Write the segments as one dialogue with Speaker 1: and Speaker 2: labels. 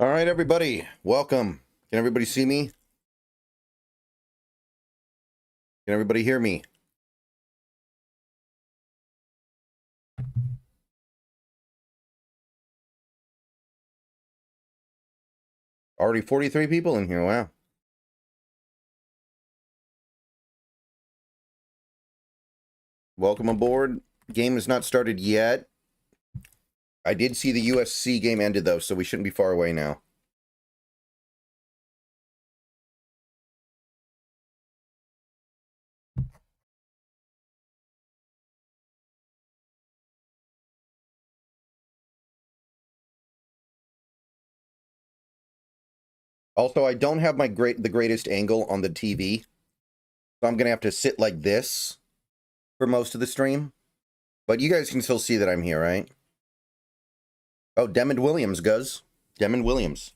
Speaker 1: All right, everybody, welcome. Can everybody see me? Can everybody hear me? Already 43 people in here, wow. Welcome aboard. Game has not started yet. I did see the USC game ended, though, so we shouldn't be far away now. Also, I don't have the greatest angle on the TV, so I'm going to have to sit like this for most of the stream. But you guys can still see that I'm here, right? Oh, Demond Williams, Guz. Demond Williams.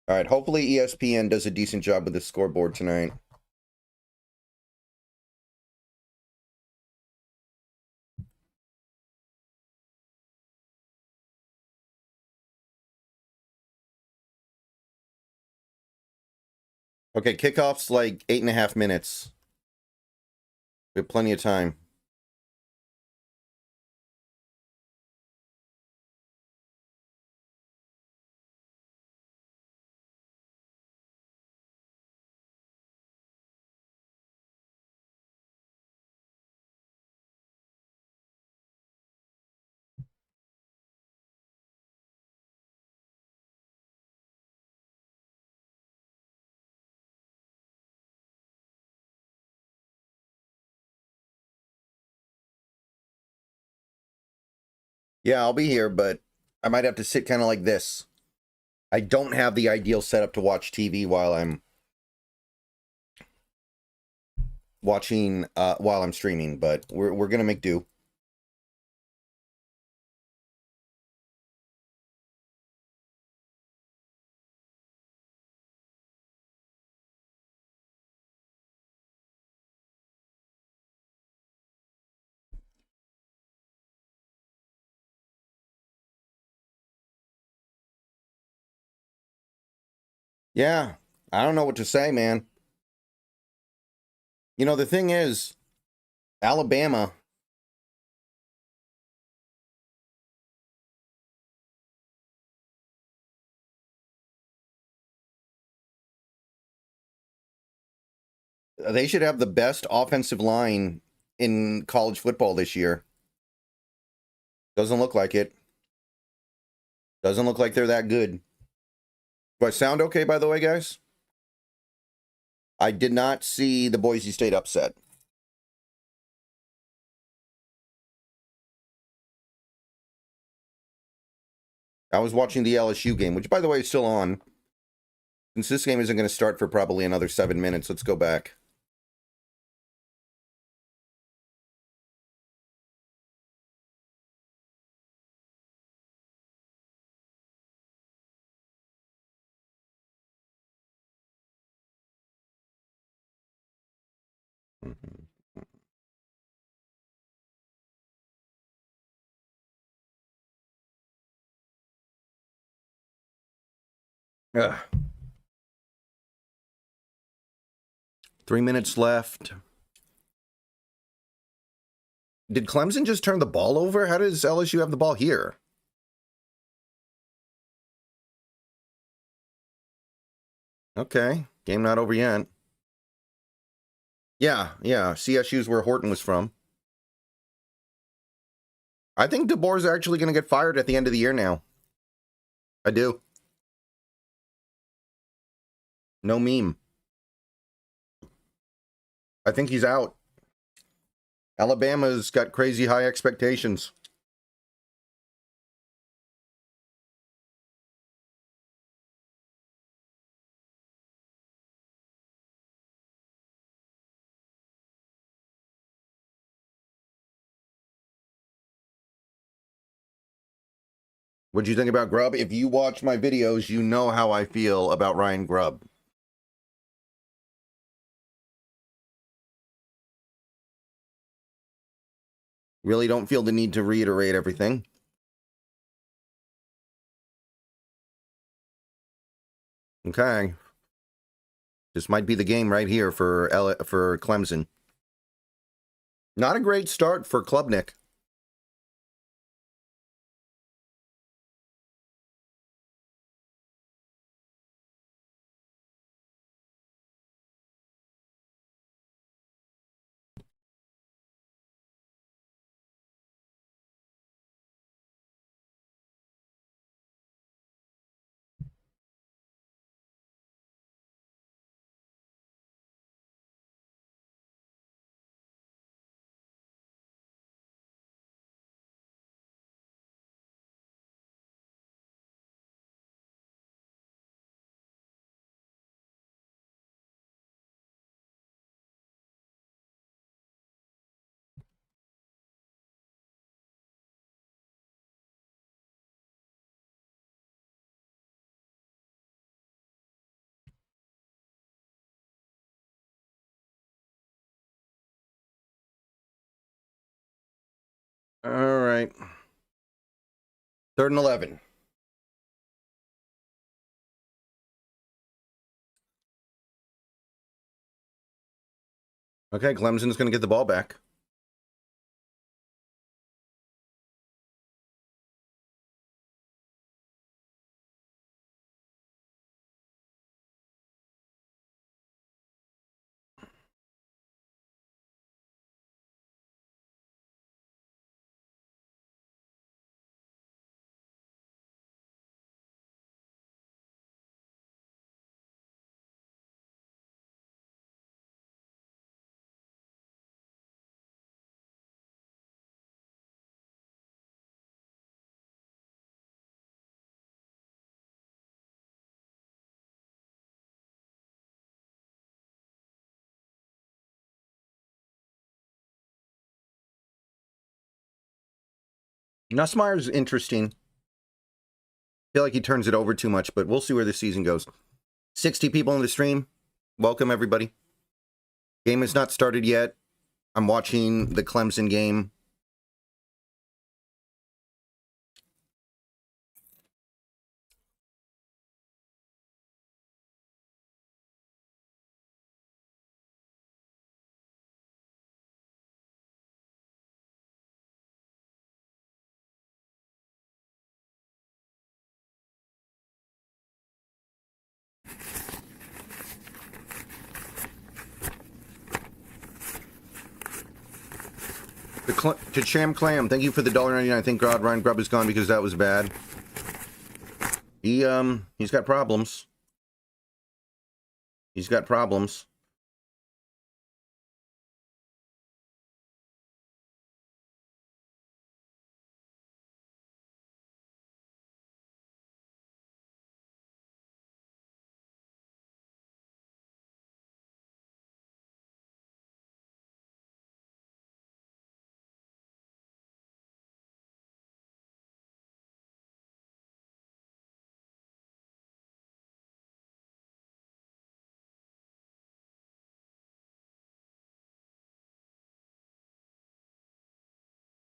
Speaker 1: All right, hopefully ESPN does a decent job with the scoreboard tonight. Okay, kickoff's like 8.5 minutes. We have plenty of time. Yeah, I'll be here, but I might have to sit kind of like this. I don't have the ideal setup to watch TV while I'm while I'm streaming, but we're gonna make do. Yeah, I don't know what to say, man. You know, the thing is, Alabama. They should have the best offensive line in college football this year. Doesn't look like it. Doesn't look like they're that good. Do I sound okay, by the way, guys? I did not see the Boise State upset. I was watching the LSU game, which, by the way, is still on. Since this game isn't going to start for probably another 7 minutes, let's go back. Ugh. 3 minutes left. Did Clemson just turn the ball over? How does LSU have the ball here? Okay, game not over yet. Yeah. CSU's where Horton was from. I think DeBoer's actually going to get fired at the end of the year now. I do. No meme. I think he's out. Alabama's got crazy high expectations. What'd you think about Grubb? If you watch my videos, you know how I feel about Ryan Grubb. Really don't feel the need to reiterate everything. Okay. This might be the game right here for Clemson. Not a great start for Klubnik. All right. 3rd and 11. Okay, Clemson's going to get the ball back. Nussmeier's interesting. Feel like he turns it over too much, but we'll see where the season goes. 60 people in the stream. Welcome, everybody. Game has not started yet. I'm watching the Clemson game. To Cham Clam, thank you for the $1.99. Thank God Ryan Grubb is gone because that was bad. He's got problems. He's got problems.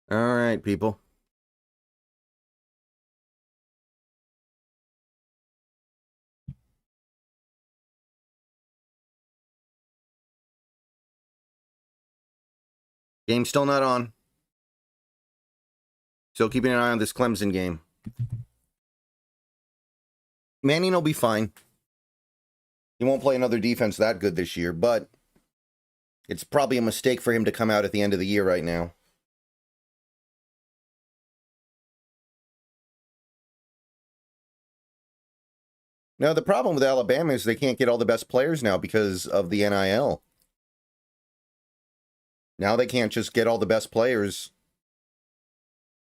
Speaker 1: All right, people. Game's still not on. Still keeping an eye on this Clemson game. Manning will be fine. He won't play another defense that good this year, but it's probably a mistake for him to come out at the end of the year right now. Now, the problem with Alabama is they can't get all the best players now because of the NIL. Now they can't just get all the best players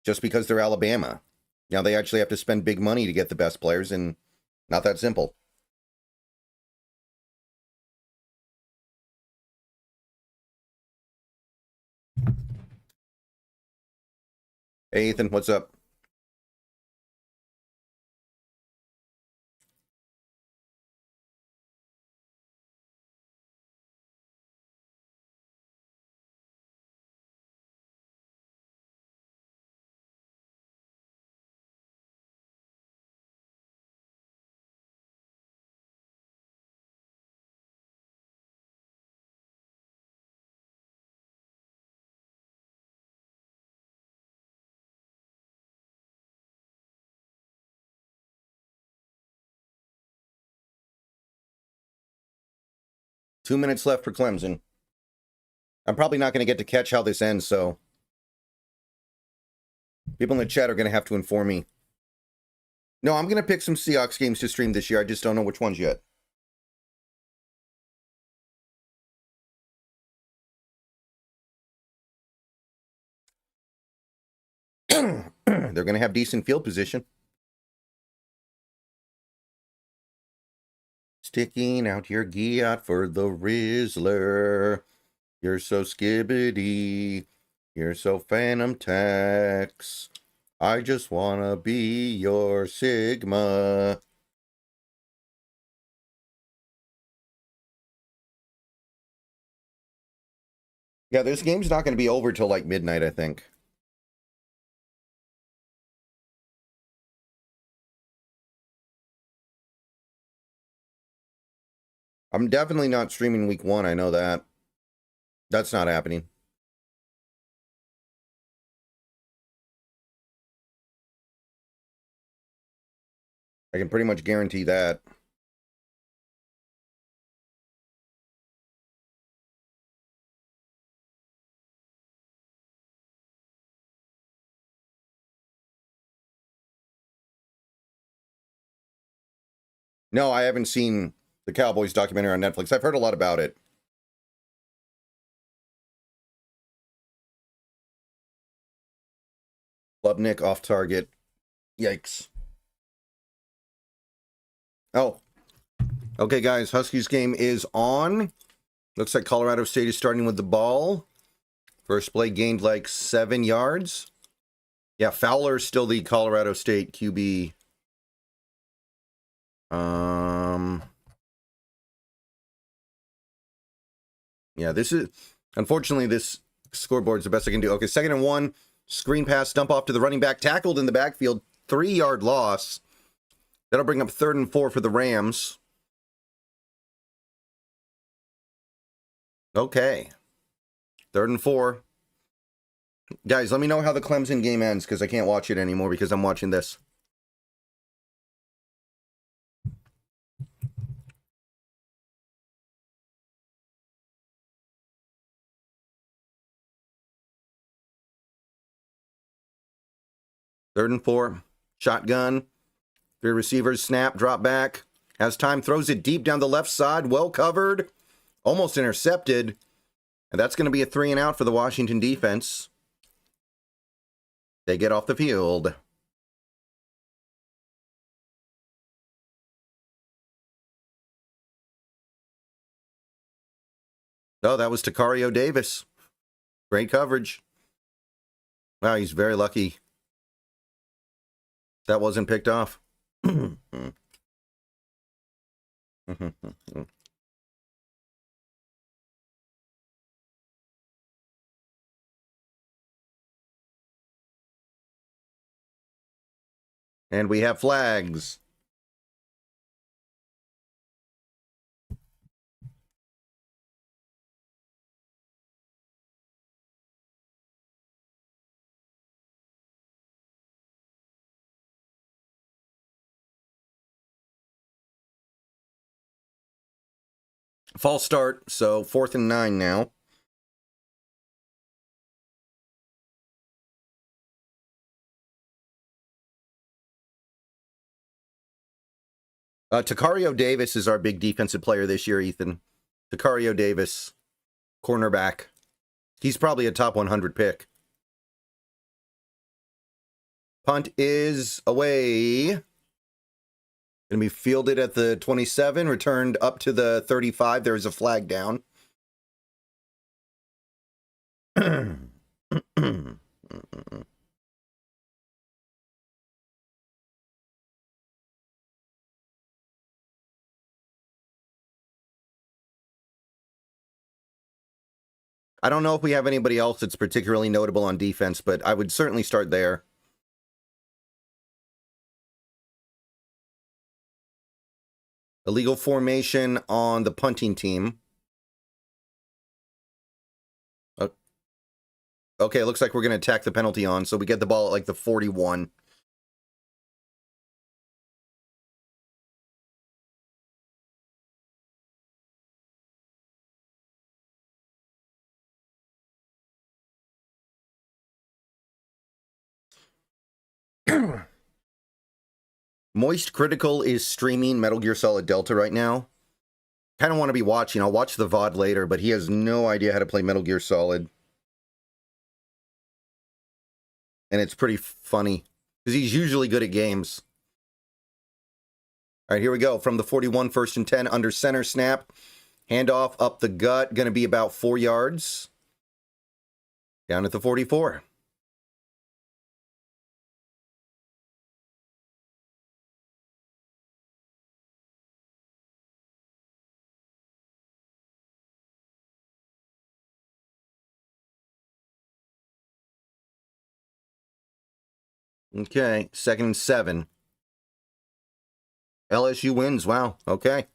Speaker 1: just because they're Alabama. Now they actually have to spend big money to get the best players, and not that simple. Hey, Ethan, what's up? 2 minutes left for Clemson. I'm probably not going to get to catch how this ends, so people in the chat are going to have to inform me. No, I'm going to pick some Seahawks games to stream this year. I just don't know which ones yet. They're going to have decent field position. Sticking out your giat for the Rizzler. You're so skibbity. You're so Phantom Tax. I just want to be your Sigma. Yeah, this game's not going to be over till like midnight, I think. I'm definitely not streaming week 1. I know that. That's not happening. I can pretty much guarantee that. No, I haven't seen the Cowboys documentary on Netflix. I've heard a lot about it. Lubnik off target. Yikes. Oh. Okay, guys. Huskies game is on. Looks like Colorado State is starting with the ball. First play gained like 7 yards. Yeah, Fowler's still the Colorado State QB. Yeah, this is... Unfortunately, this scoreboard's the best I can do. Okay, 2nd and 1. Screen pass, dump off to the running back. Tackled in the backfield. 3-yard loss. That'll bring up 3rd and 4 for the Rams. Okay. 3rd and 4. Guys, let me know how the Clemson game ends, because I can't watch it anymore because I'm watching this. Third and 4. Shotgun. 3 receivers. Snap. Drop back. Has time. Throws it deep down the left side. Well covered. Almost intercepted. And that's going to be a 3 and out for the Washington defense. They get off the field. Oh, that was Tacario Davis. Great coverage. Wow, he's very lucky that wasn't picked off. And we have flags. False start, so 4th and 9 now. Tacario Davis is our big defensive player this year, Ethan. Tacario Davis, cornerback. He's probably a top 100 pick. Punt is away. Going to be fielded at the 27, returned up to the 35. There's a flag down. I don't know if we have anybody else that's particularly notable on defense, but I would certainly start there. Illegal formation on the punting team. Okay, it looks like we're going to attack the penalty on, so we get the ball at like the 41. Moist Critical is streaming Metal Gear Solid Delta right now. Kind of want to be watching. I'll watch the VOD later, but he has no idea how to play Metal Gear Solid. And it's pretty funny, because he's usually good at games. All right, here we go. From the 41, 1st and 10, under center snap. Handoff up the gut, going to be about 4 yards. Down at the 44. Okay, 2nd and 7. LSU wins. Wow. Okay.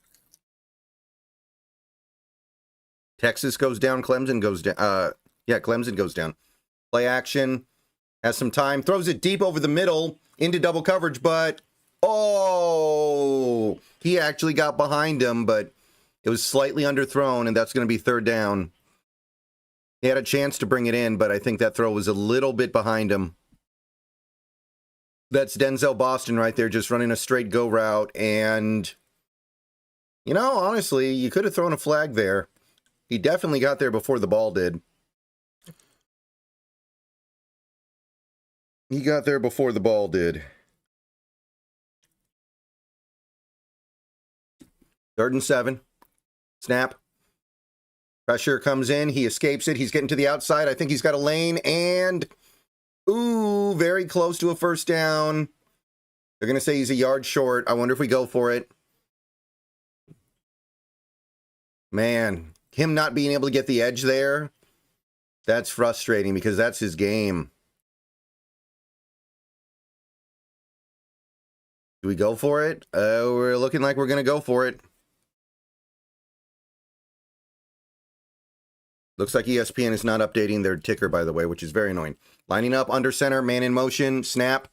Speaker 1: Texas goes down. Clemson goes down. Yeah, Clemson goes down. Play action. Has some time. Throws it deep over the middle into double coverage, but oh, he actually got behind him, but it was slightly underthrown, and that's going to be 3rd down. He had a chance to bring it in, but I think that throw was a little bit behind him. That's Denzel Boston right there, just running a straight go route. And, you know, honestly, you could have thrown a flag there. He definitely got there before the ball did. He got there before the ball did. 3rd and 7. Snap. Pressure comes in. He escapes it. He's getting to the outside. I think he's got a lane. And, ooh, very close to a 1st down. They're going to say he's a yard short. I wonder if we go for it. Man, him not being able to get the edge there, that's frustrating because that's his game. Do we go for it? We're looking like we're going to go for it. Looks like ESPN is not updating their ticker, by the way, which is very annoying. Lining up, under center, man in motion, snap,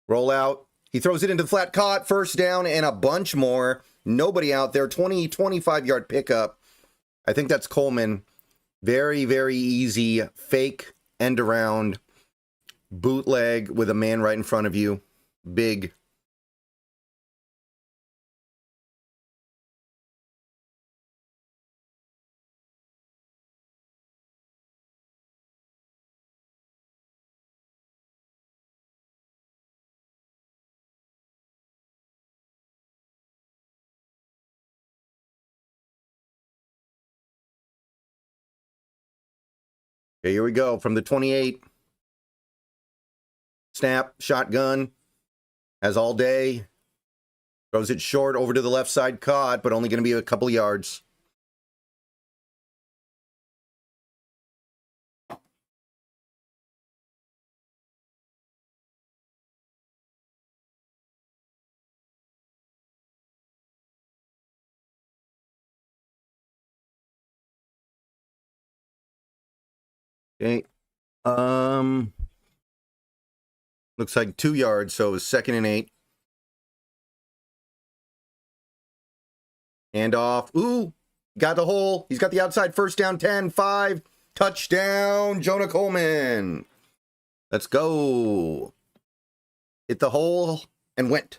Speaker 1: roll out. He throws it into the flat, caught, 1st down, and a bunch more. Nobody out there, 20, 25-yard pickup. I think that's Coleman. Very, very easy fake end around, bootleg with a man right in front of you. Big. Okay, here we go. From the 28. Snap, shotgun. Has all day. Throws it short over to the left side, caught, but only going to be a couple yards. Okay. Looks like 2 yards, so it was 2nd and 8. Hand off. Ooh, got the hole. He's got the outside, 1st down, 10, 5. Touchdown, Jonah Coleman. Let's go. Hit the hole and went.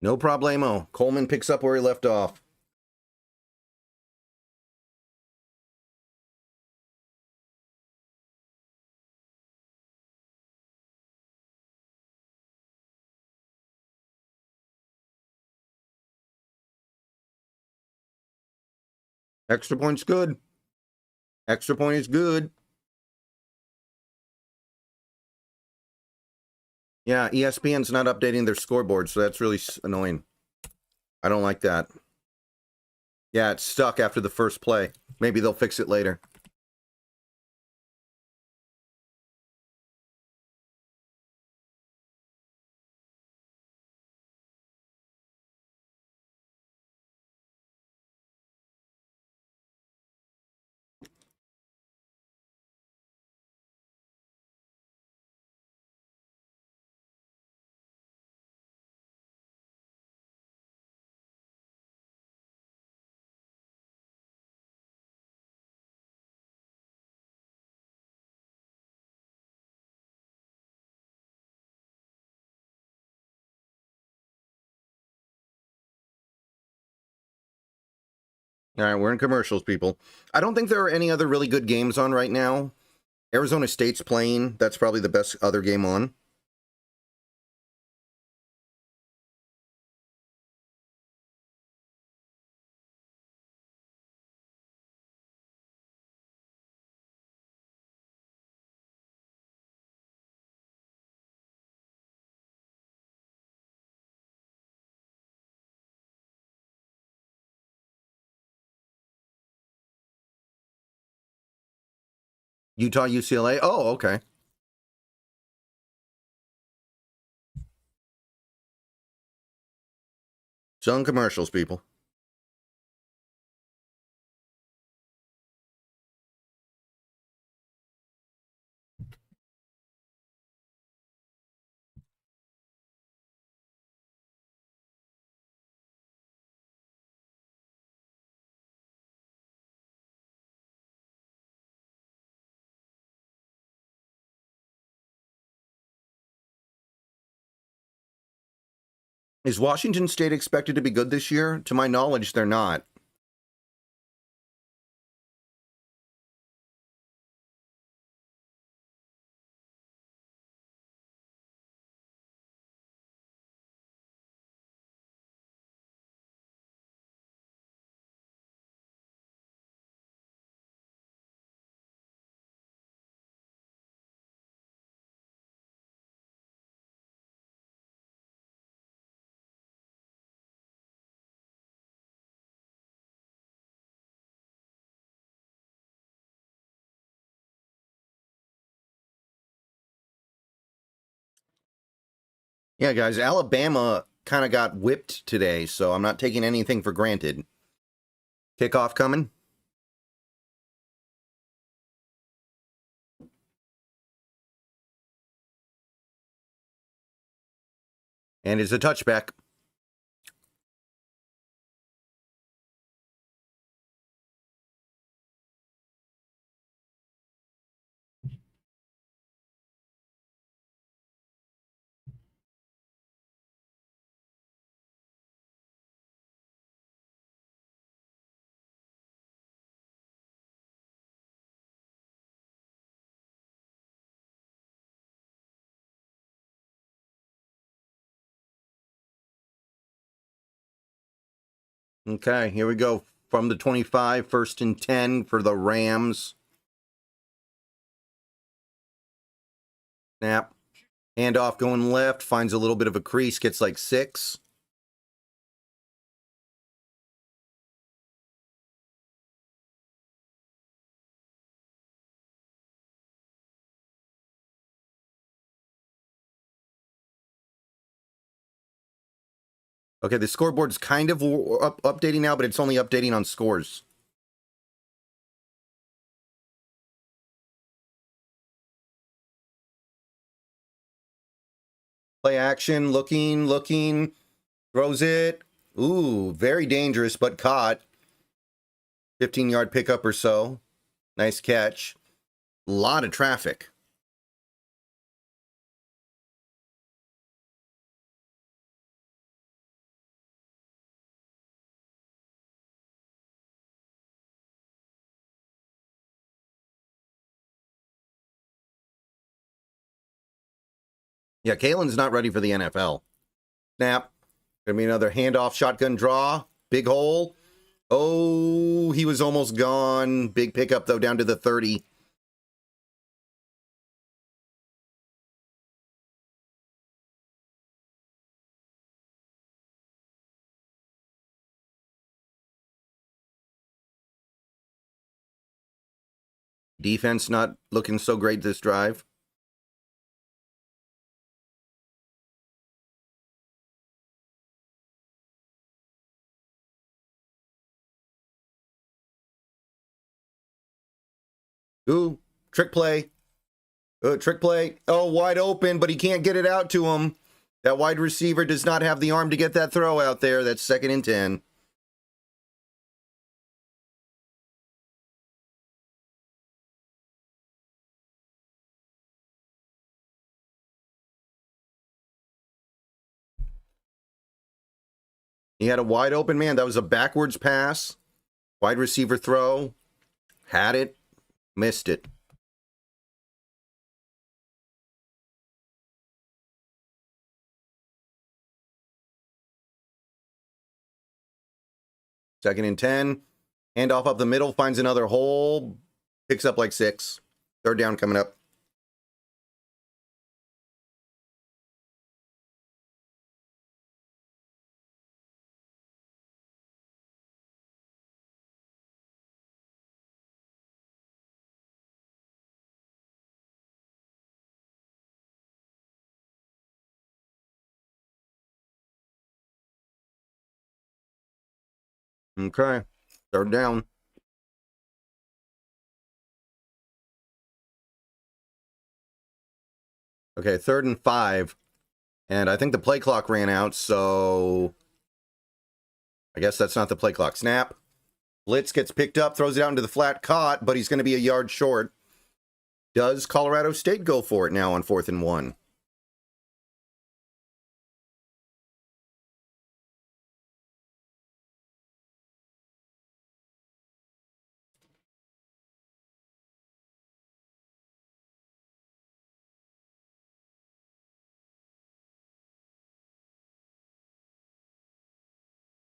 Speaker 1: No problemo. Coleman picks up where he left off. Extra point's good. Extra point is good. Yeah, ESPN's not updating their scoreboard, so that's really annoying. I don't like that. Yeah, it's stuck after the first play. Maybe they'll fix it later. All right, we're in commercials, people. I don't think there are any other really good games on right now. Arizona State's playing. That's probably the best other game on. Utah, UCLA. Oh, okay. Selling commercials, people. Is Washington State expected to be good this year? To my knowledge, they're not. Yeah, guys, Alabama kind of got whipped today, so I'm not taking anything for granted. Kickoff coming. And it's a touchback. Okay, here we go. From the 25, 1st and 10 for the Rams. Snap. Handoff going left. Finds a little bit of a crease. Gets like 6. Okay, the scoreboard's kind of updating now, but it's only updating on scores. Play action, looking, throws it. Ooh, very dangerous, but caught. 15-yard pickup or so. Nice catch. A lot of traffic. Yeah, Kalen's not ready for the NFL. Snap. Gonna be another handoff, shotgun draw. Big hole. Oh, he was almost gone. Big pickup, though, down to the 30. Defense not looking so great this drive. Ooh, trick play. Trick play. Oh, wide open, but he can't get it out to him. That wide receiver does not have the arm to get that throw out there. That's 2nd and 10. He had a wide open man. That was a backwards pass. Wide receiver throw. Had it. Missed it. Second and 10. Handoff up the middle. Finds another hole. Picks up like 6. Third down coming up. Okay. Third down. Okay, 3rd and 5. And I think the play clock ran out, so I guess that's not the play clock. Snap. Blitz gets picked up, throws it out into the flat, caught, but he's going to be a yard short. Does Colorado State go for it now on 4th and 1?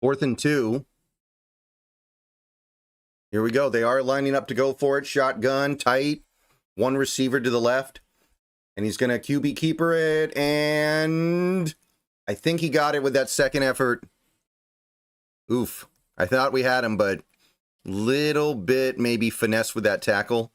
Speaker 1: Fourth and 2. Here we go. They are lining up to go for it. Shotgun, tight. One receiver to the left. And he's going to QB keeper it. And I think he got it with that second effort. Oof. I thought we had him, but little bit maybe finesse with that tackle.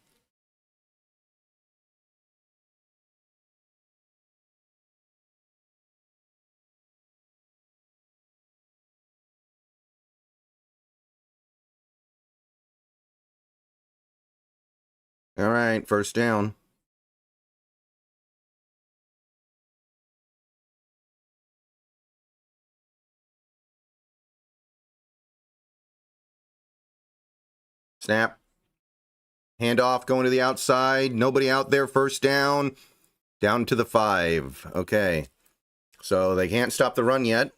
Speaker 1: All right, first down. Snap. Handoff going to the outside. Nobody out there. First down. Down to the 5. Okay. So they can't stop the run yet,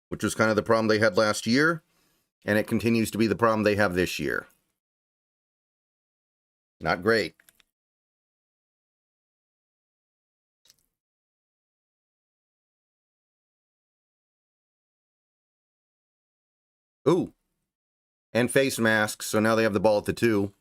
Speaker 1: which was kind of the problem they had last year. And it continues to be the problem they have this year. Not great. Ooh. And face masks, so now they have the ball at the 2.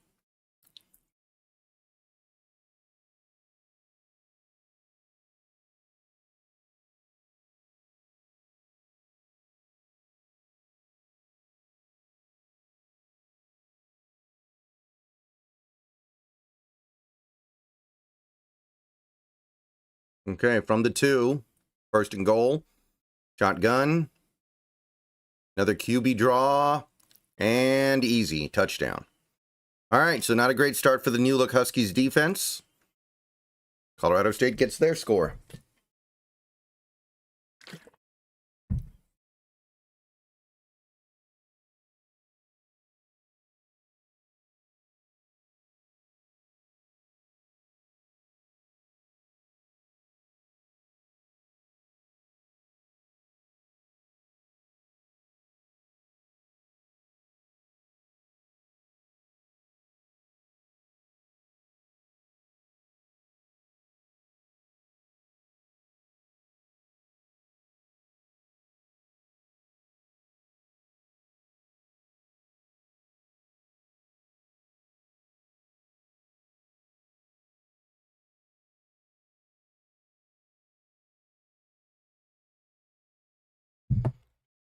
Speaker 1: Okay, from the 2. First and goal. Shotgun. Another QB draw. And easy. Touchdown. All right, so not a great start for the new look Huskies defense. Colorado State gets their score.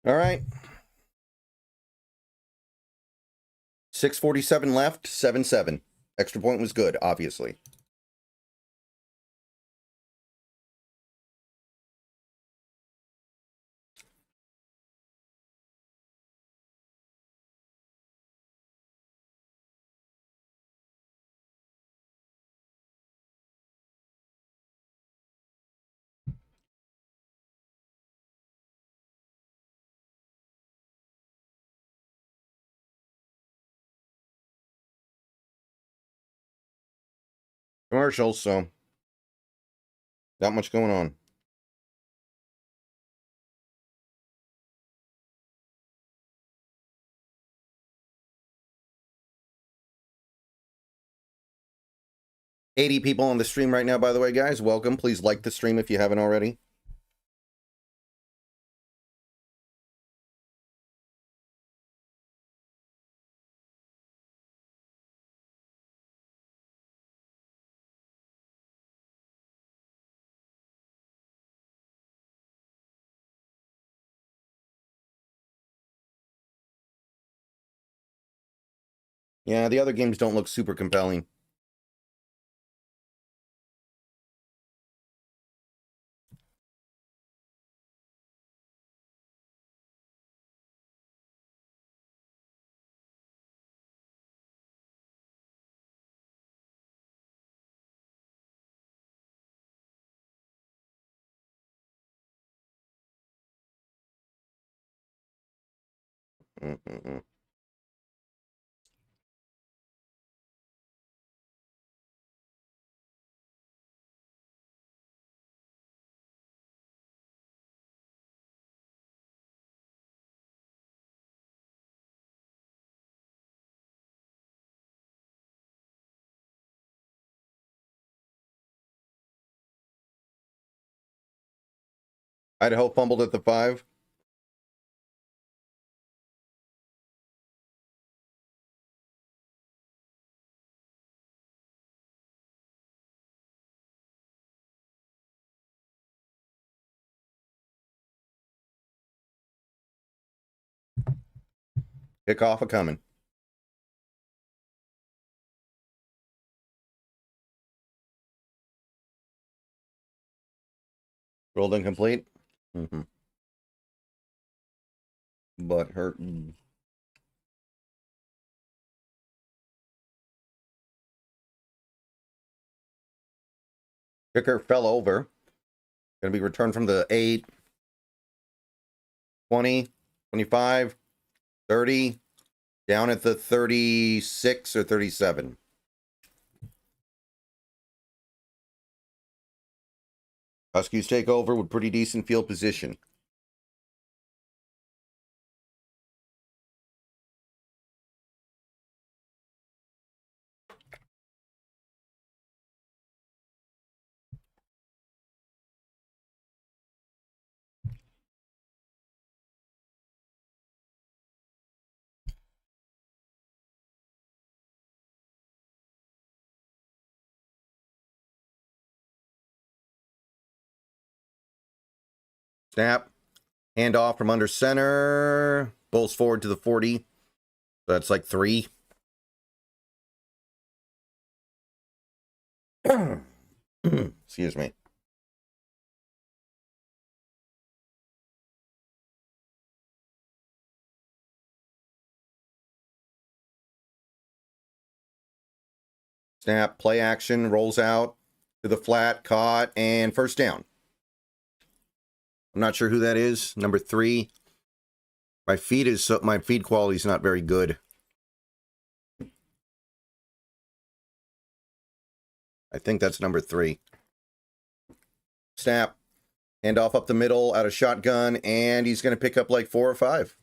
Speaker 1: All right. 6:47 left, 7-7. Extra point was good, obviously. Commercials, so not much going on. 80 people on the stream right now, by the way, guys. Welcome. Please like the stream if you haven't already. Yeah, the other games don't look super compelling. Mm-mm-mm. Idaho fumbled at the 5. Kickoff a coming. Rolled incomplete. But hurting. Kicker fell over. Going to be returned from the 8, 20, 25, 30, down at the 36 or 37. Huskies take over with pretty decent field position. Snap. Hand off from under center. Bowls forward to the 40. That's like 3. Excuse me. Snap, play action, rolls out to the flat, caught, and first down. I'm not sure who that is. Number 3. My feed quality is not very good. I think that's number 3. Snap, hand off up the middle, out of shotgun, and he's going to pick up like 4 or 5.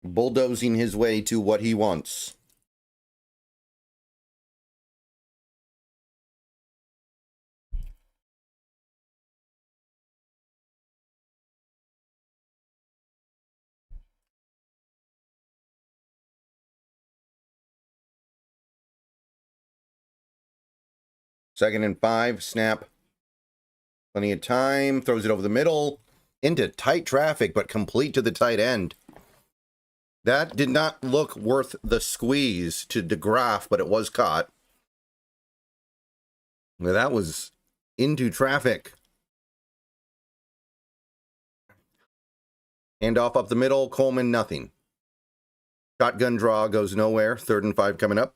Speaker 1: Bulldozing his way to what he wants. Second and 5, snap. Plenty of time, throws it over the middle, into tight traffic, but complete to the tight end. That did not look worth the squeeze to DeGraff, but it was caught. That was into traffic. Handoff up the middle, Coleman, nothing. Shotgun draw goes nowhere. 3rd and 5 coming up.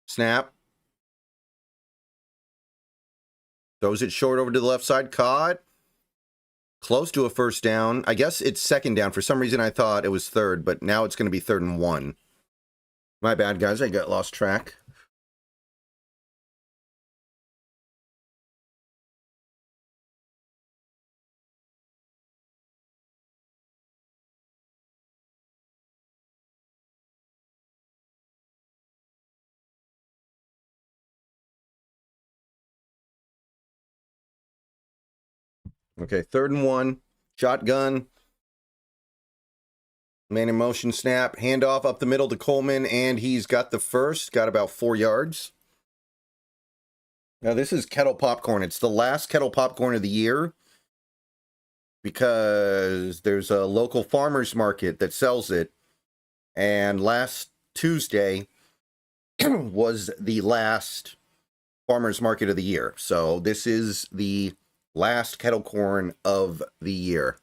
Speaker 1: Snap. Throws it short over to the left side. Caught. Close to a first down. I guess it's second down. For some reason, I thought it was third, but now it's going to be 3rd and 1. My bad, guys. I got lost track. Okay, 3rd and 1. Shotgun. Man in motion snap. Handoff up the middle to Coleman, and he's got the first. Got about 4 yards. Now, this is kettle popcorn. It's the last kettle popcorn of the year because there's a local farmer's market that sells it. And last Tuesday was the last farmer's market of the year. So this is the last kettle corn of the year.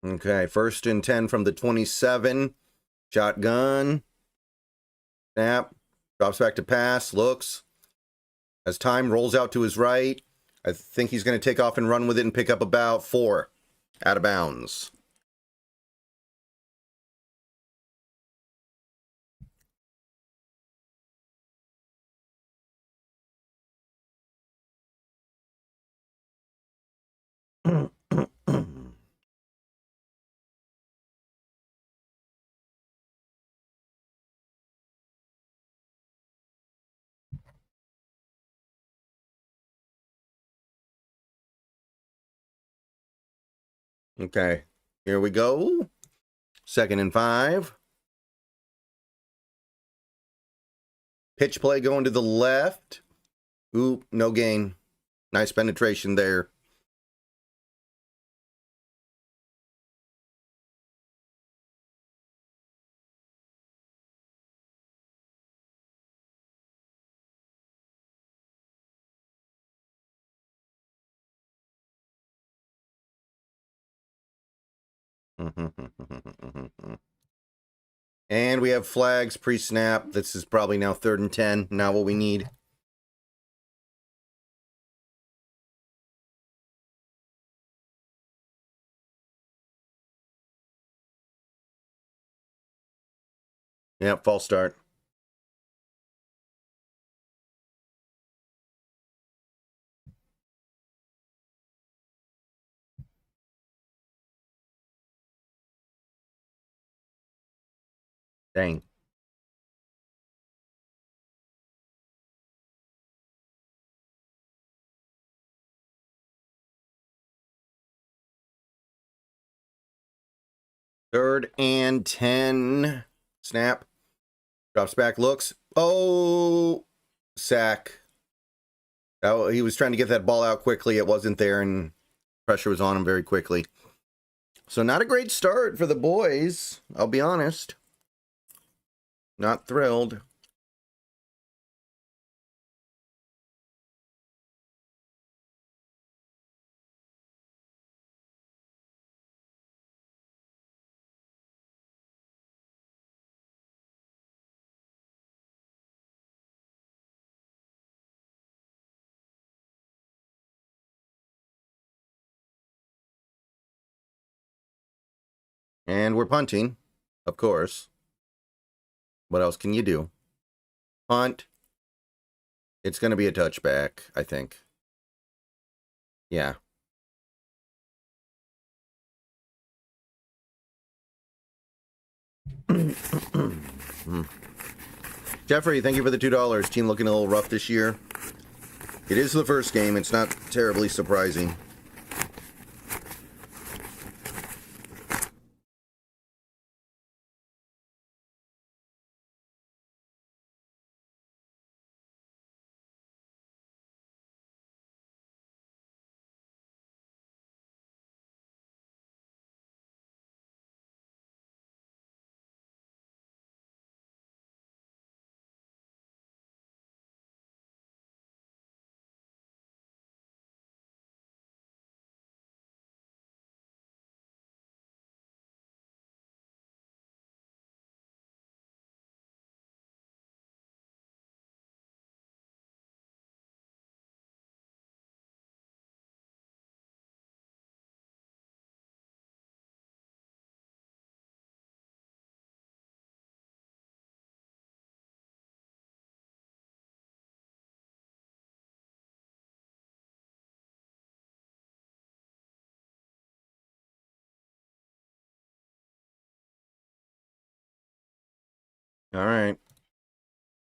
Speaker 1: Okay, 1st and 10 from the 27. Shotgun. Snap. Drops back to pass. Looks. As time rolls out to his right. I think he's going to take off and run with it and pick up about 4. Out of bounds. Okay, here we go. 2nd and 5. Pitch play going to the left. Oop, no gain. Nice penetration there. And we have flags pre-snap. This is probably now 3rd and 10. Not what we need. Yep, false start. Dang. Third and 10. Snap. Drops back, looks. Oh, sack. Oh, he was trying to get that ball out quickly. It wasn't there, and pressure was on him very quickly. So not a great start for the boys, I'll be honest. Not thrilled. And we're punting, of course. What else can you do? Punt. It's going to be a touchback, I think. Yeah. Jeffrey, thank you for the $2. Team looking a little rough this year. It is the first game. It's not terribly surprising. All right.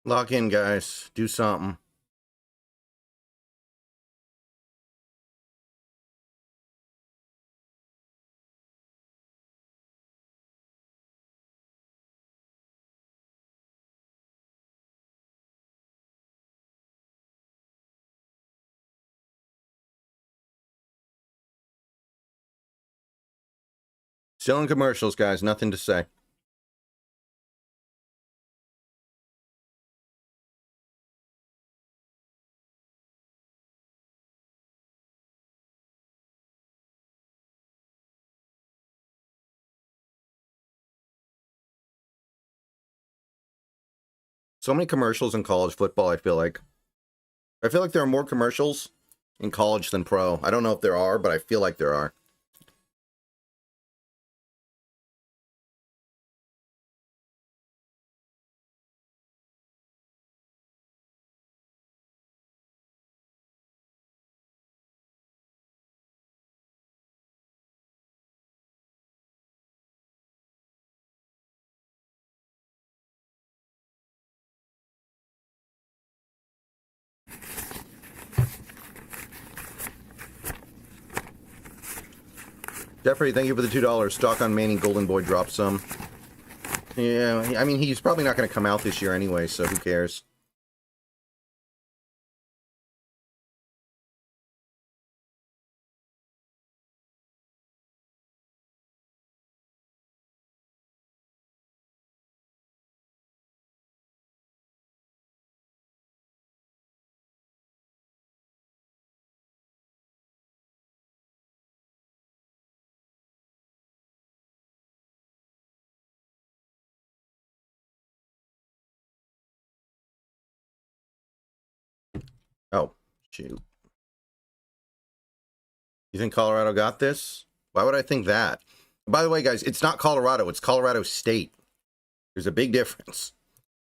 Speaker 1: Lock in, guys. Do something. Still in commercials, guys. Nothing to say. So many commercials in college football, I feel like. I feel like there are more commercials in college than pro. I don't know if there are, but I feel like there are. Jeffrey, thank you for the $2. Stock on Manning Golden Boy dropped some. Yeah, I mean, he's probably not going to come out this year anyway, so who cares? Oh, shoot. You think Colorado got this? Why would I think that? By the way, guys, it's not Colorado. It's Colorado State. There's a big difference.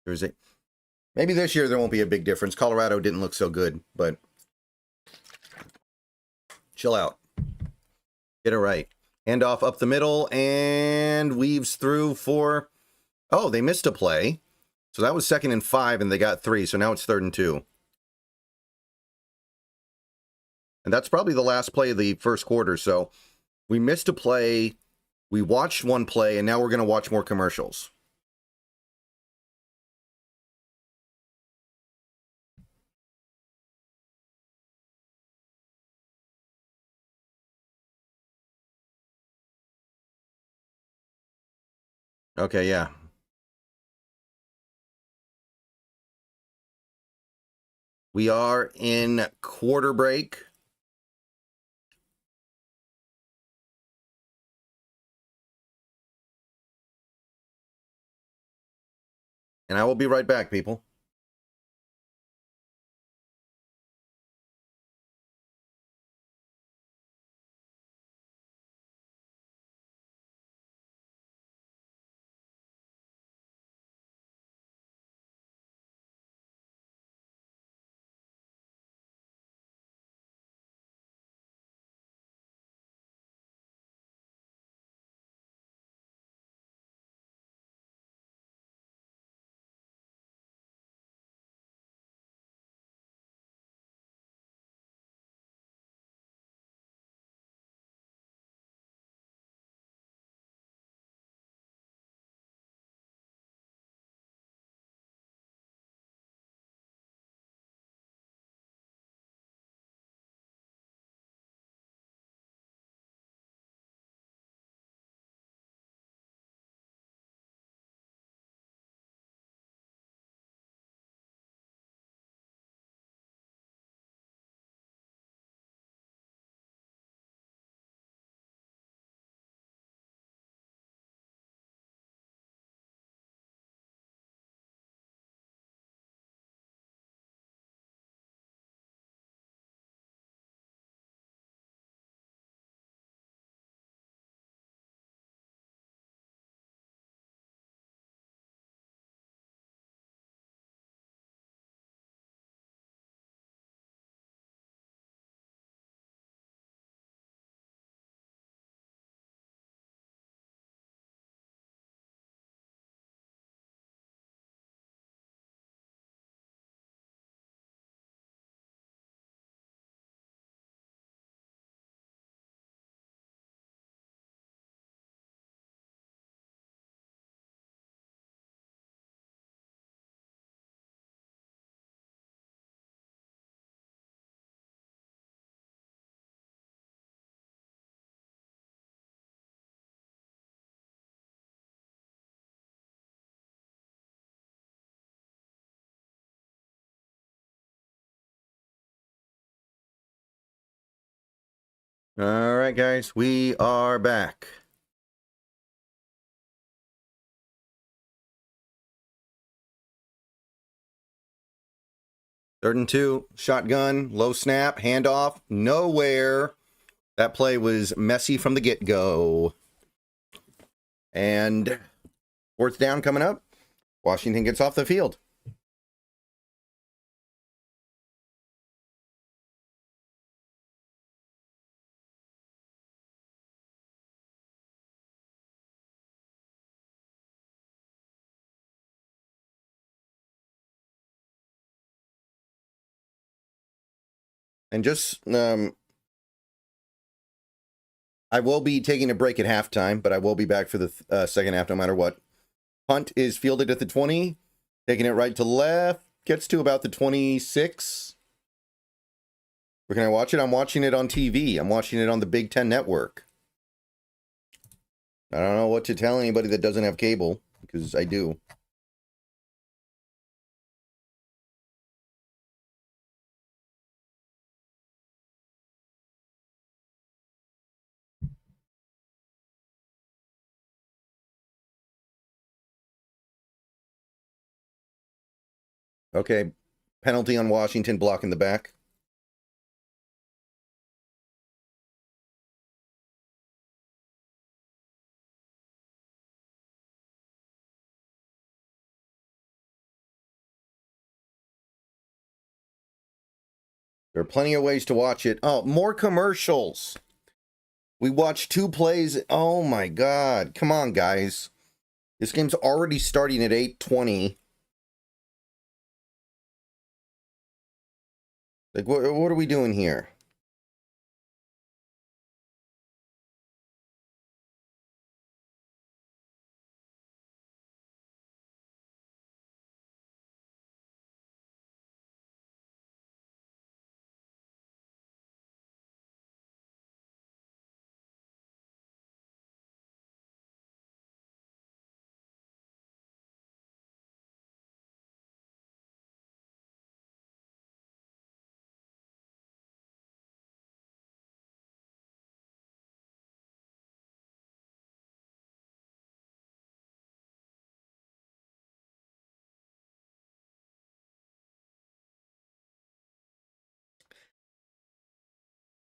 Speaker 1: Maybe this year there won't be a big difference. Colorado didn't look so good, but chill out. Get it right. Handoff up the middle and weaves through for... Oh, they missed a play. So that was 2nd and 5, and they got 3. So now it's 3rd and 2. And that's probably the last play of the first quarter. So we missed a play. We watched one play, and now we're going to watch more commercials. Okay, yeah. We are in quarter break. And I will be right back, people. All right, guys, we are back. Third and 2, shotgun, low snap, handoff, nowhere. That play was messy from the get-go. And fourth down coming up. Washington gets off the field. And just, I will be taking a break at halftime, but I will be back for the second half no matter what. Punt is fielded at the 20, taking it right to left, gets to about the 26. Where can I watch it? I'm watching it on TV. I'm watching it on the Big Ten Network. I don't know what to tell anybody that doesn't have cable, because I do. Okay, penalty on Washington, blocking the back. There are plenty of ways to watch it. Oh, more commercials. We watched 2 plays. Oh my God. Come on, guys. This game's already starting at 8:20. Like, what are we doing here?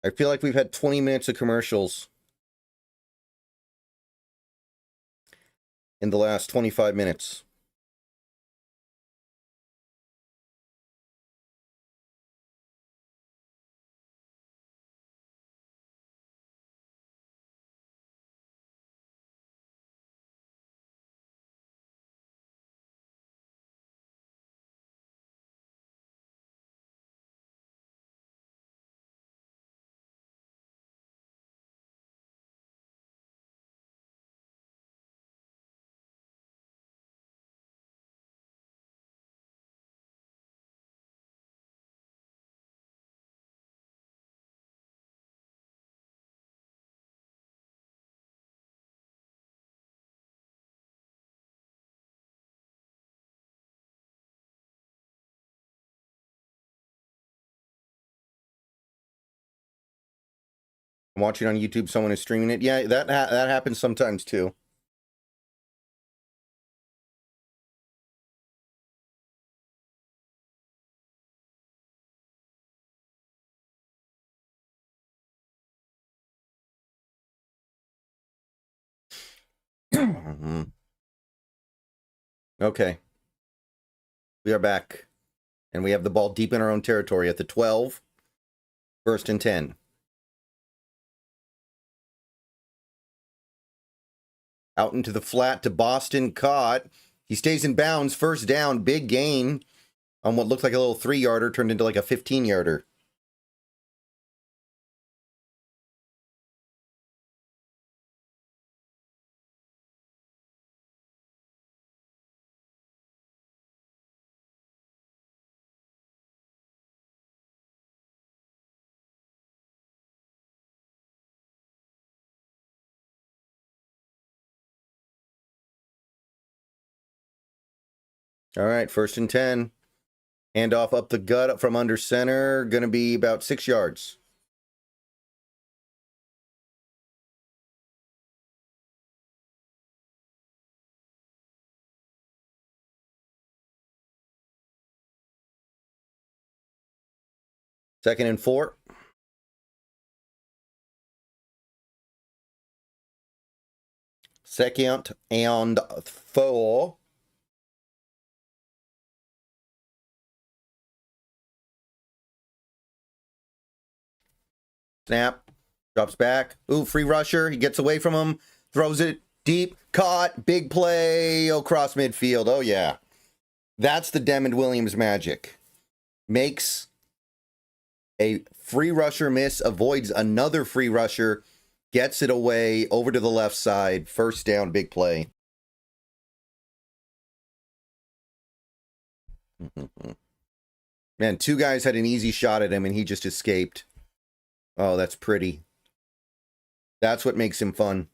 Speaker 1: I feel like we've had 20 minutes of commercials in the last 25 minutes. I'm watching on YouTube. Someone is streaming it. Yeah, that happens sometimes too. Okay. We are back. And we have the ball deep in our own territory at the 12. First and 10. Out into the flat to Boston. Caught. He stays in bounds. First down. Big gain on what looked like a little 3-yarder turned into like a 15-yarder. All right, first and 10. Handoff up the gut from under center. Going to be about 6 yards. 2nd and 4. Second and 4. Snap. Drops back. Ooh, free rusher. He gets away from him. Throws it deep. Caught. Big play. Across midfield. Oh, yeah. That's the Demond Williams magic. Makes a free rusher miss. Avoids another free rusher. Gets it away. Over to the left side. First down. Big play. Man, 2 guys had an easy shot at him, and he just escaped. Oh, that's pretty. That's what makes him fun.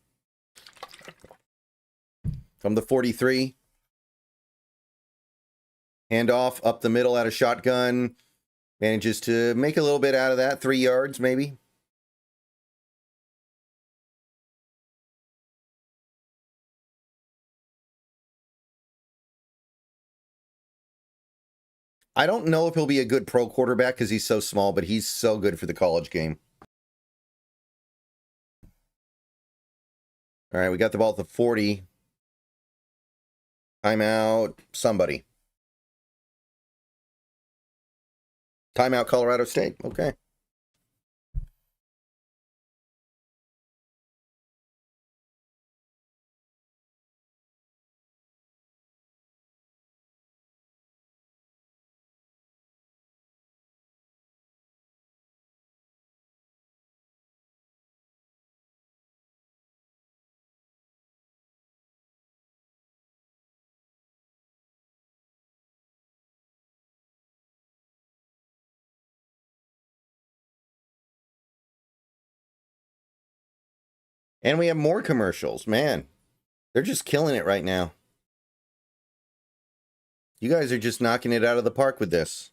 Speaker 1: From the 43. Handoff up the middle at a shotgun. Manages to make a little bit out of that. 3 yards, maybe. I don't know if he'll be a good pro quarterback because he's so small, but he's so good for the college game. All right, we got the ball at the 40. Timeout, somebody. Timeout, Colorado State. Okay. And we have more commercials. Man, they're just killing it right now. You guys are just knocking it out of the park with this.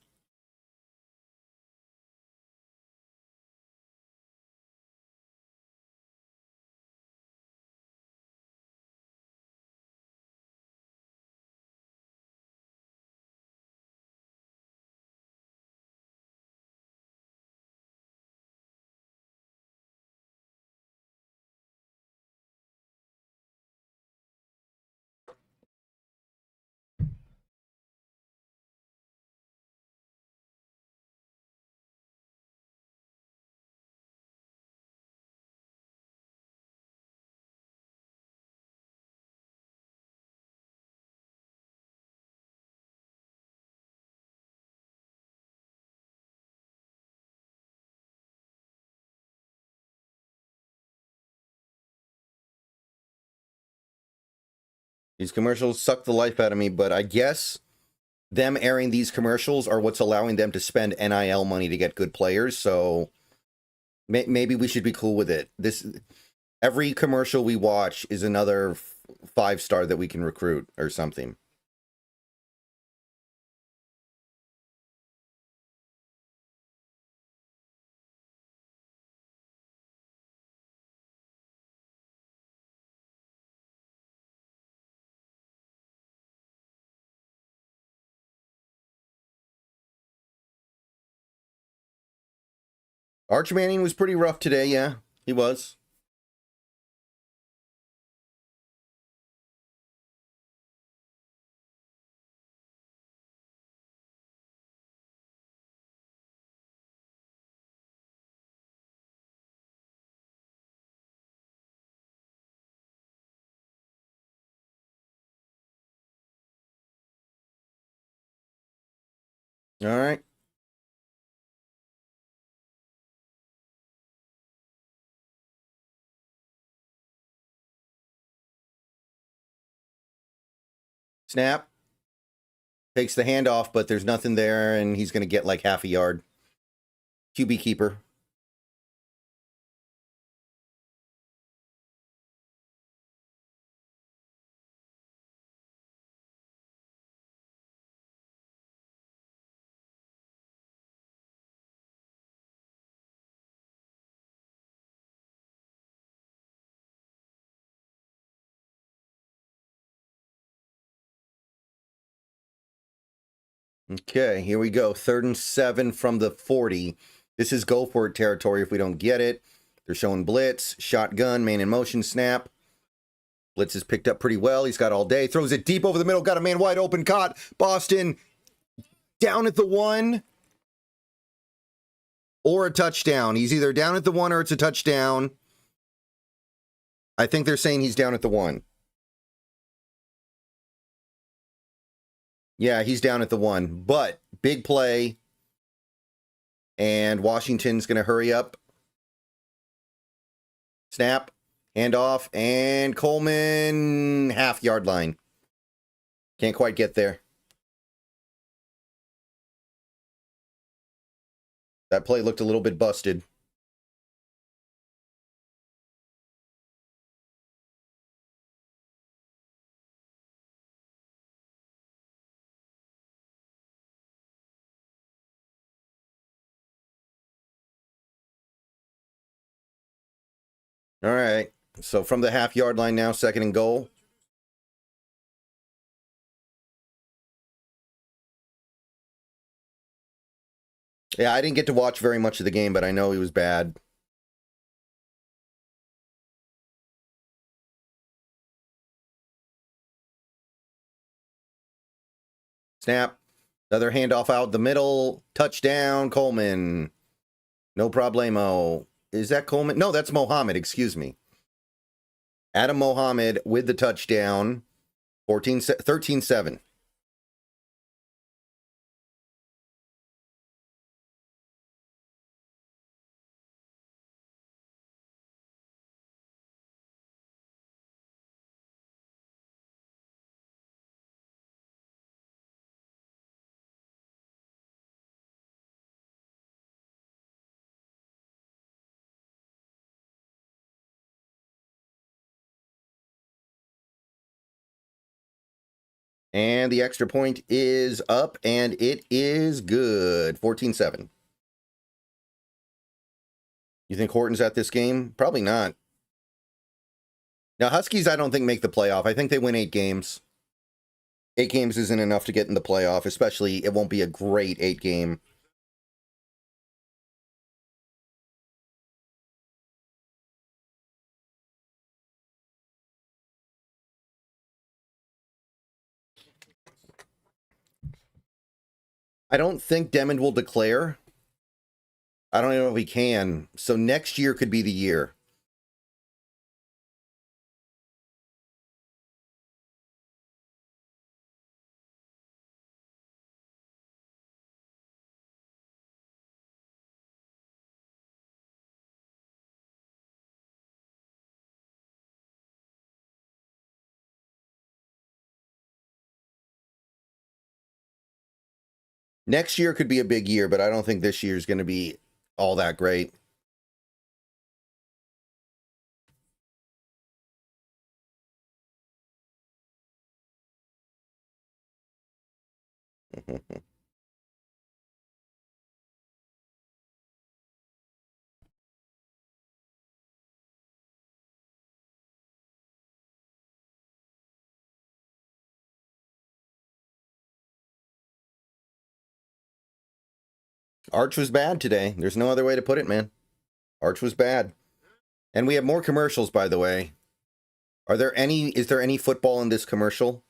Speaker 1: These commercials suck the life out of me, but I guess them airing these commercials are what's allowing them to spend NIL money to get good players. So maybe we should be cool with it. Every commercial we watch is another 5-star that we can recruit or something. Arch Manning was pretty rough today, yeah. He was. All right. Snap. Takes the handoff, but there's nothing there, and he's going to get like half a yard. QB keeper. Okay, here we go. 3rd and 7 from the 40. This is go for it territory if we don't get it. They're showing blitz, shotgun, man in motion, snap. Blitz is picked up pretty well. He's got all day. Throws it deep over the middle. Got a man wide open. Caught. Boston down at the 1 or a touchdown. He's either down at the 1 or it's a touchdown. I think they're saying he's down at the 1. Yeah, he's down at the 1. But big play. And Washington's going to hurry up. Snap. Handoff. And Coleman, half-yard line. Can't quite get there. That play looked a little bit busted. All right. So from the half-yard line now, 2nd and goal. Yeah, I didn't get to watch very much of the game, but I know he was bad. Snap. Another handoff out the middle. Touchdown, Coleman. No problemo. Is that Coleman? No, that's Mohammed. Excuse me. Adam Mohammed with the touchdown. 13-7. And the extra point is up, and it is good. 14-7. You think Horton's at this game? Probably not. Now, Huskies, I don't think make the playoff. I think they win 8 games. 8 games isn't enough to get in the playoff, especially it won't be a great 8-game. I don't think Demond will declare. I don't know if he can. So next year could be the year. Next year could be a big year, but I don't think this year is going to be all that great. Arch was bad today. There's no other way to put it, man. Arch was bad. And we have more commercials, by the way. Is there any football in this commercial?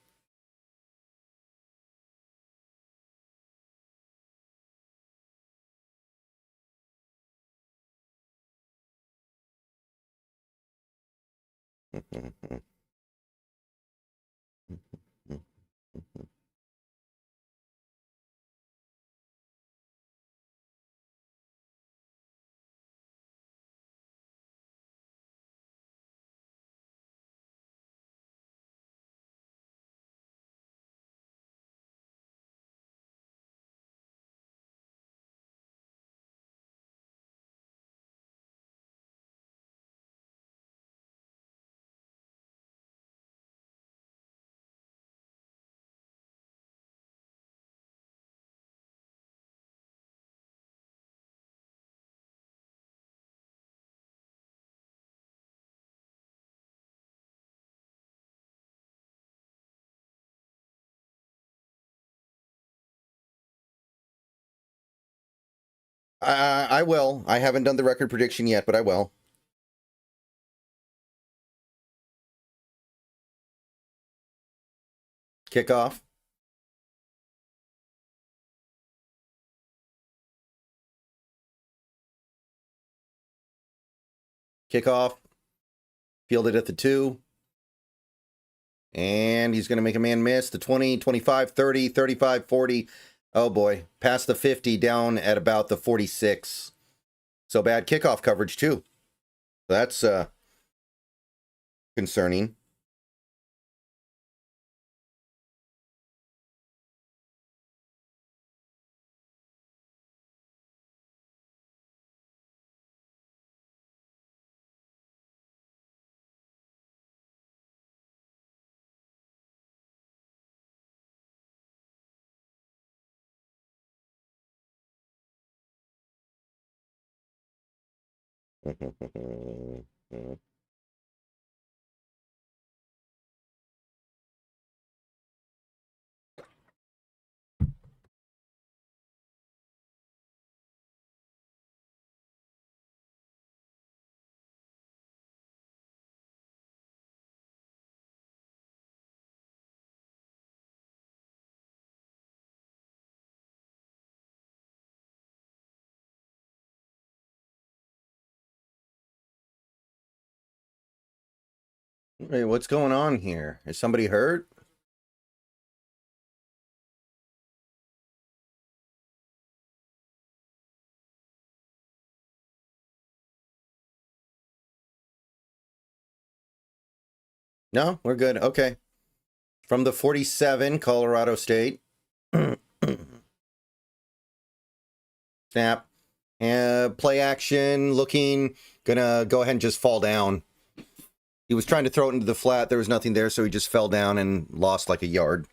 Speaker 1: I will. I haven't done the record prediction yet, but I will. Kickoff. Kickoff. Fielded at the 2. And he's going to make a man miss. The 20, 25, 30, 35, 40. Oh, boy. Past the 50, down at about the 46. So bad kickoff coverage, too. That's concerning. Hey, what's going on here? Is somebody hurt? No, we're good. Okay. From the 47, Colorado State. Snap. Play action, looking, gonna go ahead and just fall down. He was trying to throw it into the flat. There was nothing there, so he just fell down and lost like a yard.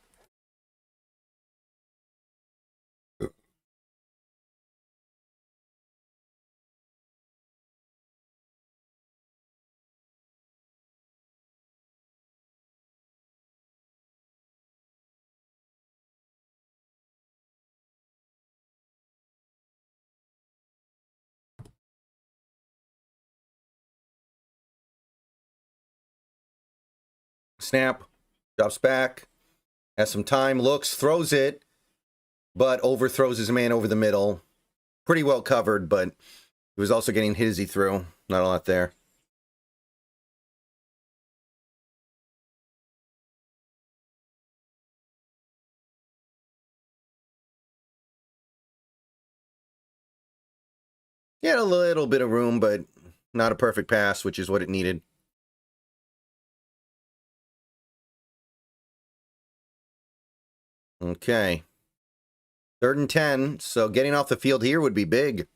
Speaker 1: Snap. Drops back. Has some time. Looks. Throws it. But overthrows his man over the middle. Pretty well covered, but he was also getting hit as he threw. Not a lot there. He had a little bit of room, but not a perfect pass, which is what it needed. Okay. 3rd and 10. So getting off the field here would be big.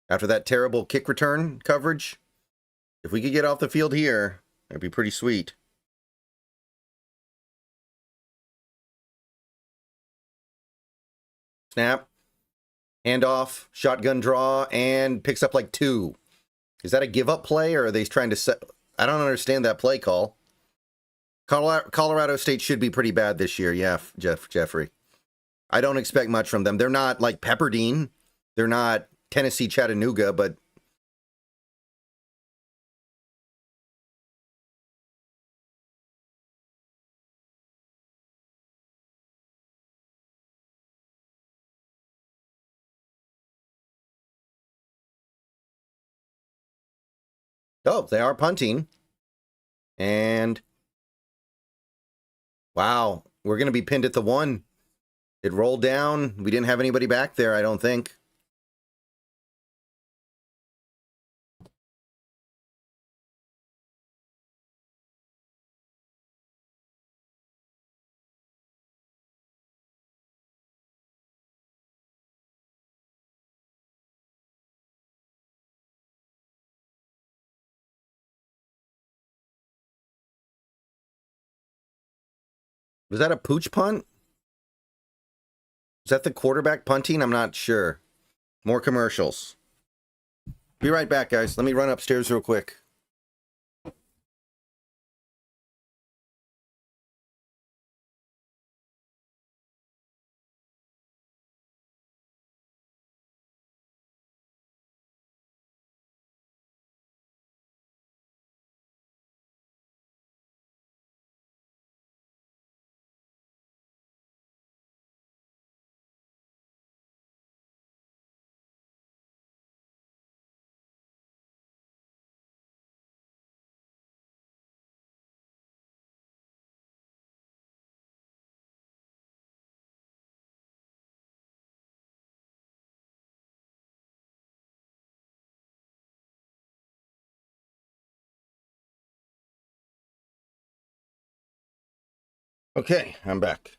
Speaker 1: After that terrible kick return coverage. If we could get off the field here, that'd be pretty sweet. Snap. Handoff. Shotgun draw. And picks up like 2. Is that a give-up play, or are they trying to set... I don't understand that play call. Colorado State should be pretty bad this year. Yeah, Jeffrey. I don't expect much from them. They're not like Pepperdine. They're not Tennessee Chattanooga, but... Oh, they are punting. And... Wow, we're going to be pinned at the 1. It rolled down. We didn't have anybody back there, I don't think. Was that a pooch punt? Is that the quarterback punting? I'm not sure. More commercials. Be right back, guys. Let me run upstairs real quick. Okay, I'm back.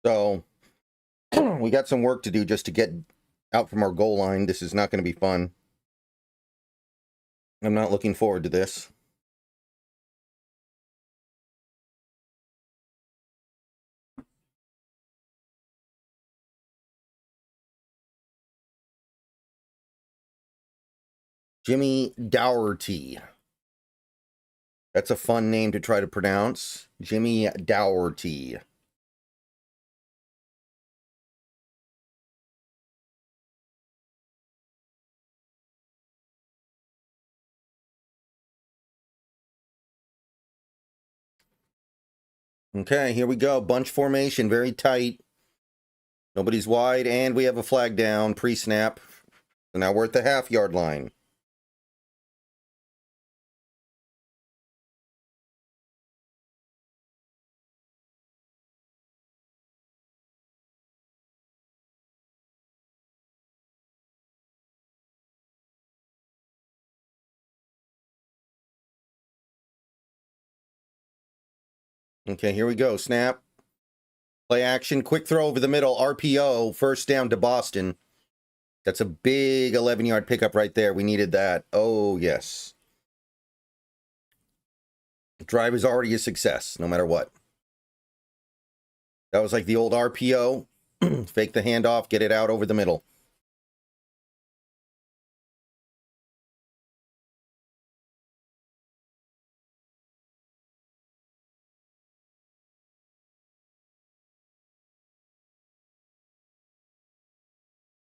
Speaker 1: So we got some work to do just to get out from our goal line. This is not going to be fun. I'm not looking forward to this. Jimmy Dougherty. That's a fun name to try to pronounce. Jimmy Dougherty. Okay, here we go. Bunch formation, very tight. Nobody's wide, and we have a flag down, pre-snap. So now we're at the half-yard line. Okay, here we go. Snap. Play action. Quick throw over the middle. RPO. First down to Boston. That's a big 11-yard pickup right there. We needed that. Oh, yes. Drive is already a success, no matter what. That was like the old RPO. Fake the handoff. Get it out over the middle.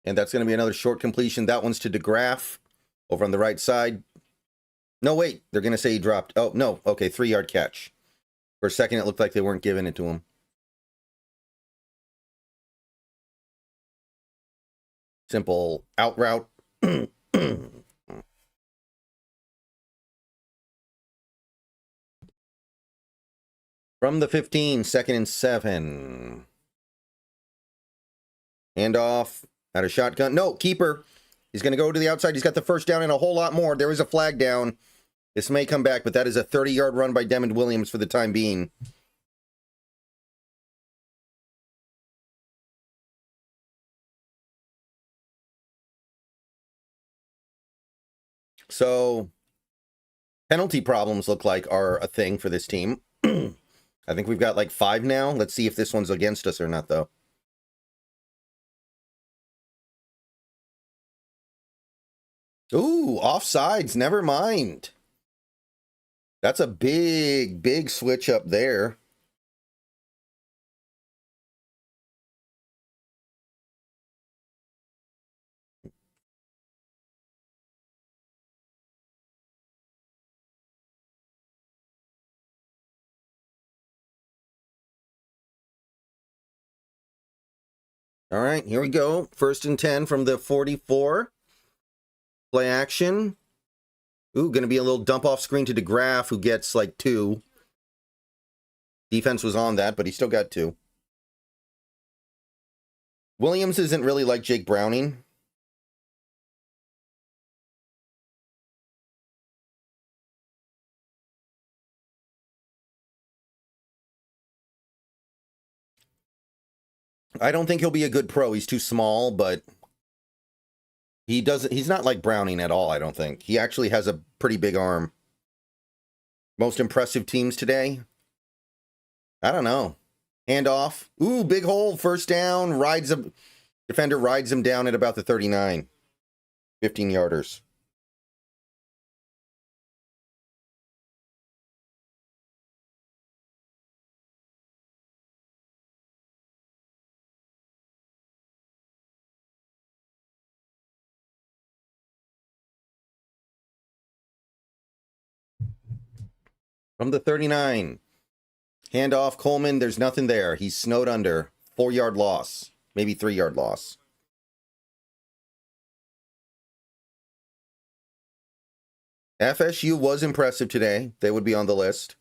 Speaker 1: And that's going to be another short completion. That one's to DeGraff over on the right side. No, wait. They're going to say he dropped. Oh, no. Okay, 3-yard catch. For a second, it looked like they weren't giving it to him. Simple out route. From the 15, 2nd and 7. Handoff. Out of shotgun. No, keeper. He's going to go to the outside. He's got the first down and a whole lot more. There is a flag down. This may come back, but that is a 30-yard run by Demond Williams for the time being. So, penalty problems look like are a thing for this team. I think we've got like 5 now. Let's see if this one's against us or not, though. Ooh, offsides. Never mind. That's a big, big switch up there. All right, here we go. 1st and 10 from the 44. Play action. Ooh, going to be a little dump off screen to DeGraff, who gets like 2. Defense was on that, but he still got 2. Williams isn't really like Jake Browning. I don't think he'll be a good pro. He's too small, but he's not like Browning at all, I don't think. He actually has a pretty big arm. Most impressive teams today? I don't know. Handoff. Ooh, big hole, first down, defender rides him down at about the 39. 15-yarders. From the 39. Handoff, Coleman. There's nothing there. He's snowed under. 4-yard loss. Maybe 3-yard loss. FSU was impressive today. They would be on the list.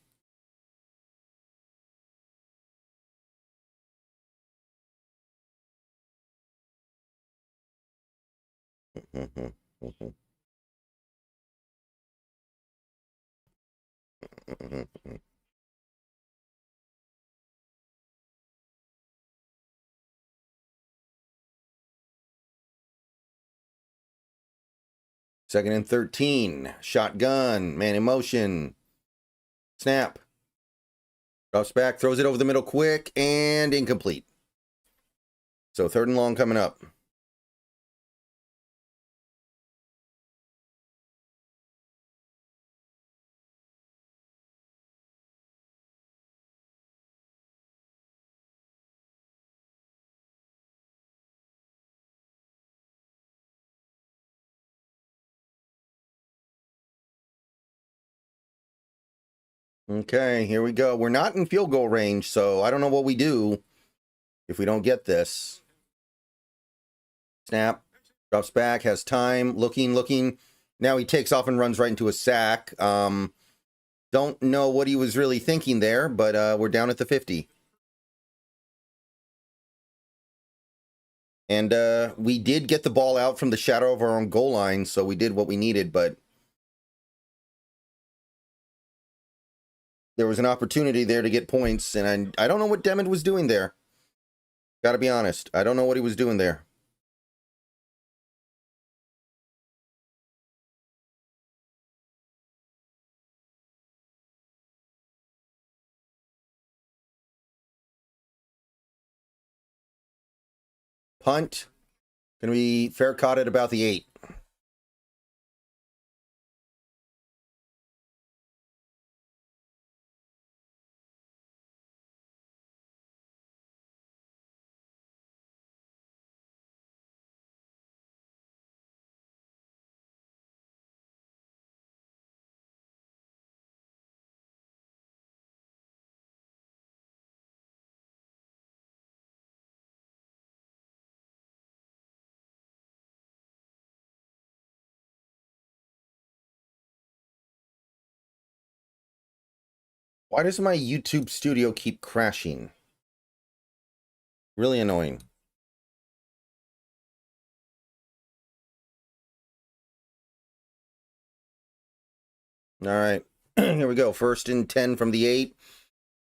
Speaker 1: Second and 13. Shotgun. Man in motion. Snap. Drops back. Throws it over the middle quick. And incomplete. So 3rd and long coming up. Okay, here we go. We're not in field goal range, so I don't know what we do if we don't get this. Snap. Drops back. Has time. Looking. Now he takes off and runs right into a sack. Don't know what he was really thinking there, but we're down at the 50. And we did get the ball out from the shadow of our own goal line, so we did what we needed, but there was an opportunity there to get points, and I don't know what Demid was doing there. Gotta be honest. I don't know what he was doing there. Punt. Gonna be fair caught at about the 8. Why does my YouTube studio keep crashing? Really annoying. All right. Here we go. 1st and 10 from the 8.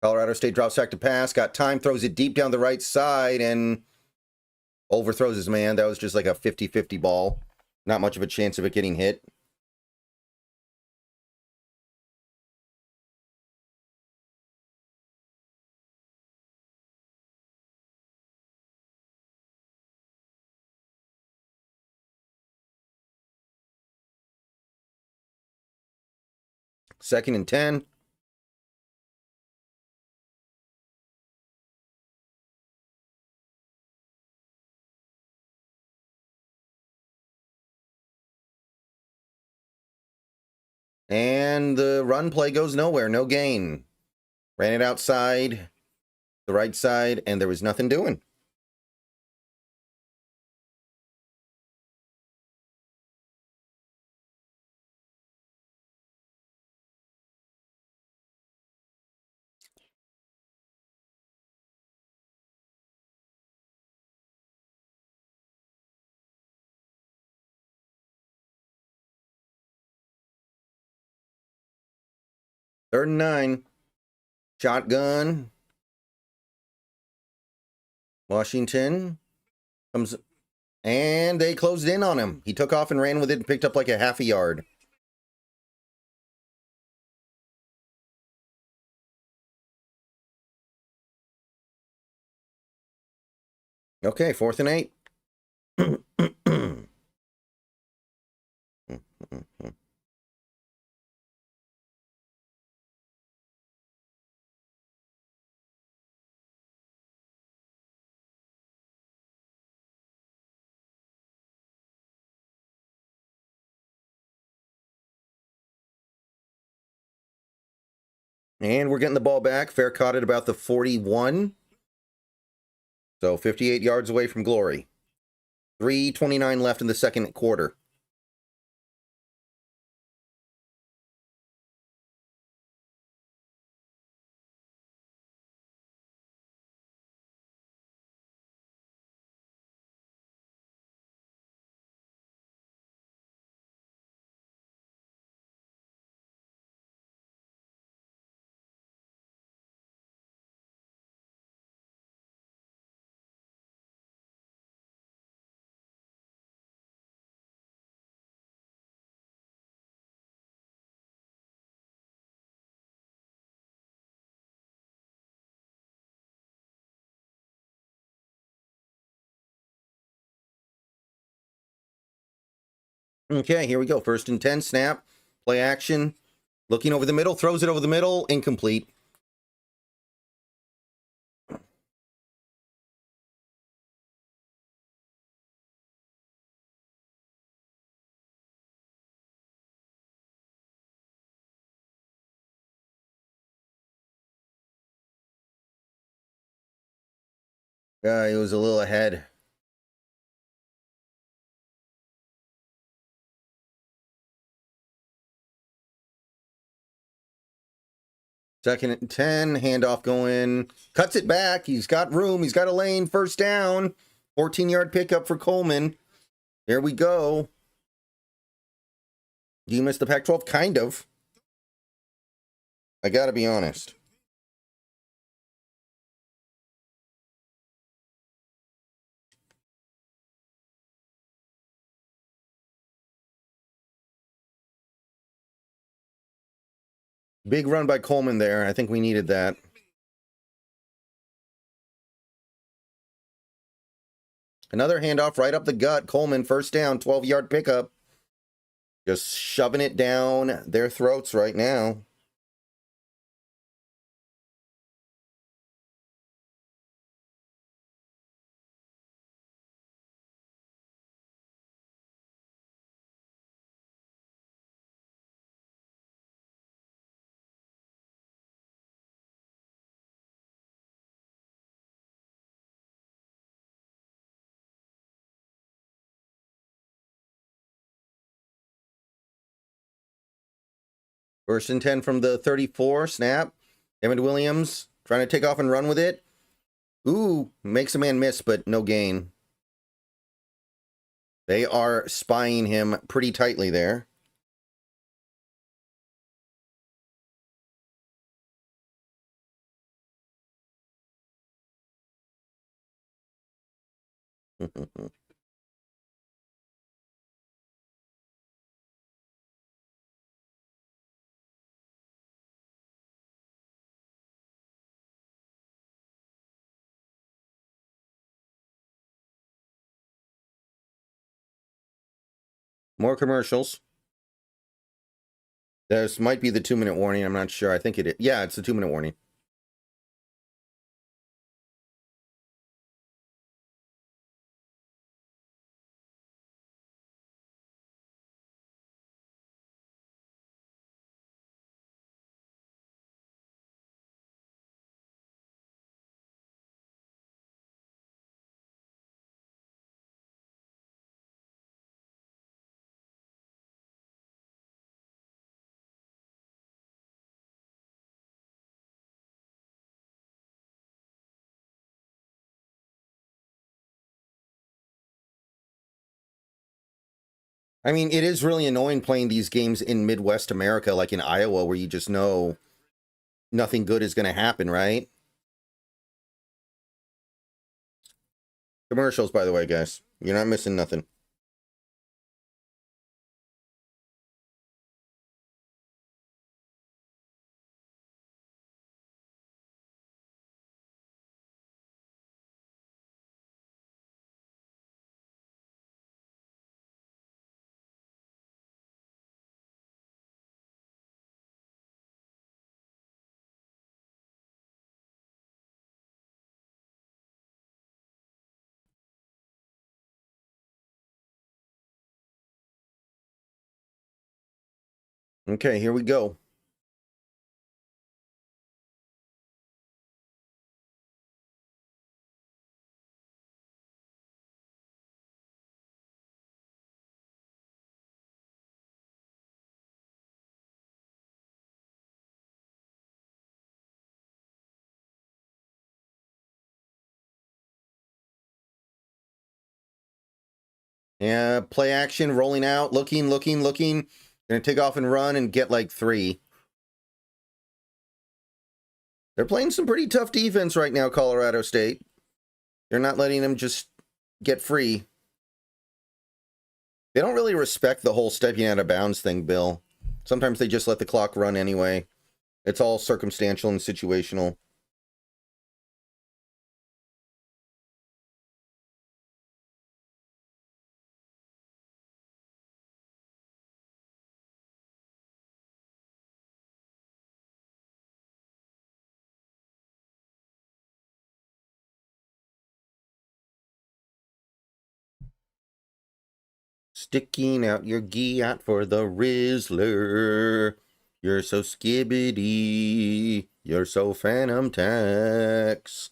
Speaker 1: Colorado State drops back to pass. Got time. Throws it deep down the right side and overthrows his man. That was just like a 50-50 ball. Not much of a chance of it getting hit. Second and 10. And the run play goes nowhere. No gain. Ran it outside, the right side, and there was nothing doing. Third and 9. Shotgun. Washington comes, and they closed in on him. He took off and ran with it and picked up like a half a yard. Okay, 4th and 8. And we're getting the ball back. Fair caught at about the 41. So 58 yards away from glory. 3:29 left in the second quarter. Okay, here we go. 1st and 10, snap, play action. Looking over the middle, throws it over the middle, incomplete. He was a little ahead. Second and 10, handoff going, cuts it back. He's got room. He's got a lane. 1st down. 14-yard pickup for Coleman. There we go. Do you miss the Pac-12? Kind of. I got to be honest. Big run by Coleman there. I think we needed that. Another handoff right up the gut. Coleman, 1st down, 12-yard pickup. Just shoving it down their throats right now. First and 10 from the 34, snap. Emmett Williams trying to take off and run with it. Ooh, makes a man miss, but no gain. They are spying him pretty tightly there. More commercials. This might be the 2-minute warning. I'm not sure. I think it is. Yeah, it's the 2-minute warning. I mean, it is really annoying playing these games in Midwest America, like in Iowa, where you just know nothing good is going to happen, right? Commercials, by the way, guys. You're not missing nothing. Okay, here we go. Yeah, play action, rolling out, looking. Gonna take off and run and get like 3. They're playing some pretty tough defense right now, Colorado State. They're not letting them just get free. They don't really respect the whole stepping out of bounds thing, Bill. Sometimes they just let the clock run anyway. It's all circumstantial and situational. Sticking out your giat for the Rizzler. You're so skibbity. You're so Phantom Tax.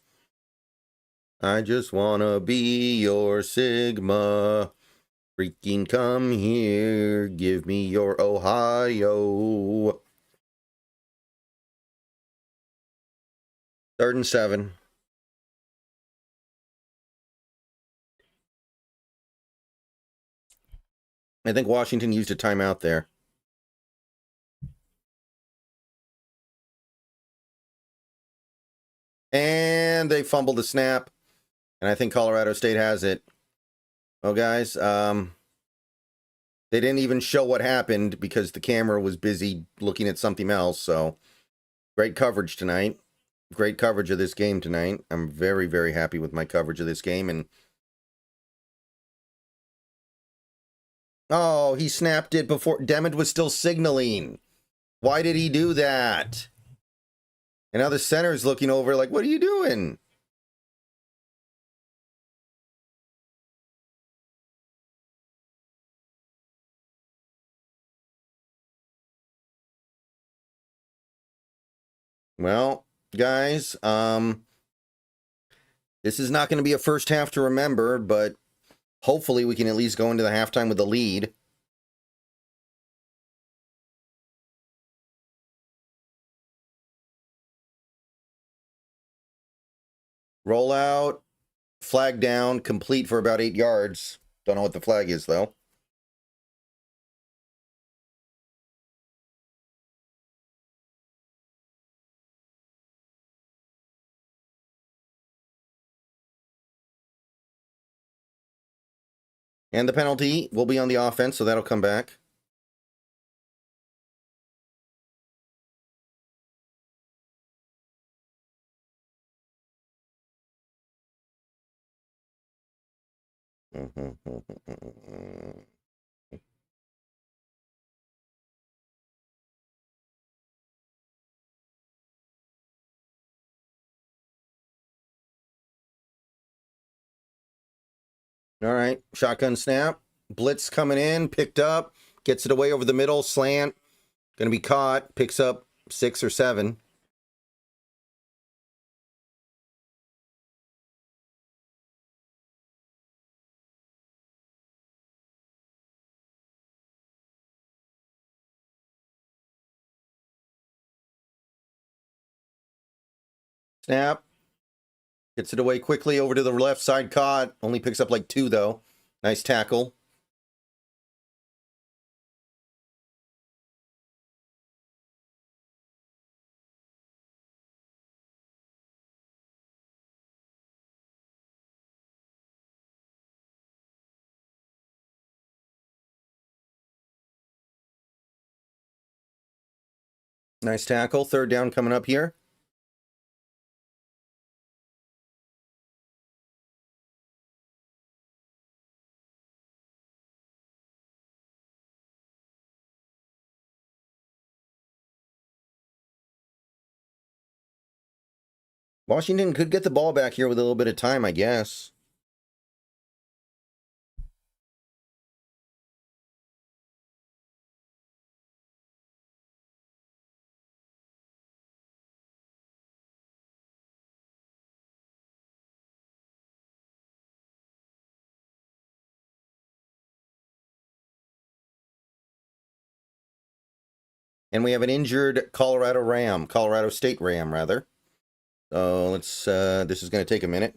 Speaker 1: I just wanna be your Sigma. Freaking come here. Give me your Ohio. 3rd and 7. I think Washington used a timeout there. And they fumbled the snap. And I think Colorado State has it. Oh, guys, they didn't even show what happened because the camera was busy looking at something else. So, great coverage tonight. Great coverage of this game tonight. I'm very, very happy with my coverage of this game. And oh, he snapped it before Demid was still signaling. Why did he do that? And now the center's looking over like, what are you doing? Well, guys, this is not going to be a first half to remember, but hopefully we can at least go into the halftime with the lead. Roll out, flag down, complete for about 8 yards. Don't know what the flag is, though. And the penalty will be on the offense, so that'll come back. All right, shotgun snap. Blitz coming in, picked up, gets it away over the middle, slant. Going to be caught, picks up 6 or 7. Snap. Gets it away quickly over to the left side, caught. Only picks up like 2, though. Nice tackle. Nice tackle. 3rd down coming up here. Washington could get the ball back here with a little bit of time, I guess. And we have an injured Colorado State Ram, rather. So let's, this is going to take a minute.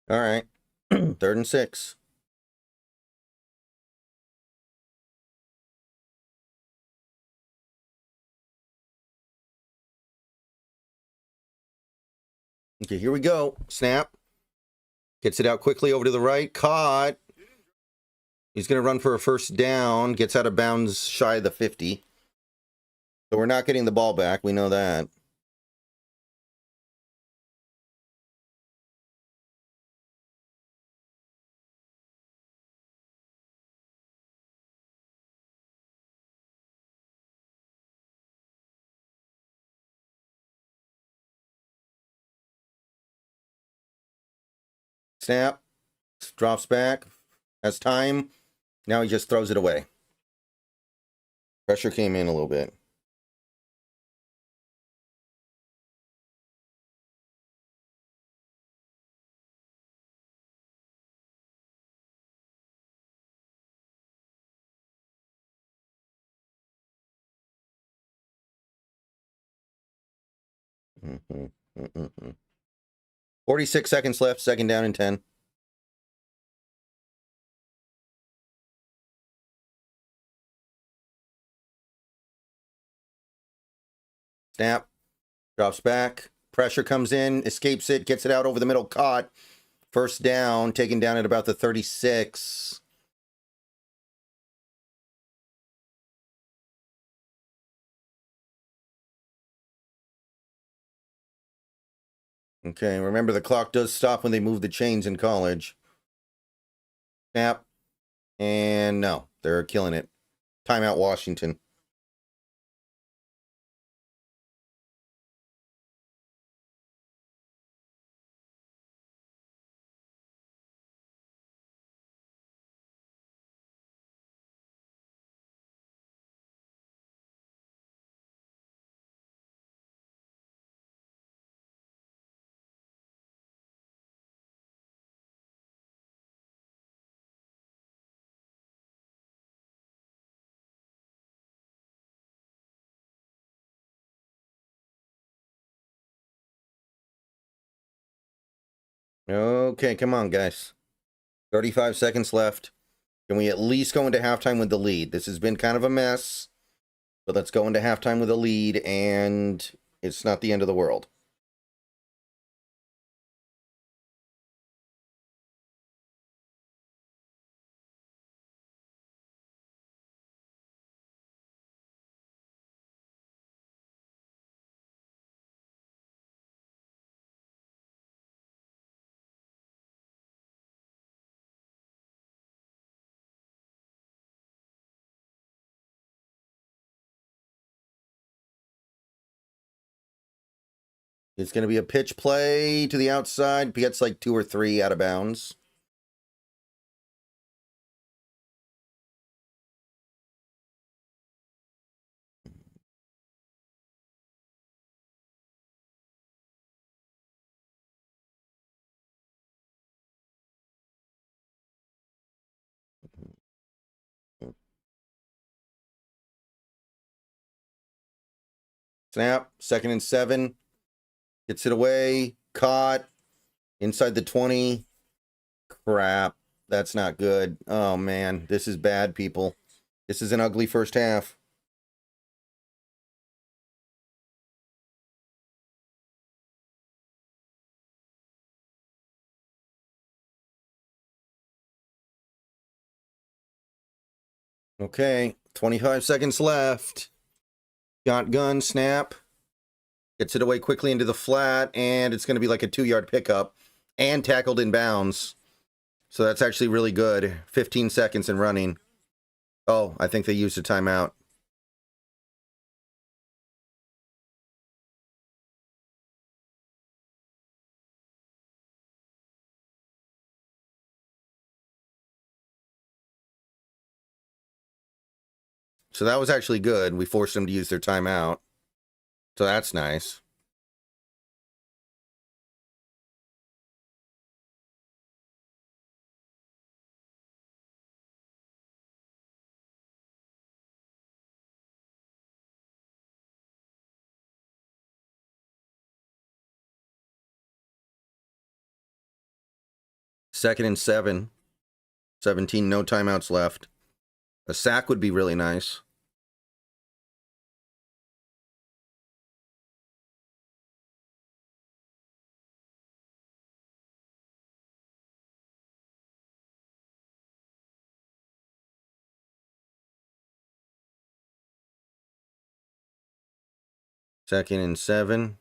Speaker 1: All right. 3rd and 6. Okay, here we go. Snap. Gets it out quickly over to the right. Caught. He's going to run for a first down. Gets out of bounds shy of the 50. So we're not getting the ball back. We know that. Snap. Drops back. Has time. Now he just throws it away. Pressure came in a little bit. Mm-hmm. Mm-hmm. 46 seconds left. 2nd down and 10. Snap. Drops back. Pressure comes in. Escapes it. Gets it out over the middle. Caught. First down. Taken down at about the 36. Okay, remember the clock does stop when they move the chains in college. Snap. And no, they're killing it. Timeout Washington. Okay, come on, guys. 35 seconds left. Can we at least go into halftime with the lead? This has been kind of a mess, but let's go into halftime with a lead, and it's not the end of the world. It's going to be a pitch play to the outside. Gets like 2 or 3 out of bounds. Snap. 2nd and 7. Gets it away. Caught. Inside the 20. Crap. That's not good. Oh, man. This is bad, people. This is an ugly first half. Okay. 25 seconds left. Shotgun snap. Gets it away quickly into the flat, and it's going to be like a 2-yard pickup and tackled in bounds. So that's actually really good. 15 seconds and running. Oh, I think they used a timeout. So that was actually good. We forced them to use their timeout. So that's nice. 2nd and 7. 17, no timeouts left. A sack would be really nice. Second and 7.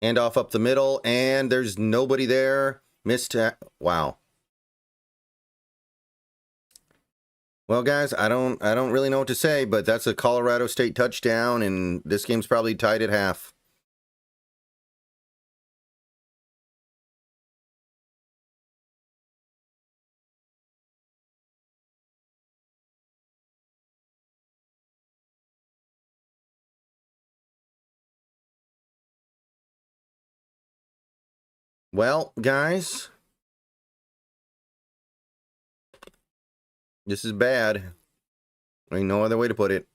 Speaker 1: Handoff up the middle, and there's nobody there. Missed. Wow. Well, guys, I don't really know what to say, but that's a Colorado State touchdown, and this game's probably tied at half. Well, guys, this is bad. Ain't no other way to put it.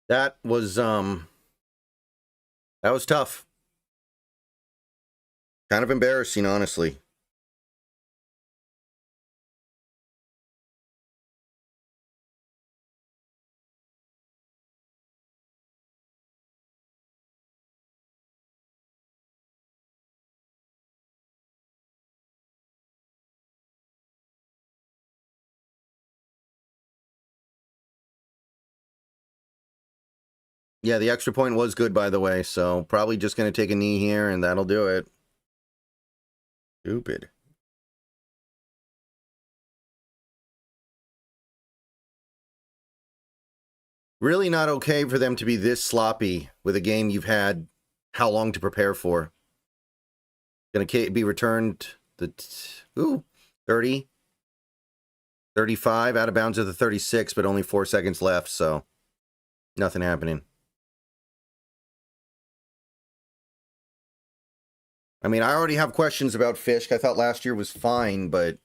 Speaker 1: That was tough. Kind of embarrassing, honestly. Yeah, the extra point was good, by the way, so probably just going to take a knee here, and that'll do it. Stupid. Really not okay for them to be this sloppy with a game you've had how long to prepare for. Going to be returned the 30, 35, out of bounds at the 36, but only 4 seconds left, so nothing happening. I mean, I already have questions about Fisk. I thought last year was fine, but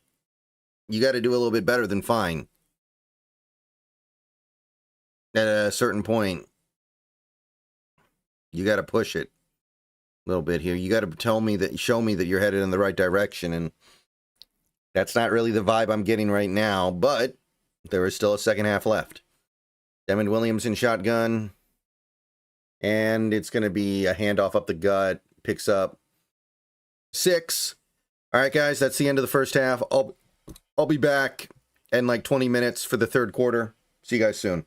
Speaker 1: you got to do a little bit better than fine. At a certain point, you got to push it a little bit here. You got to show me that you're headed in the right direction, and that's not really the vibe I'm getting right now, but there is still a second half left. Devin Williams in shotgun, and it's going to be a handoff up the gut, picks up 6. All right, guys, that's the end of the first half. I'll be back in like 20 minutes for the third quarter. See you guys soon.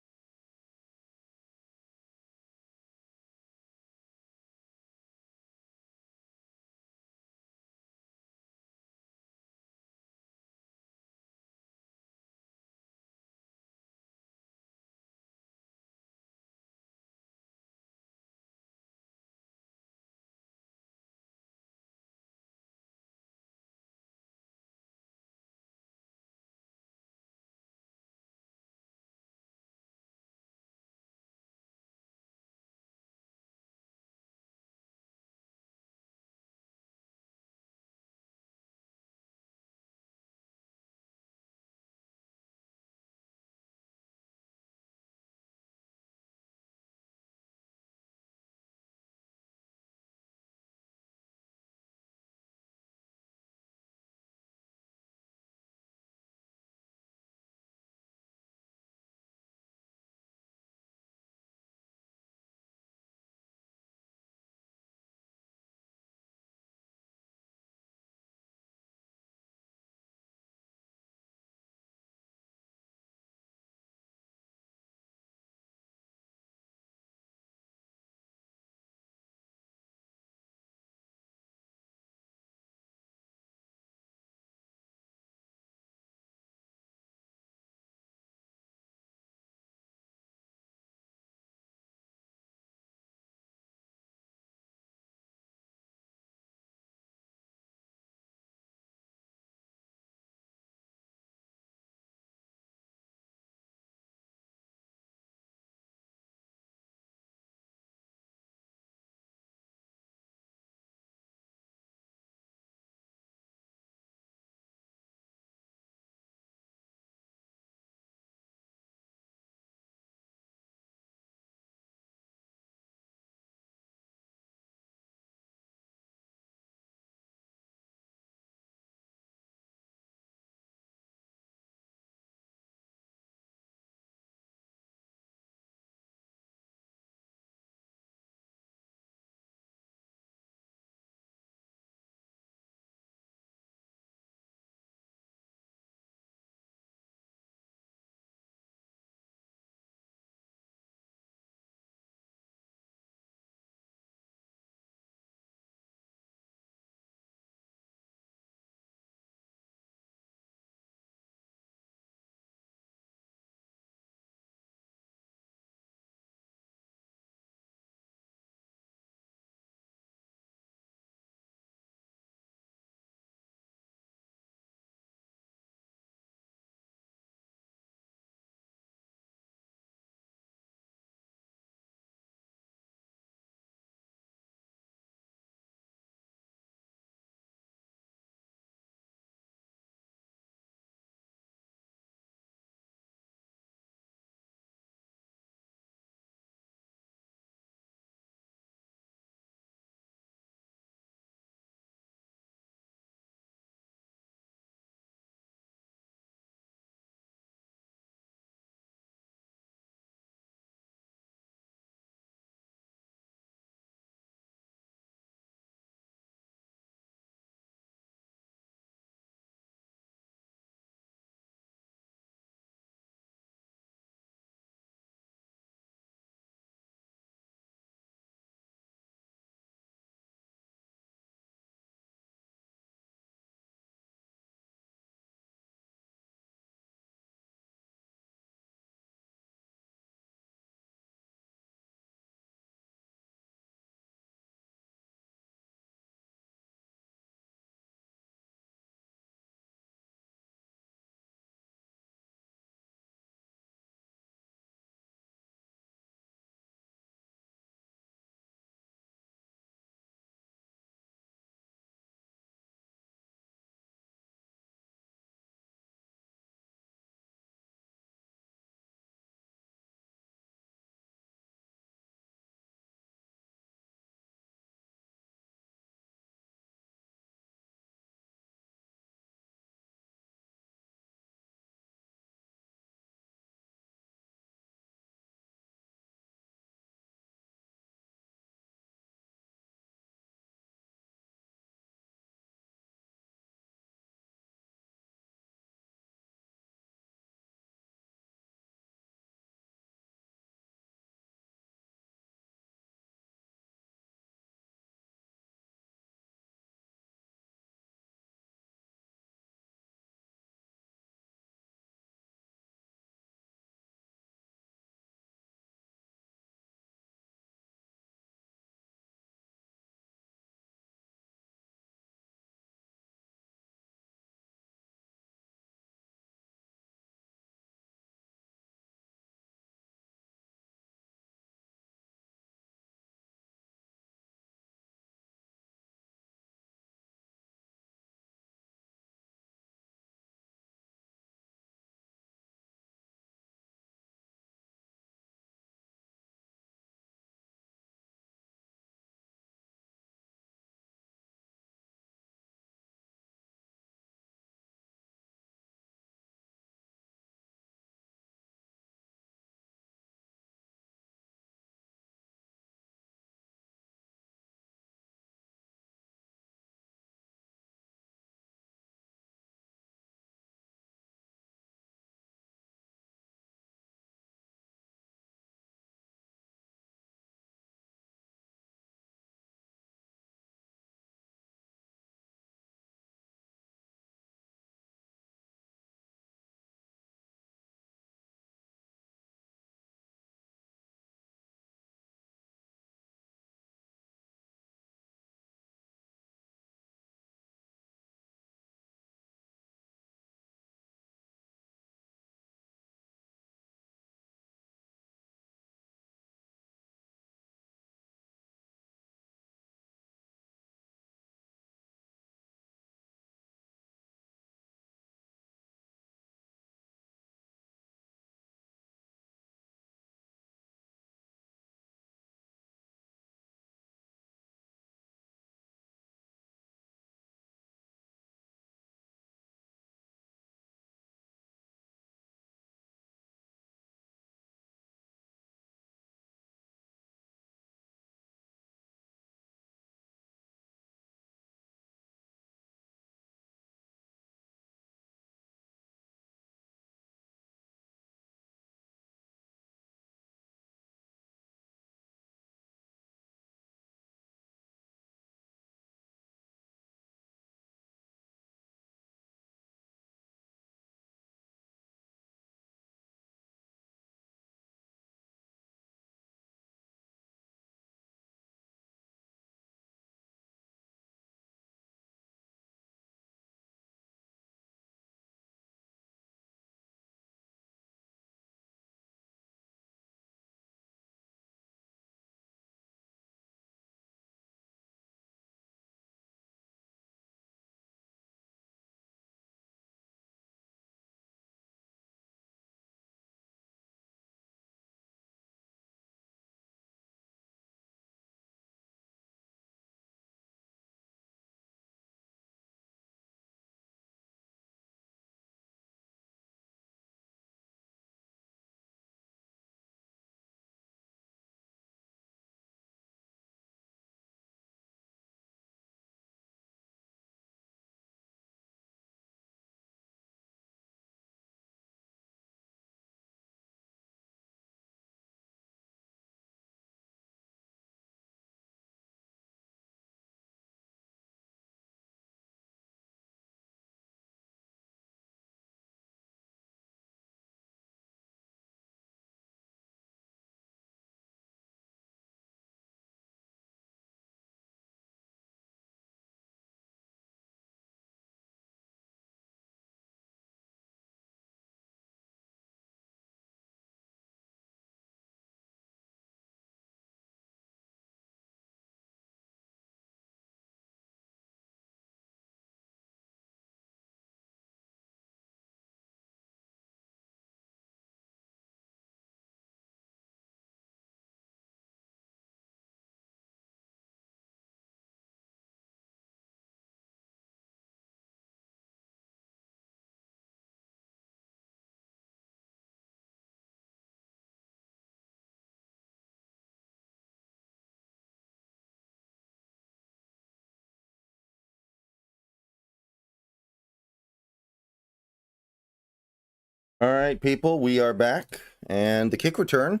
Speaker 1: All right, people, we are back. And the kick return,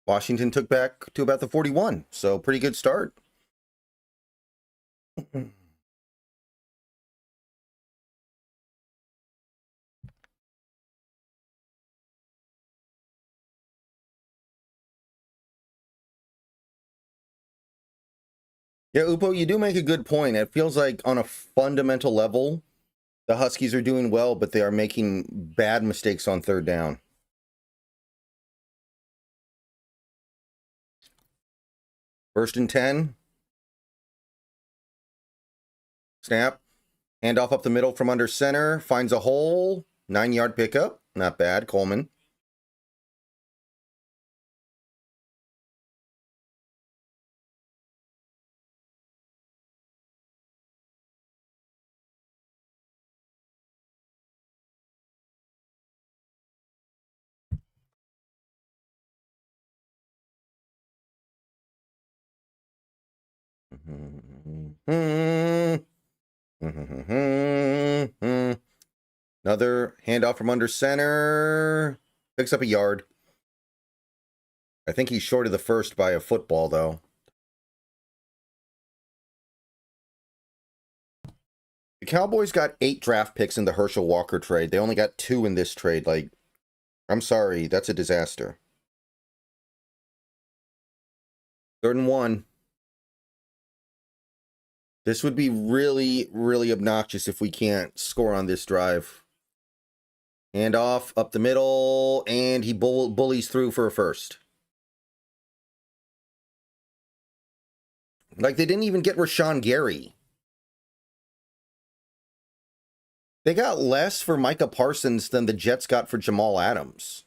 Speaker 1: Washington took back to about the 41. So pretty good start. Yeah, Upo, you do make a good point. It feels like on a fundamental level, the Huskies are doing well, but they are making bad mistakes on third down. First and 10. Snap. Handoff up the middle from under center. Finds a hole. 9-yard pickup. Not bad, Coleman. Another handoff from under center. Picks up a yard. I think he's short of the first by a football, though. The Cowboys got 8 draft picks in the Herschel Walker trade. They only got 2 in this trade. Like, I'm sorry. That's a disaster. 3rd and 1. This would be really, really obnoxious if we can't score on this drive. Hand off, up the middle, and he bullies through for a first. Like, they didn't even get Rashawn Gary. They got less for Micah Parsons than the Jets got for Jamal Adams.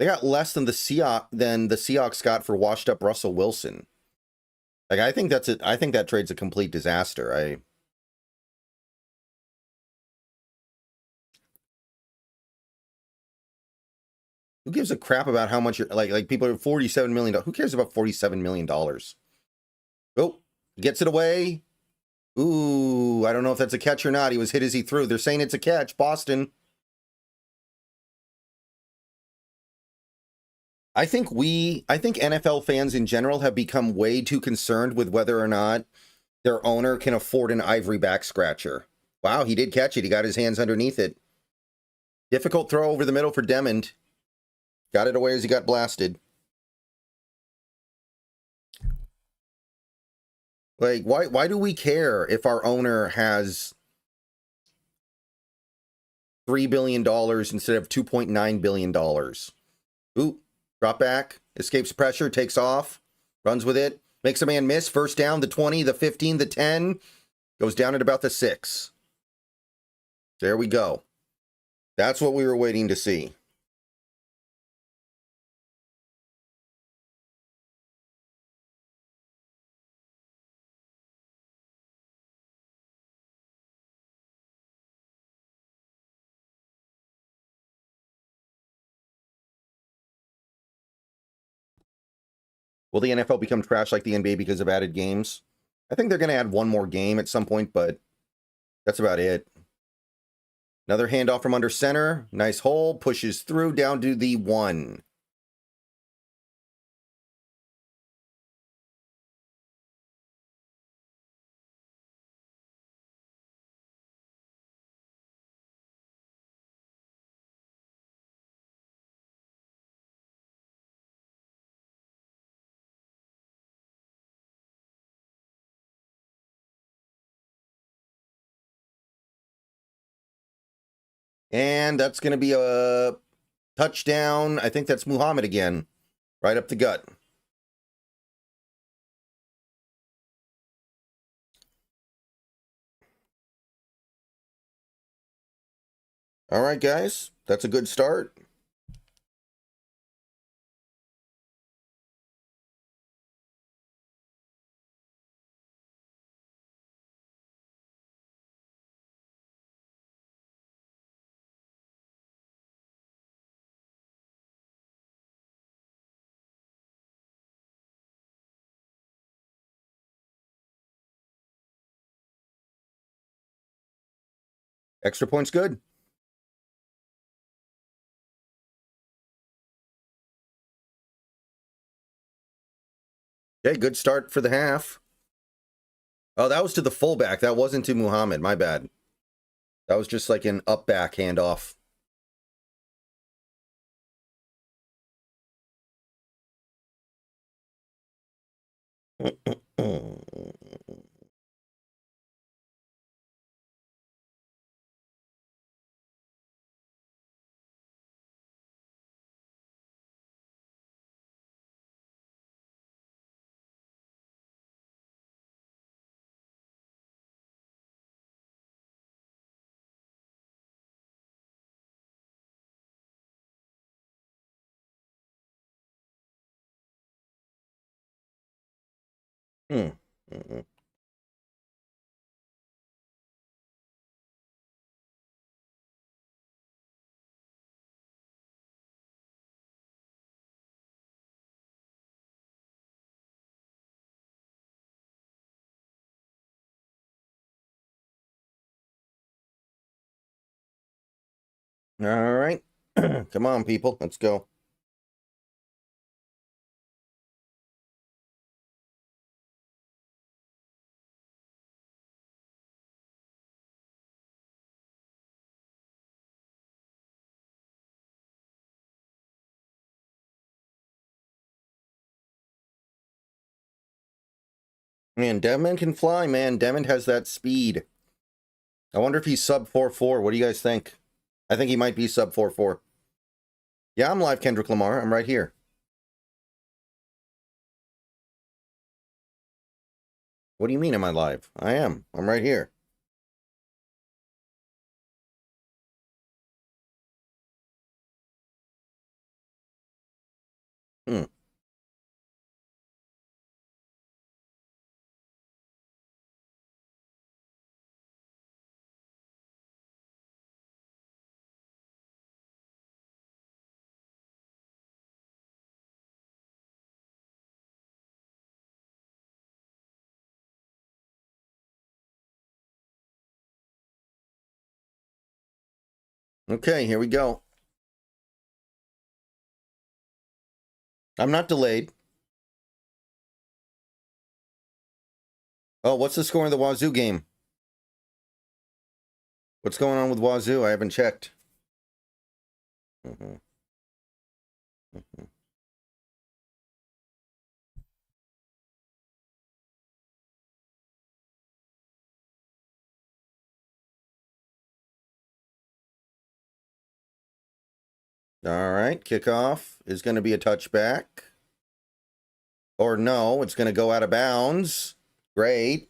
Speaker 1: They got less than the Seahawks got for washed up Russell Wilson. Like, I think that's it. I think that trade's a complete disaster. Who gives a crap about how much you're like people are $47 million. Who cares about $47 million? Oh, gets it away. Ooh, I don't know if that's a catch or not. He was hit as he threw. They're saying it's a catch. Boston. I think NFL fans in general have become way too concerned with whether or not their owner can afford an ivory back scratcher. Wow, he did catch it. He got his hands underneath it. Difficult throw over the middle for Demond. Got it away as he got blasted. Like, why do we care if our owner has $3 billion instead of $2.9 billion? Ooh, drop back, escapes pressure, takes off, runs with it, makes a man miss. First down, the 20, the 15, the 10. Goes down at about the 6. There we go. That's what we were waiting to see. Will the NFL become trash like the NBA because of added games? I think they're going to add one more game at some point, but that's about it. Another handoff from under center. Nice hole. Pushes through down to the 1. And that's going to be a touchdown. I think that's Muhammad again. Right up the gut. All right, guys. That's a good start. Extra points good. Okay, good start for the half. Oh, that was to the fullback. That wasn't to Muhammad. My bad. That was just like an up back handoff. All right. Come on, people. Let's go. Man, Devin can fly, man. Devin has that speed. I wonder if he's sub 4.4. What do you guys think? I think he might be sub 4.4. Yeah, I'm live, Kendrick Lamar. I'm right here. What do you mean, am I live? I am. I'm right here. Hmm. Okay, here we go. I'm not delayed. Oh, what's the score in the Wazoo game? What's going on with Wazoo? I haven't checked. Mm-hmm. Mm-hmm. All right, kickoff is going to be a touchback. Or no, it's going to go out of bounds. Great.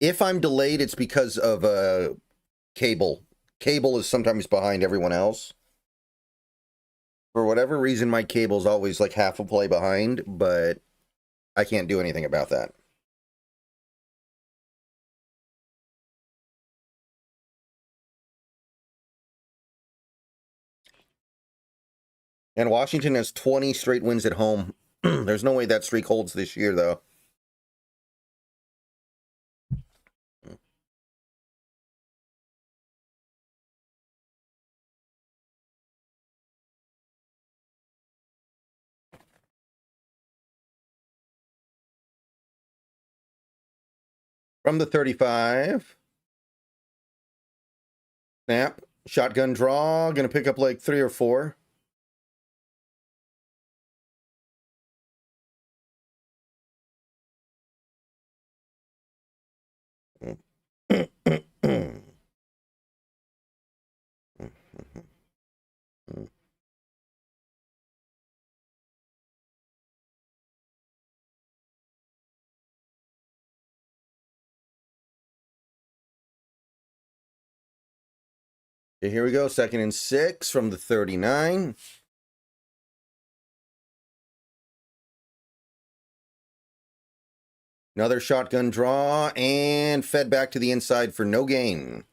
Speaker 1: If I'm delayed, it's because of cable. Cable is sometimes behind everyone else. For whatever reason, my cable's always like half a play behind, but I can't do anything about that. And Washington has 20 straight wins at home. There's no way that streak holds this year, though. From the 35. Snap. Shotgun draw. Going to pick up like 3 or 4. Okay, here we go. 2nd and 6 from the 39. Another shotgun draw and fed back to the inside for no gain.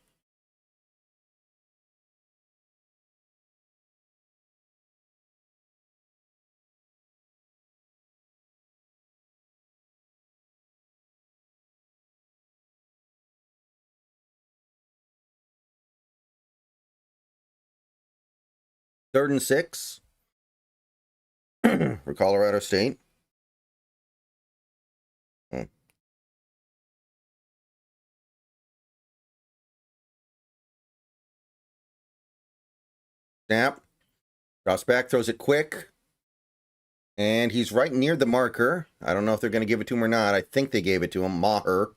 Speaker 1: 3rd and 6 for Colorado State. Snap. Drops back, throws it quick. And he's right near the marker. I don't know if they're going to give it to him or not. I think they gave it to him. Maher.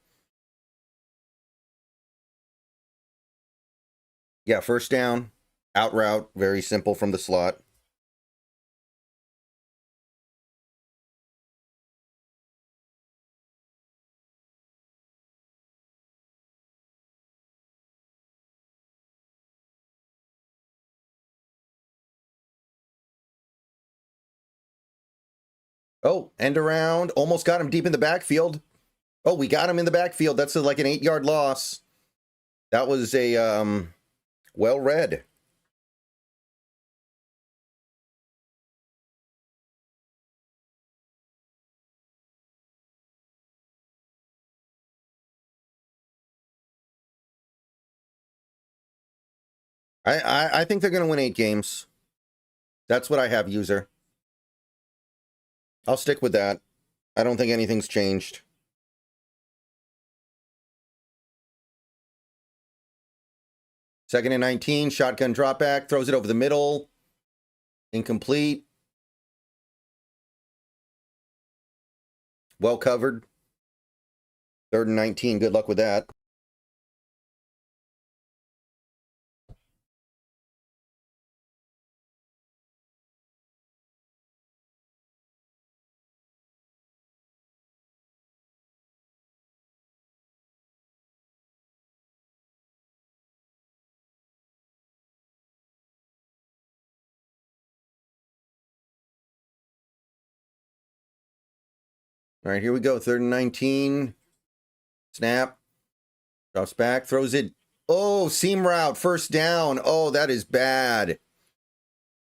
Speaker 1: Yeah, first down. Out route. Very simple from the slot. Oh, end around. Almost got him deep in the backfield. Oh, we got him in the backfield. That's like an 8-yard loss. That was a well read. I think they're going to win 8 games. That's what I have, user. I'll stick with that. I don't think anything's changed. Second and 19, shotgun drop back, throws it over the middle. Incomplete. Well covered. 3rd and 19, good luck with that. All right, here we go. 3rd and 19. Snap. Drops back, throws it. Oh, seam route, first down. Oh, that is bad.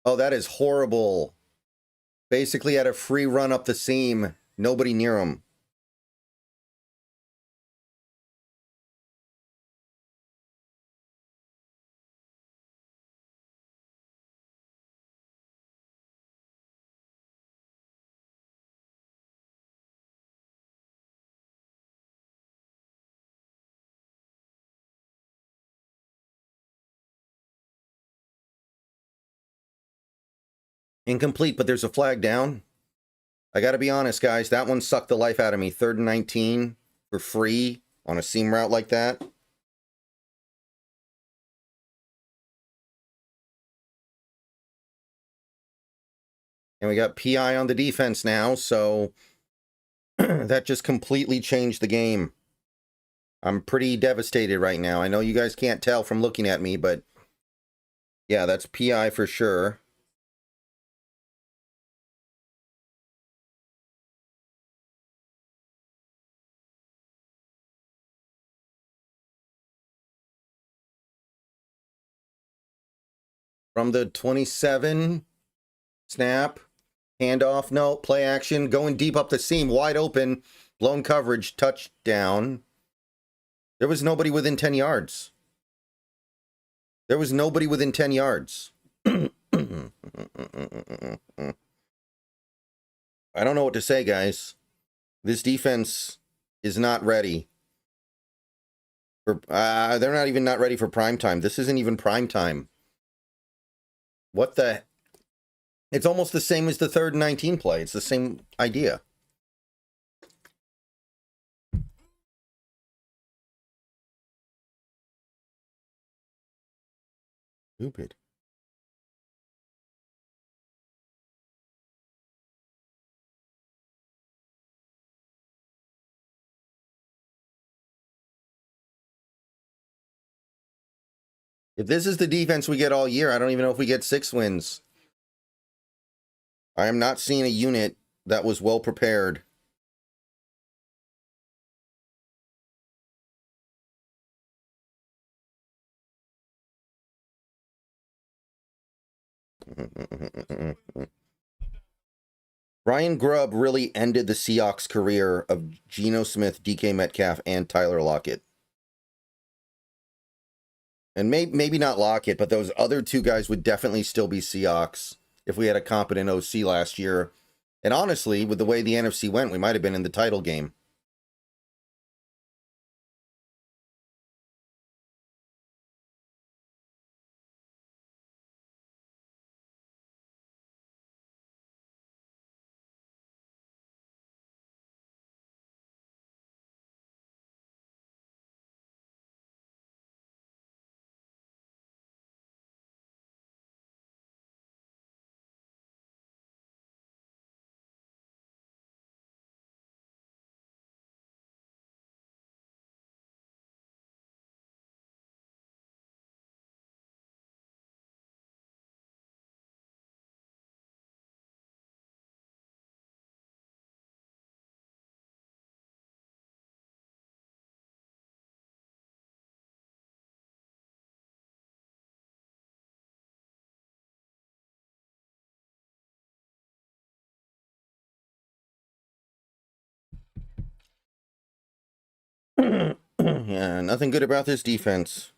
Speaker 1: Oh, that is horrible. Basically had a free run up the seam. Nobody near him. Incomplete, but there's a flag down. I got to be honest, guys. That one sucked the life out of me. 3rd and 19 for free on a seam route like that. And we got PI on the defense now, so that just completely changed the game. I'm pretty devastated right now. I know you guys can't tell from looking at me, but yeah, that's PI for sure. From the 27, snap, handoff, no, play action, going deep up the seam, wide open, blown coverage, touchdown. There was nobody within 10 yards. There was nobody within 10 yards. I don't know what to say, guys. This defense is not ready. They're not even not ready for prime time. This isn't even prime time. What the? It's almost the same as the 3rd and 19 play. It's the same idea. Stupid. If this is the defense we get all year, I don't even know if we get 6 wins. I am not seeing a unit that was well prepared. Ryan Grubb really ended the Seahawks' career of Geno Smith, DK Metcalf, and Tyler Lockett. And maybe not Lockett, but those other two guys would definitely still be Seahawks if we had a competent OC last year. And honestly, with the way the NFC went, we might have been in the title game. Yeah, nothing good about this defense.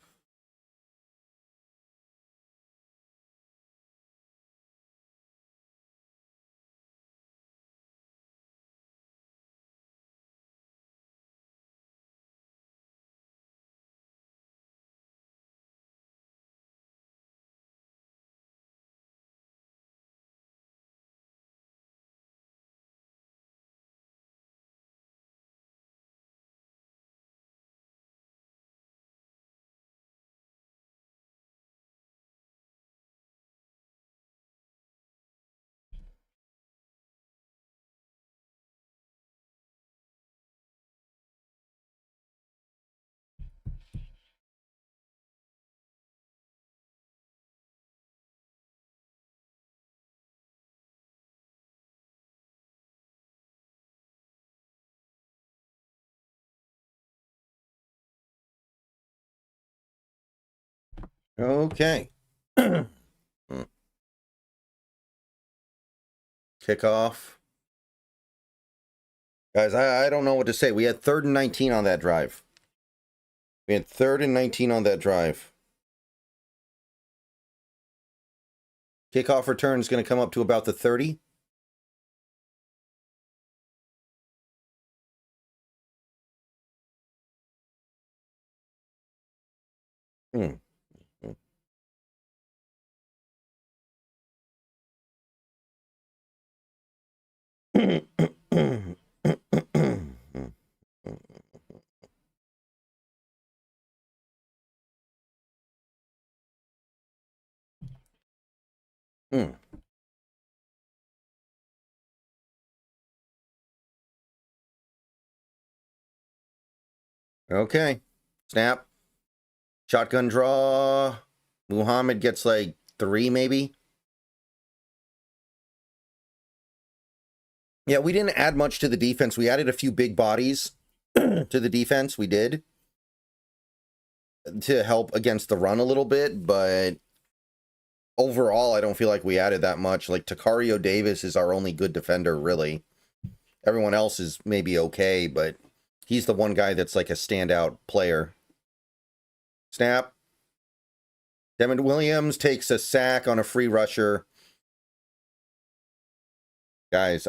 Speaker 1: Okay. Kickoff. Guys, I don't know what to say. We had 3rd and 19 on that drive. We had 3rd and 19 on that drive. Kickoff return is going to come up to about the 30. Hmm. Okay. Snap. Shotgun draw. Muhammad gets like 3 maybe. Yeah, we didn't add much to the defense. We added a few big bodies to the defense. We did. To help against the run a little bit, but overall, I don't feel like we added that much. Like, Takario Davis is our only good defender, really. Everyone else is maybe okay, but he's the one guy that's like a standout player. Snap. Devin Williams takes a sack on a free rusher. Guys,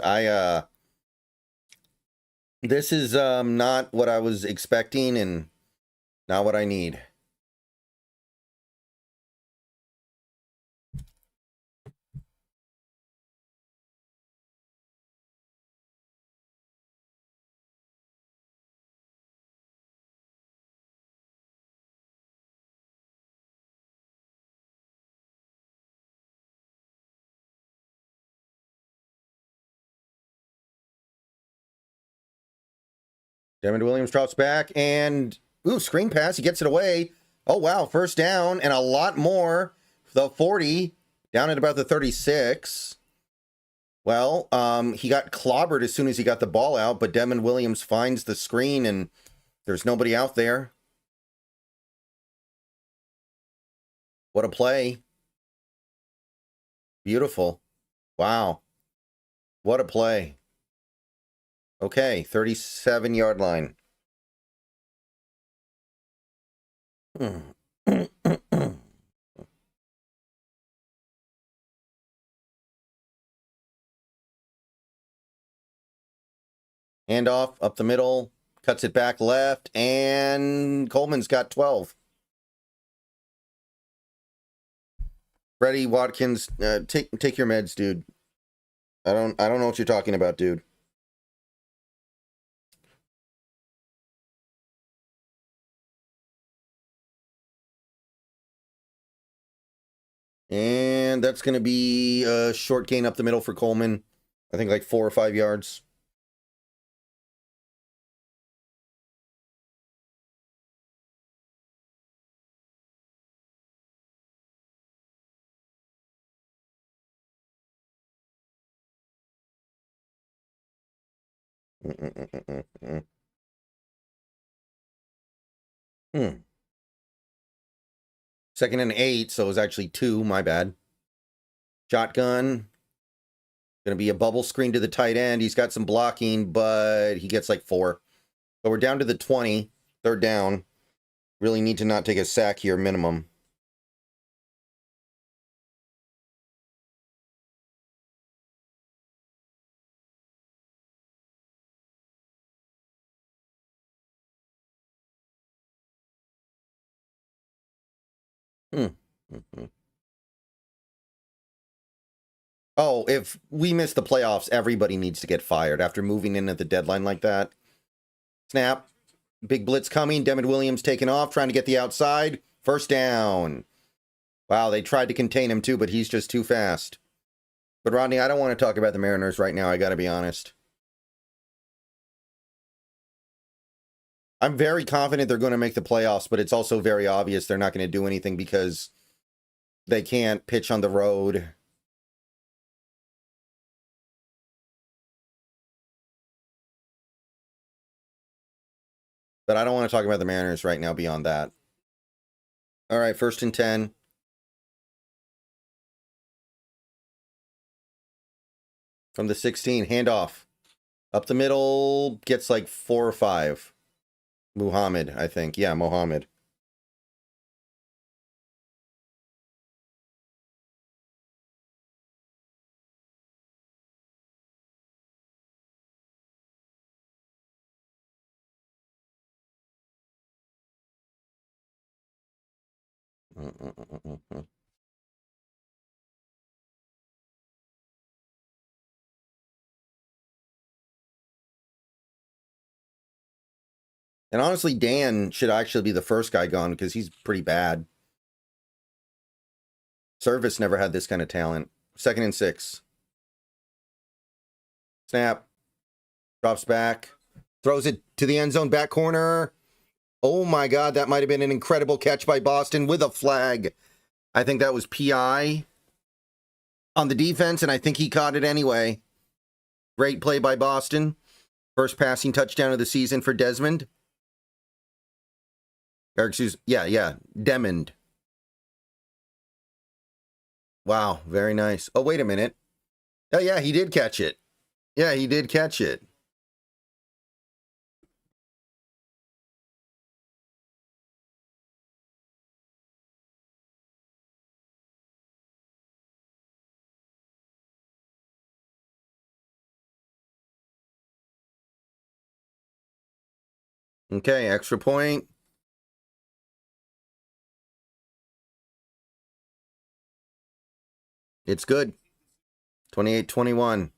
Speaker 1: this is not what I was expecting and not what I need. Devin Williams drops back and, ooh, screen pass. He gets it away. Oh, wow. First down and a lot more. The 40 down at about the 36. Well, he got clobbered as soon as he got the ball out, but Devin Williams finds the screen and there's nobody out there. What a play. Beautiful. Wow. What a play. Okay, 37-yard line. Handoff up the middle. Cuts it back left. And Coleman's got 12. Freddie Watkins, take your meds, dude. I don't know what you're talking about, dude. And that's going to be a short gain up the middle for Coleman. I think like 4 or 5 yards. Second and 8, so it was actually 2. My bad. Shotgun. Going to be a bubble screen to the tight end. He's got some blocking, but he gets like 4. So we're down to the 20. Third down. Really need to not take a sack here, minimum. Oh, if we miss the playoffs, everybody needs to get fired after moving in at the deadline like that. Snap. Big blitz coming. Devin Williams taking off, trying to get the outside. First down. Wow, they tried to contain him too, but he's just too fast. But Rodney, I don't want to talk about the Mariners right now. I got to be honest. I'm very confident they're going to make the playoffs, but it's also very obvious they're not going to do anything because they can't pitch on the road. But I don't want to talk about the Mariners right now beyond that. All right, 1st and 10. From the 16, handoff. Up the middle, gets like 4 or 5. Muhammad, I think. Yeah, Mohammed. And honestly, Dan should actually be the first guy gone because he's pretty bad. Service never had this kind of talent. 2nd and 6. Snap. Drops back. Throws it to the end zone, back corner. Oh my God, that might have been an incredible catch by Boston with a flag. I think that was PI on the defense, and I think he caught it anyway. Great play by Boston. First passing touchdown of the season for Desmond. Or excuse, yeah, Demond. Wow, very nice. Oh, wait a minute. Oh, yeah, he did catch it. Yeah, he did catch it. Okay, extra point. It's good. 28-21.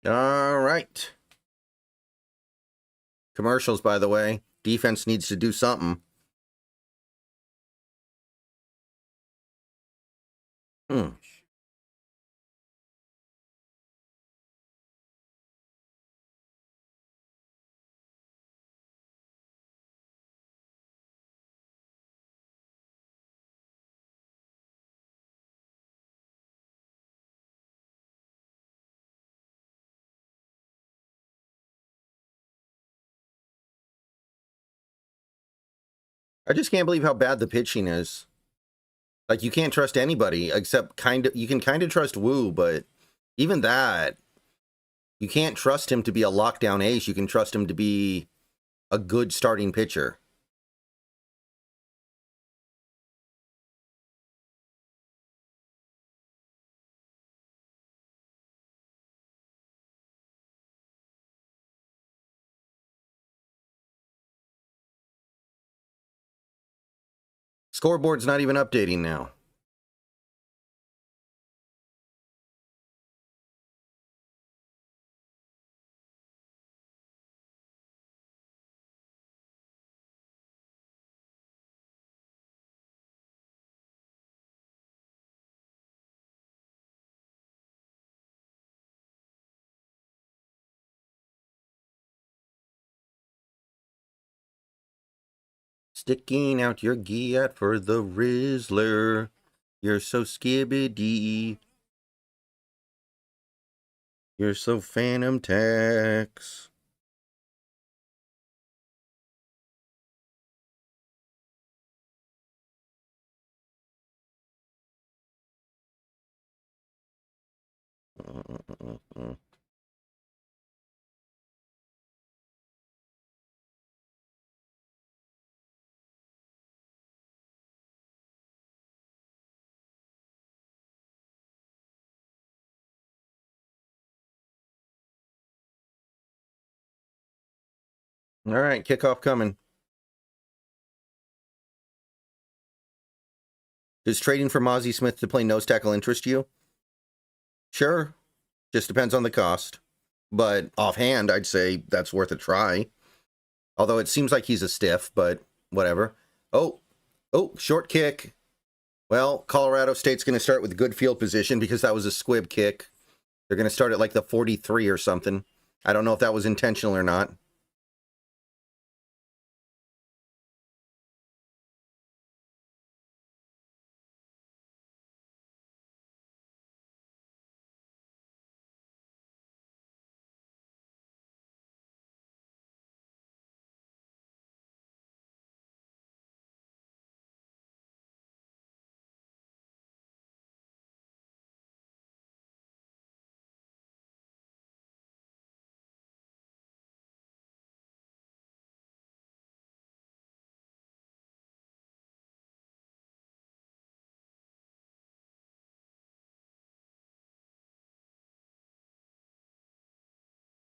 Speaker 1: All right. Commercials, by the way. Defense needs to do something. I just can't believe how bad the pitching is. Like, you can't trust anybody except you can kind of trust Wu, but even that, you can't trust him to be a lockdown ace. You can trust him to be a good starting pitcher. Scoreboard's not even updating now. Sticking out your giat for the Rizzler. You're so skibbity. You're so Phantom Tax. All right, kickoff coming. Does trading for Mozzie Smith to play nose tackle interest you? Sure. Just depends on the cost. But offhand, I'd say that's worth a try. Although it seems like he's a stiff, but whatever. Oh, short kick. Well, Colorado State's going to start with good field position because that was a squib kick. They're going to start at like the 43 or something. I don't know if that was intentional or not.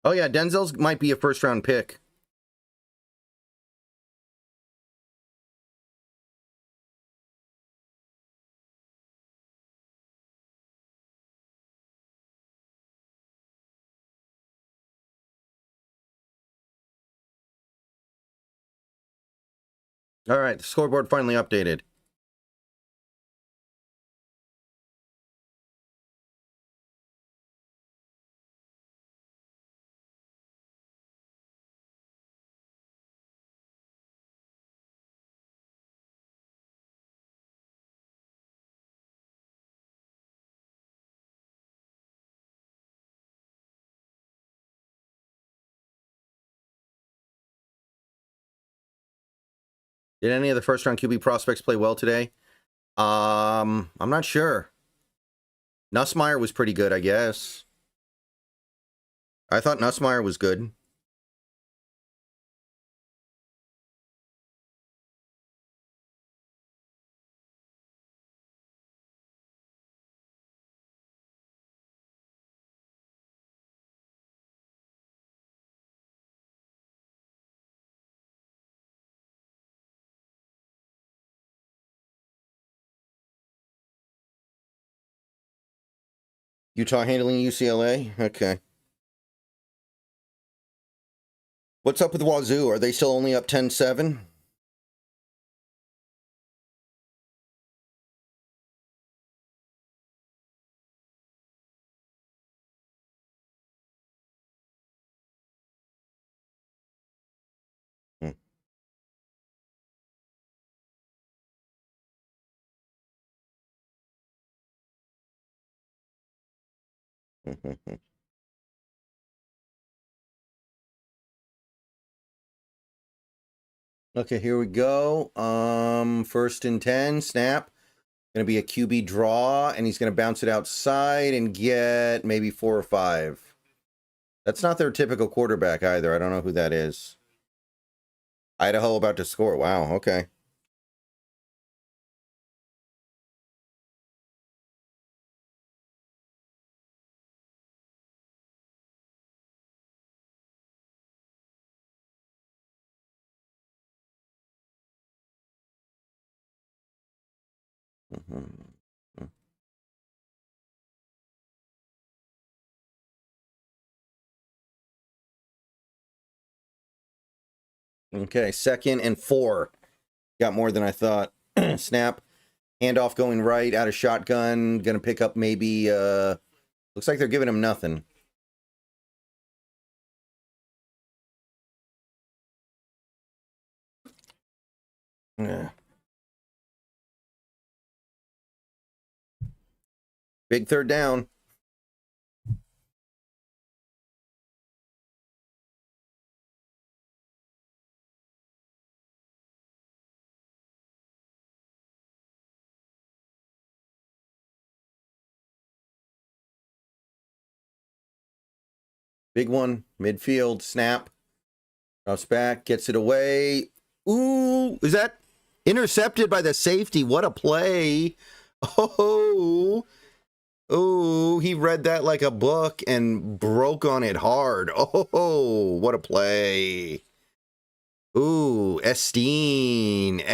Speaker 1: Oh, yeah, Denzel's might be a first-round pick. All right, the scoreboard finally updated. Did any of the first-round QB prospects play well today? I'm not sure. Nussmeier was pretty good, I guess. I thought Nussmeier was good. Utah handling UCLA? Okay. What's up with Wazoo? Are they still only up 10-7? Okay, here we go. First and 10, snap. Going to be a QB draw, and he's going to bounce it outside and get maybe 4 or 5. That's not their typical quarterback either. I don't know who that is. Idaho about to score. Wow, okay. Okay, second and 4. Got more than I thought. Snap. Handoff going right, out of shotgun. Gonna pick up maybe, looks like they're giving him nothing. Yeah. Big third down. Big one, midfield, snap. Drops back, gets it away. Ooh, is that intercepted by the safety? What a play. Oh, he read that like a book and broke on it hard. Oh, what a play. Ooh, Esteen.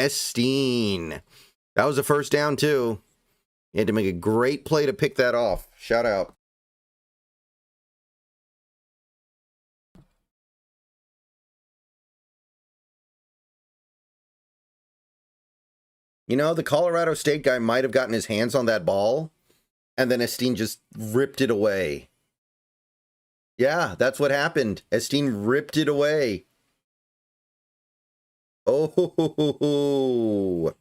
Speaker 1: That was a first down, too. He had to make a great play to pick that off. Shout out. You know, the Colorado State guy might have gotten his hands on that ball, and then Esteen just ripped it away. Yeah, that's what happened. Esteen ripped it away. Oh.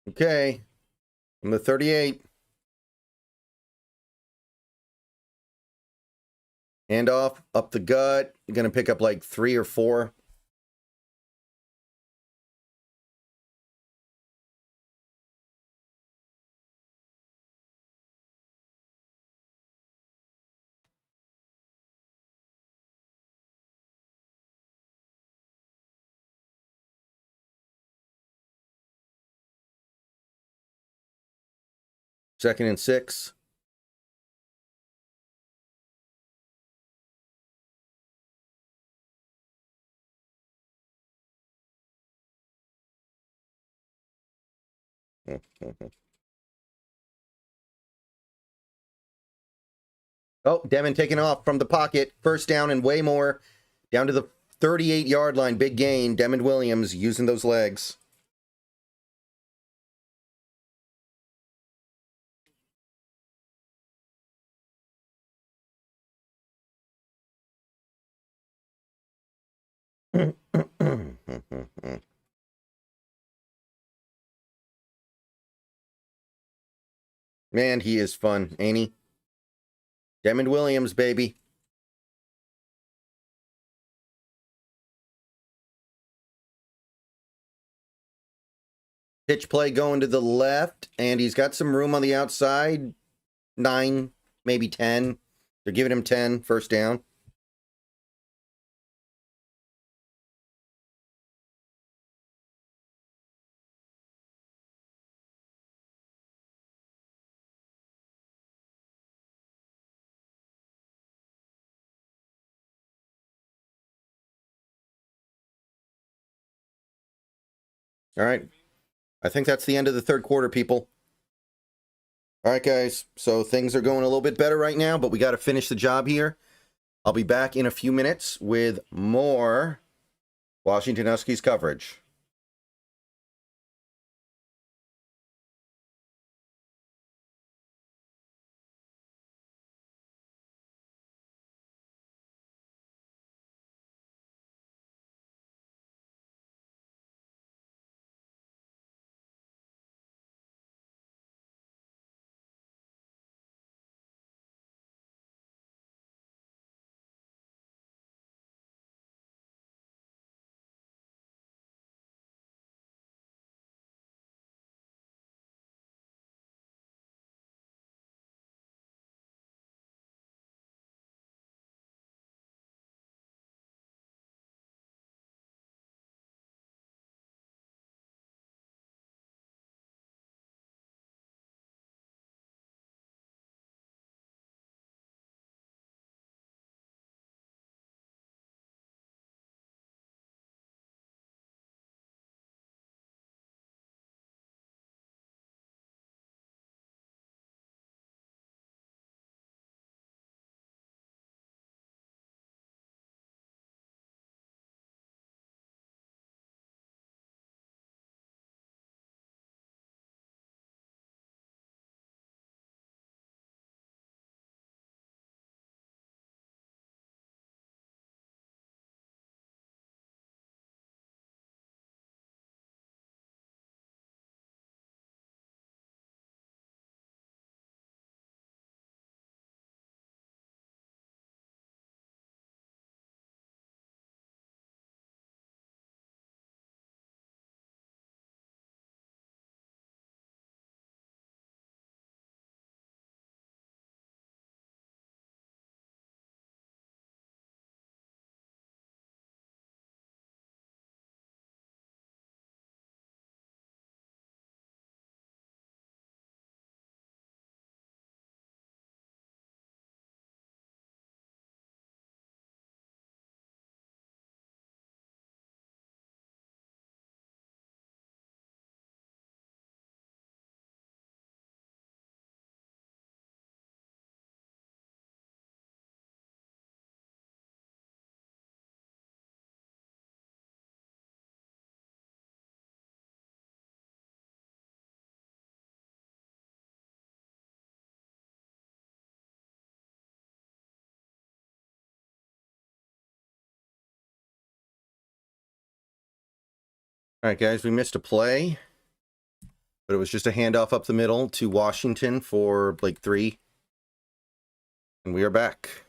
Speaker 1: Okay. I'm the 38. Handoff, up the gut. You're going to pick up like 3 or 4. Second and 6. Oh, Devin taking off from the pocket. First down and way more. Down to the 38-yard line. Big gain. Demond Williams using those legs. Man, he is fun, ain't he? Demond Williams, baby. Pitch play going to the left, and he's got some room on the outside. 9, maybe 10. They're giving him 10, first down. All right. I think that's the end of the third quarter, people. All right, guys. So things are going a little bit better right now, but we got to finish the job here. I'll be back in a few minutes with more Washington Huskies coverage. All right, guys, we missed a play, but it was just a handoff up the middle to Washington for Blake 3. And we are back.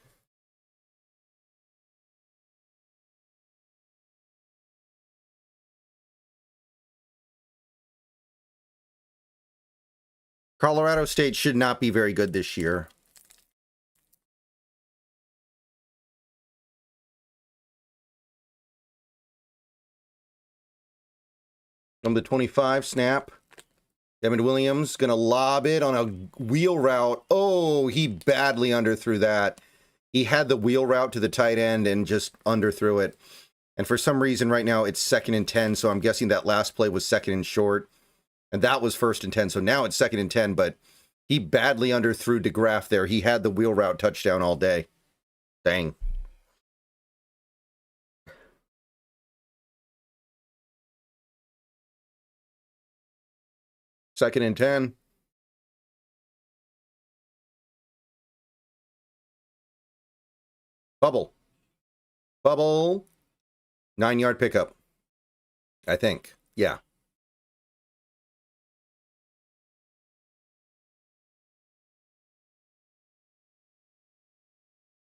Speaker 1: Colorado State should not be very good this year. Number 25, snap. Devin Williams going to lob it on a wheel route. Oh, he badly underthrew that. He had the wheel route to the tight end and just underthrew it. And for some reason right now it's 2nd and 10, so I'm guessing that last play was 2nd and short. And that was 1st and 10, so now it's 2nd and 10, but he badly underthrew DeGraff there. He had the wheel route touchdown all day. Dang. Second and 10. Bubble. Bubble. 9-yard pickup. I think. Yeah.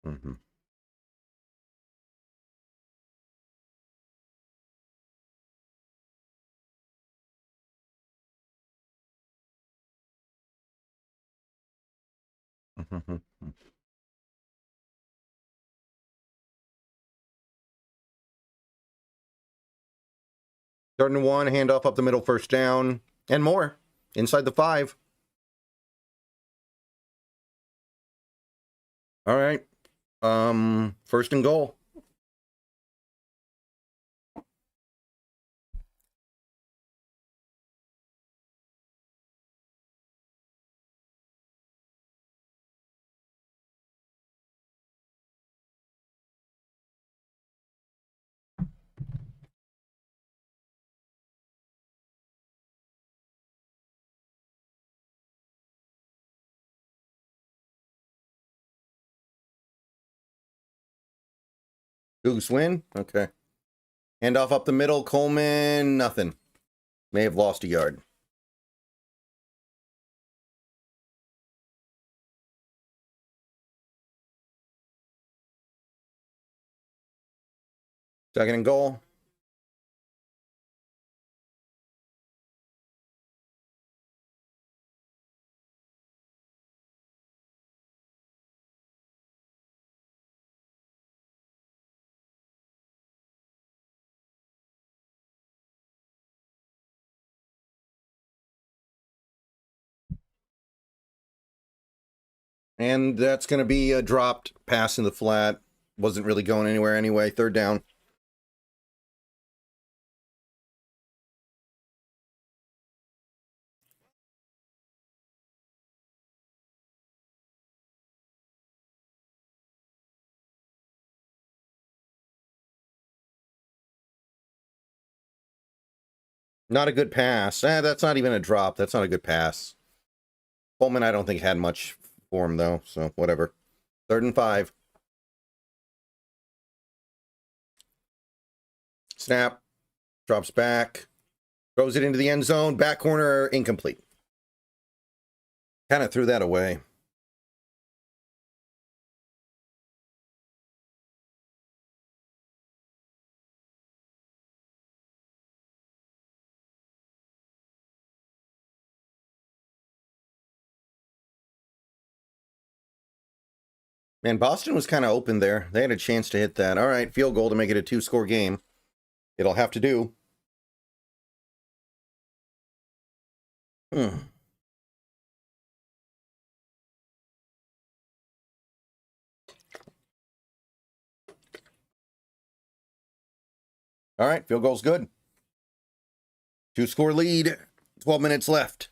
Speaker 1: Mm-hmm. Mm-hmm. 3rd and 1, handoff up the middle, 1st down, and more. Inside the 5. All right. 1st and goal. Cougs win. Okay. Handoff up the middle. Coleman, nothing. May have lost a yard. Second and goal. And that's going to be a dropped pass in the flat. Wasn't really going anywhere anyway. 3rd down. Not a good pass. That's not even a drop. That's not a good pass. Coleman, I don't think, had much for him, though, so whatever. 3rd and 5. Snap. Drops back. Throws it into the end zone. Back corner, incomplete. Kind of threw that away. Man, Boston was kind of open there. They had a chance to hit that. All right, field goal to make it a 2-score game. It'll have to do. All right, field goal's good. 2-score lead. 12 minutes left.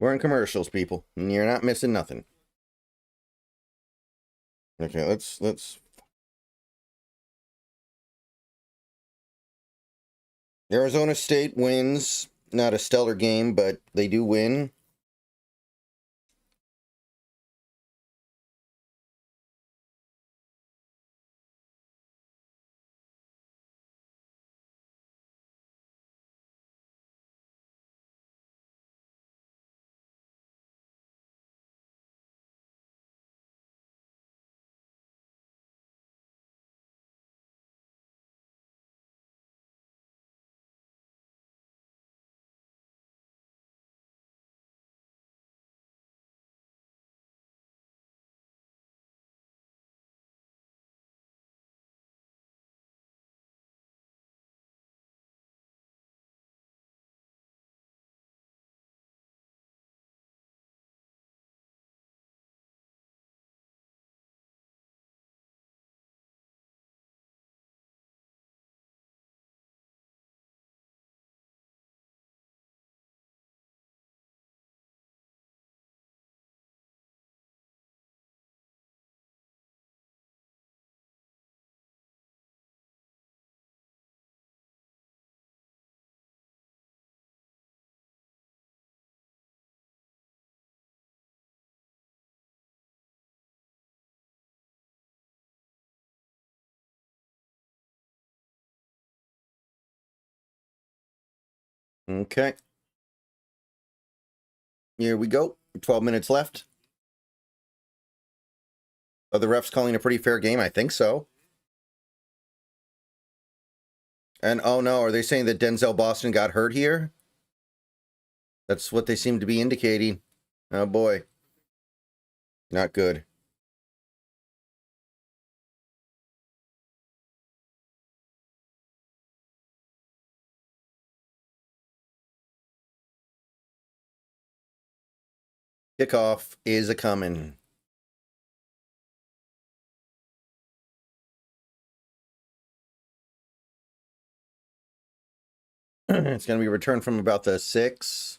Speaker 1: We're in commercials, people, and you're not missing nothing. Okay, let's. Arizona State wins. Not a stellar game, but they do win. Okay. Here we go. 12 minutes left. Are the refs calling a pretty fair game? I think so. And oh no, are they saying that Denzel Boston got hurt here? That's what they seem to be indicating. Oh boy. Not good. Kickoff is a-coming. It's going to be returned from about the 6.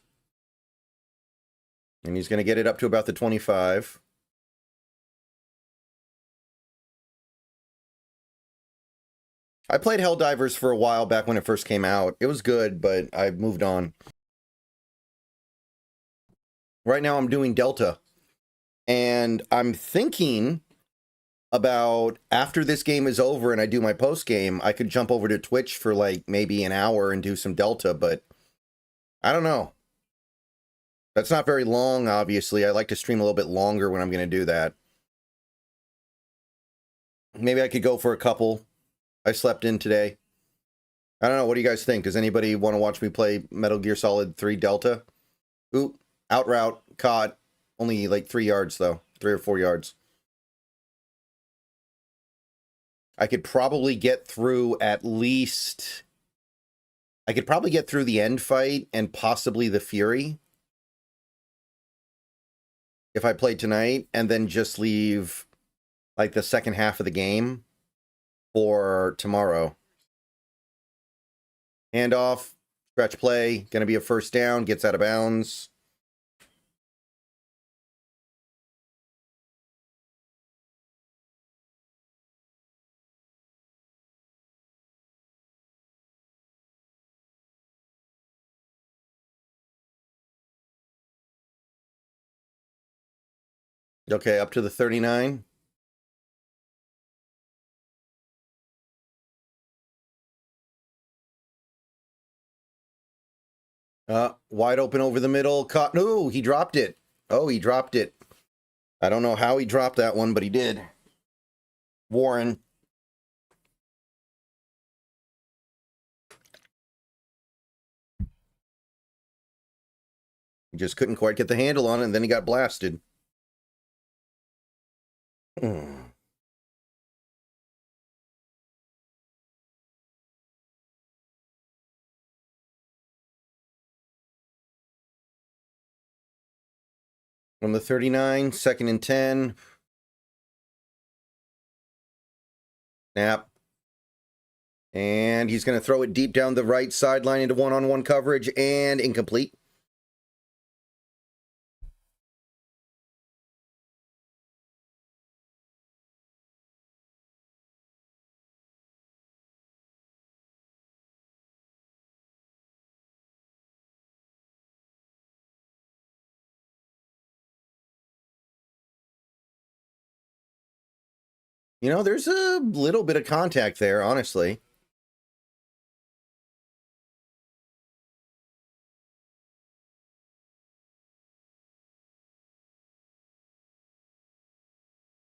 Speaker 1: And he's going to get it up to about the 25. I played Helldivers for a while back when it first came out. It was good, but I've moved on. Right now I'm doing Delta. And I'm thinking about after this game is over and I do my post game, I could jump over to Twitch for like maybe an hour and do some Delta, but I don't know. That's not very long, obviously. I like to stream a little bit longer when I'm going to do that. Maybe I could go for a couple. I slept in today. I don't know. What do you guys think? Does anybody want to watch me play Metal Gear Solid 3 Delta? Oop, out route, caught. Only like 3 yards, though. 3 or 4 yards. I could probably get through at least... I could probably get through the end fight and possibly the Fury. If I played tonight, and then just leave like the second half of the game for tomorrow. Handoff, stretch play, going to be a first down, gets out of bounds. Okay, up to the 39. Wide open over the middle. Caught. No, he dropped it. Oh, he dropped it. I don't know how he dropped that one, but he did. Warren. He just couldn't quite get the handle on it, and then he got blasted. From the 39, 2nd and 10. Snap. And he's going to throw it deep down the right sideline into one-on-one coverage and incomplete. You know, there's a little bit of contact there, honestly.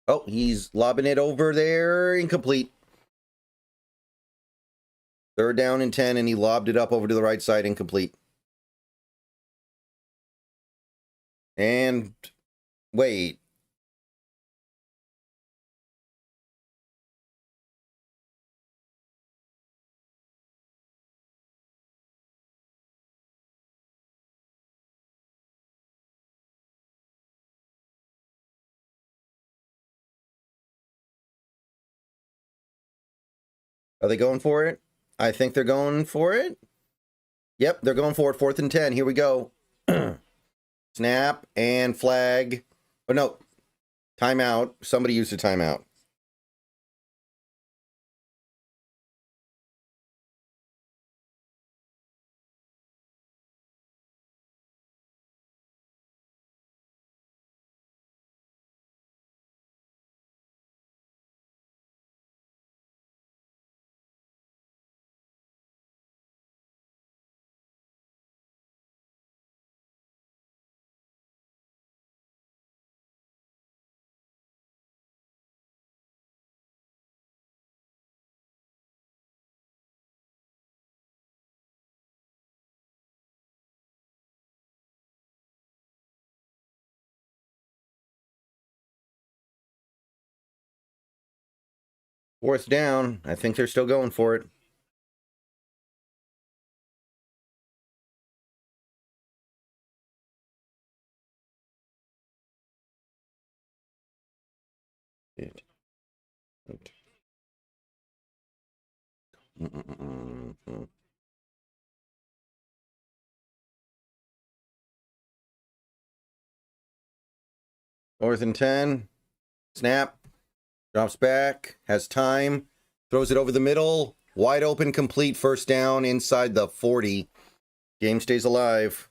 Speaker 1: Oh, he's lobbing it over there. Incomplete. 3rd down and 10, and he lobbed it up over to the right side. Incomplete. And wait. Are they going for it? I think they're going for it. Yep, they're going for it. 4th and 10. Here we go. Snap and flag. Oh, no. Timeout. Somebody used a timeout. Fourth down. I think they're still going for it. Fourth and 10. Snap. Drops back. Has time. Throws it over the middle. Wide open, complete. 1st down inside the 40. Game stays alive.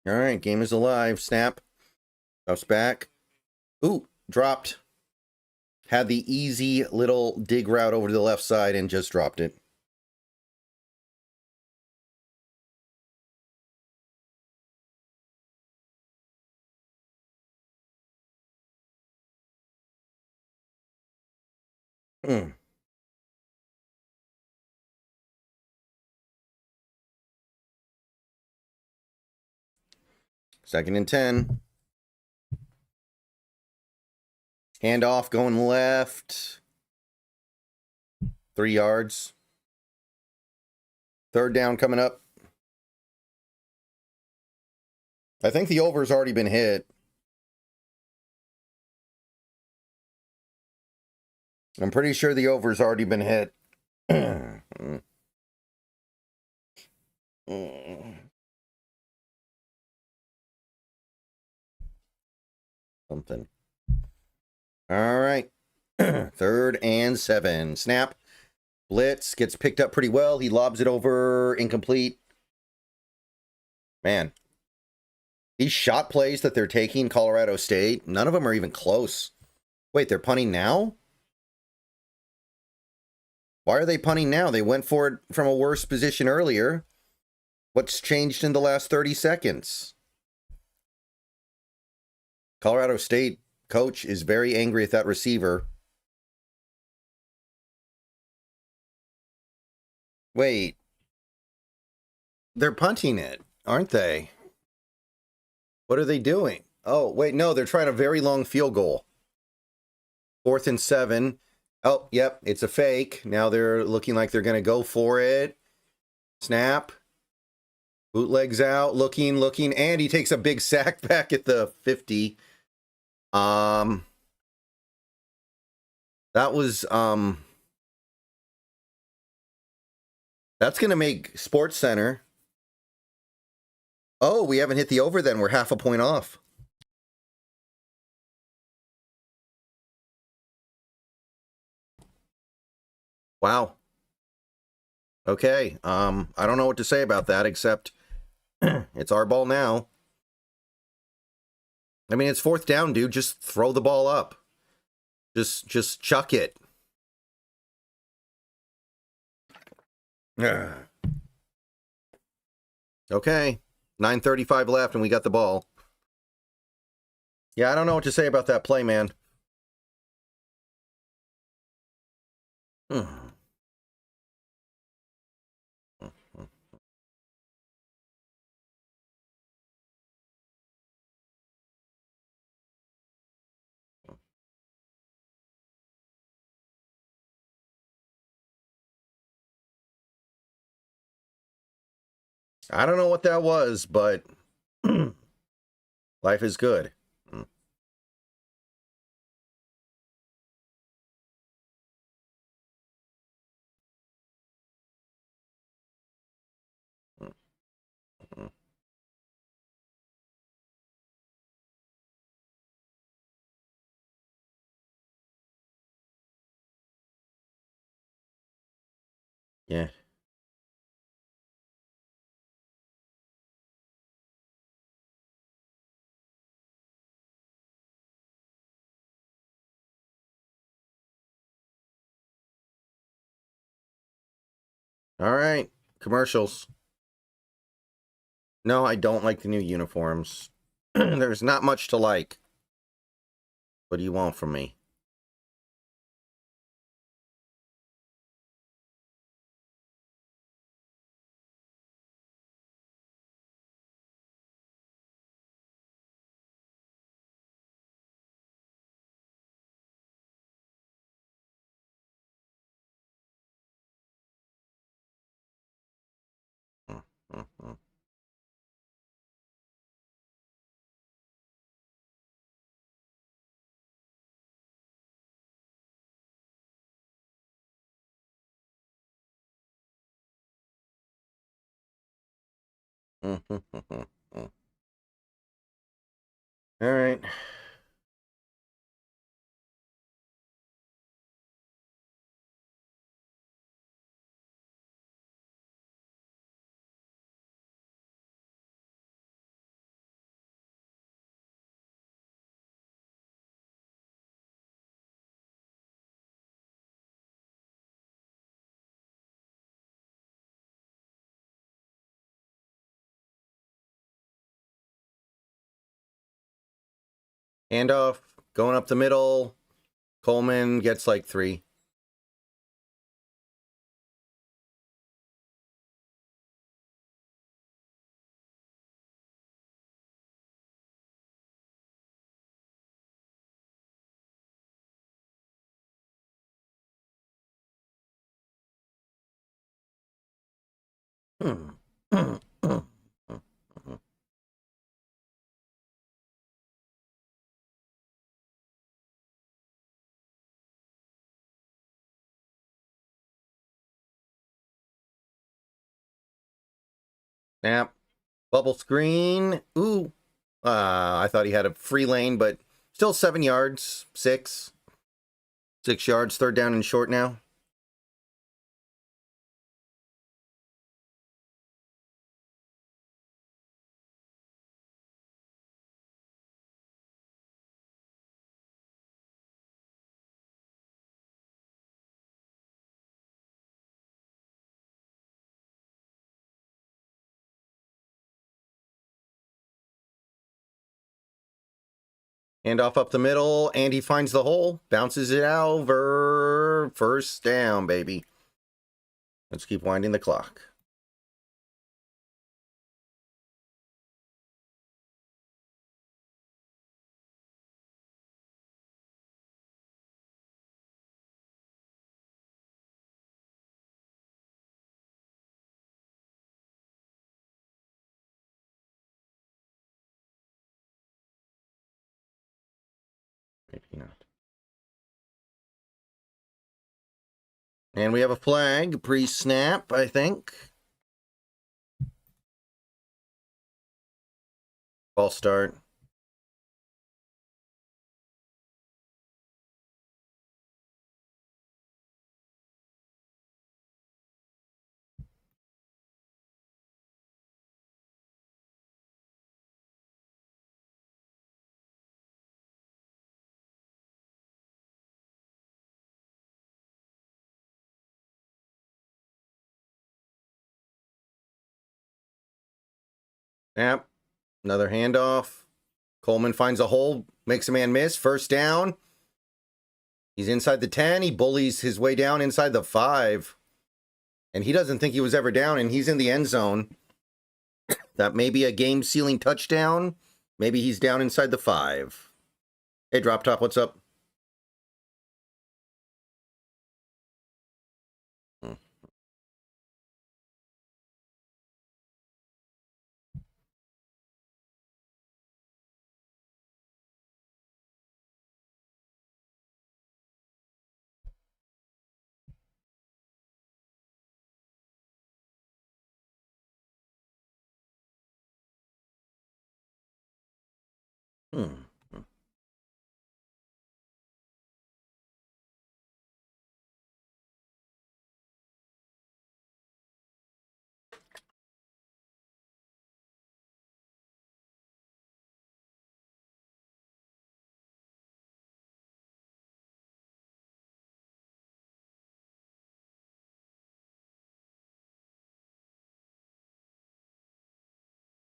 Speaker 1: All right, game is alive. Snap. Drops back. Ooh, dropped. Had the easy little dig route over to the left side and just dropped it. Hmm. Second and 10. Handoff going left. 3 yards. 3rd down coming up. I think the over's already been hit. I'm pretty sure the over's already been hit. Something. All right. 3rd and 7. Snap. Blitz gets picked up pretty well. He lobs it over. Incomplete. Man. These shot plays that they're taking, Colorado State, none of them are even close. Wait, they're punting now? Why are they punting now? They went for it from a worse position earlier. What's changed in the last 30 seconds? Colorado State coach is very angry at that receiver. Wait. They're punting it, aren't they? What are they doing? Oh, wait, no, they're trying a very long field goal. 4th and 7. Oh, yep, it's a fake. Now they're looking like they're going to go for it. Snap. Bootlegs out, looking, and he takes a big sack back at the 50. That was, that's going to make Sports Center Oh, we haven't hit the over then. We're half a point off. Wow. Okay. I don't know what to say about that except it's our ball now. I mean, it's 4th down, dude. Just throw the ball up. Just chuck it. Okay. 9:35 left and we got the ball. Yeah, I don't know what to say about that play, man. I don't know what that was, but life is good. Yeah. All right. Commercials. No, I don't like the new uniforms. There's not much to like. What do you want from me? All right. Handoff, going up the middle. Coleman gets like 3. Snap. Bubble screen. Ooh. I thought he had a free lane, but still 7 yards. 6. 6 yards. 3rd down and short now. Handoff up the middle, and he finds the hole. Bounces it over. 1st down, baby. Let's keep winding the clock. Maybe not. And we have a flag, pre-snap, I think. False start. Yep. Another handoff. Coleman finds a hole, makes a man miss. First down. He's inside the 10. He bullies his way down inside the 5. And he doesn't think he was ever down, and he's in the end zone. That may be a game-sealing touchdown. Maybe he's down inside the 5. Hey, Drop Top, what's up?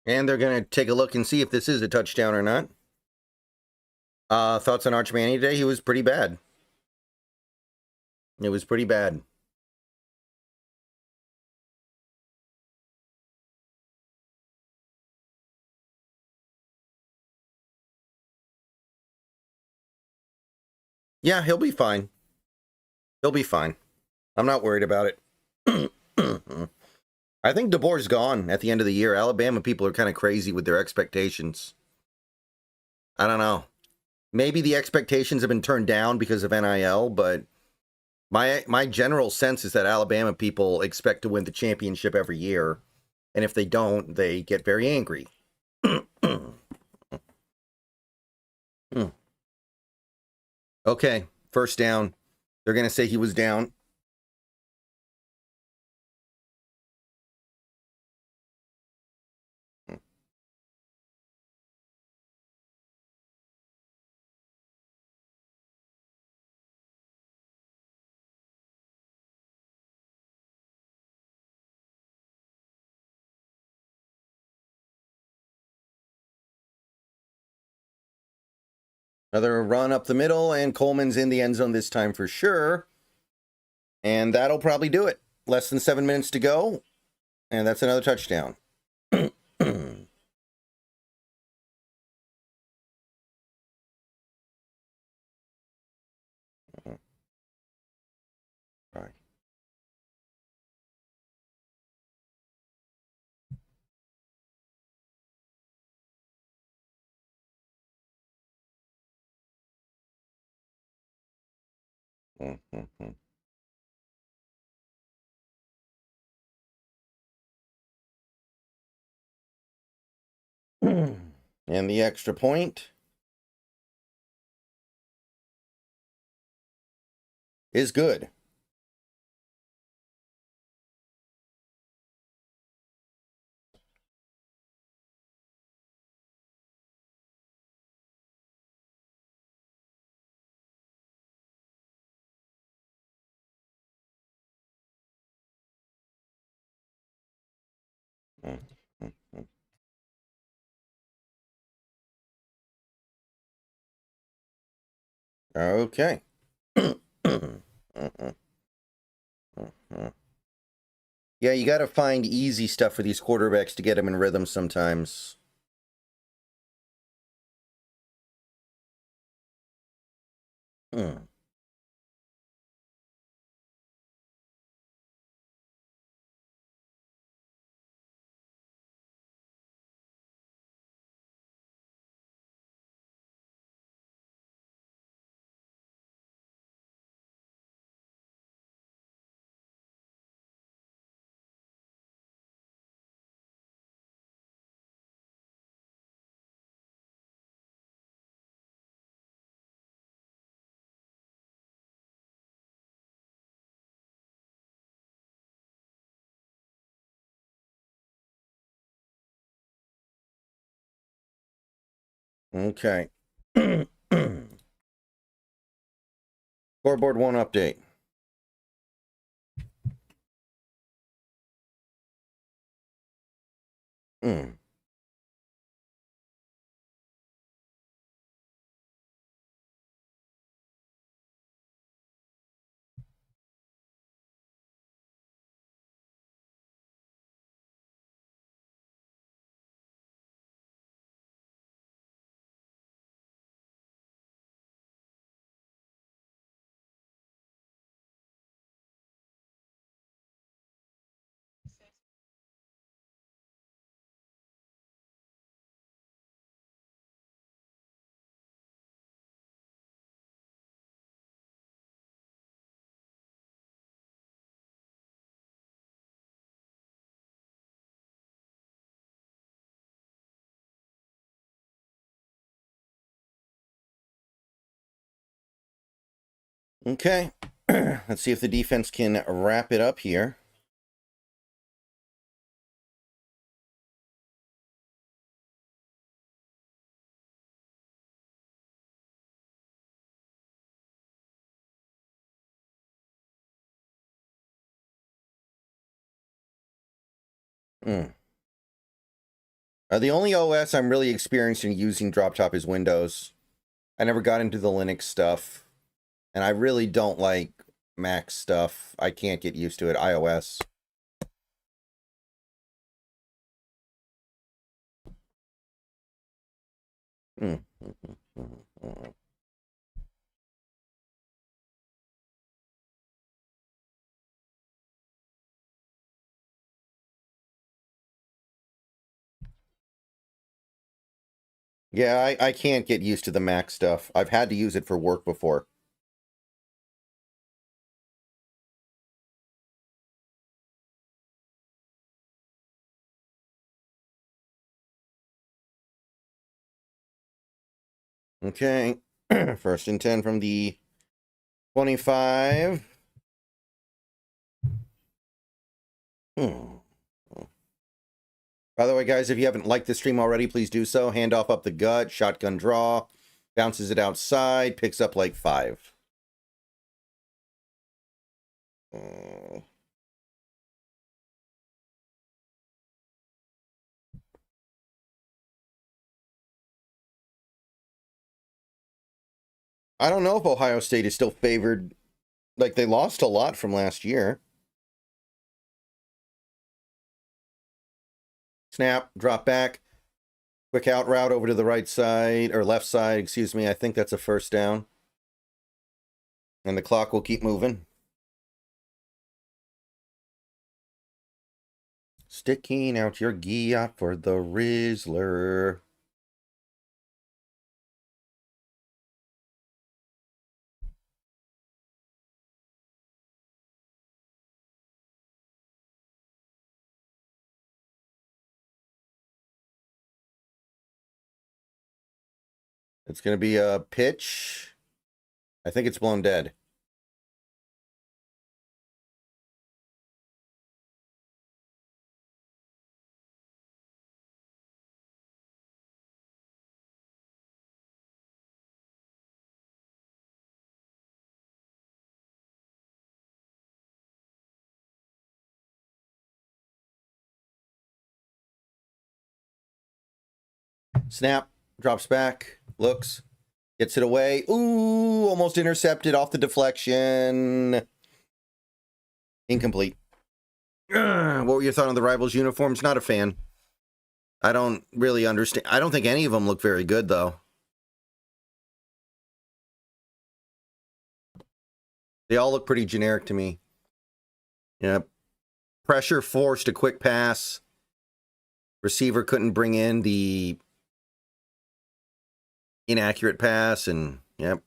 Speaker 1: And they're going to take a look and see if this is a touchdown or not. Thoughts on Arch Manning today? He was pretty bad. It was pretty bad. Yeah, he'll be fine. He'll be fine. I'm not worried about it. I think DeBoer's gone at the end of the year. Alabama people are kind of crazy with their expectations. I don't know. Maybe the expectations have been turned down because of NIL, but my general sense is that Alabama people expect to win the championship every year. And if they don't, they get very angry. Okay, first down. They're going to say he was down. Another run up the middle, and Coleman's in the end zone this time for sure. And that'll probably do it. Less than 7 minutes to go, and that's another touchdown. Right. And the extra point is good. Okay. Yeah, you got to find easy stuff for these quarterbacks to get them in rhythm sometimes. Okay. Scoreboard 1 update. Mm. Okay. Let's see if the defense can wrap it up here. Mm. The only OS I'm really experiencing using drop top is Windows. I never got into the Linux stuff. And I really don't like Mac stuff. I can't get used to it. iOS. Mm. Yeah, I can't get used to the Mac stuff. I've had to use it for work before. Okay. First and 10 from the 25. Hmm. By the way, guys, if you haven't liked the stream already, please do so. Handoff up the gut, shotgun draw, bounces it outside, picks up like 5. I don't know if Ohio State is still favored. Like, they lost a lot from last year. Snap, drop back. Quick out route over to the right side, or left side, excuse me. I think that's a first down. And the clock will keep moving. Sticking out your giat for the Rizzler. It's going to be a pitch. I think it's blown dead. Snap, drops back, looks, gets it away. Ooh, almost intercepted off the deflection. Incomplete. What were your thoughts on the Rivals uniforms? Not a fan. I don't really understand. I don't think any of them look very good, though. They all look pretty generic to me. Yeah. Pressure forced a quick pass. Receiver couldn't bring in the inaccurate pass, and yep.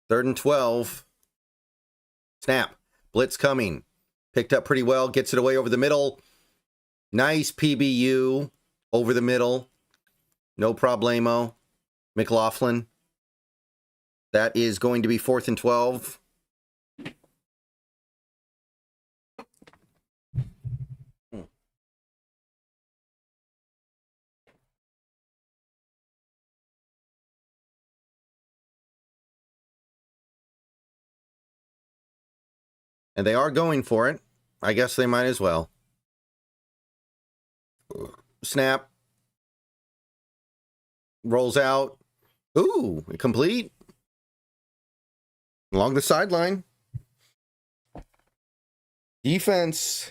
Speaker 1: 3rd and 12. Snap. Blitz coming. Picked up pretty well. Gets it away over the middle. Nice PBU over the middle. No problemo. McLaughlin. That is going to be 4th and 12. And they are going for it. I guess they might as well. Snap. Rolls out. Ooh, complete. Along the sideline. Defense.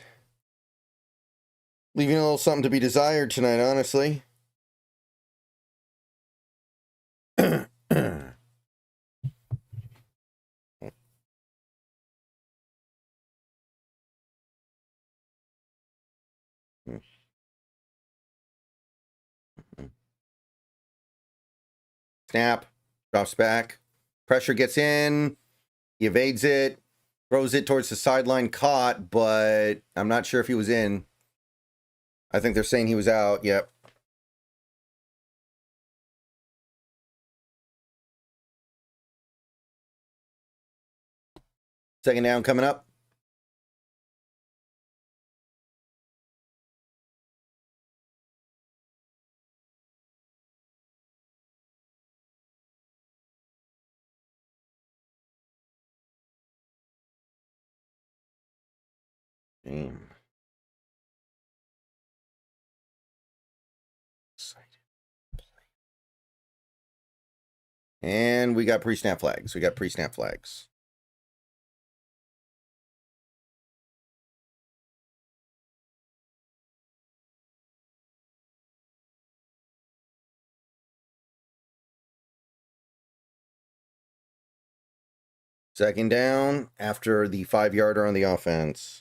Speaker 1: Leaving a little something to be desired tonight, honestly. Snap, drops back, pressure gets in, he evades it, throws it towards the sideline, caught, but I'm not sure if he was in. I think they're saying he was out, yep. Second down coming up. Damn. And we got pre-snap flags. Second down after the 5-yarder on the offense.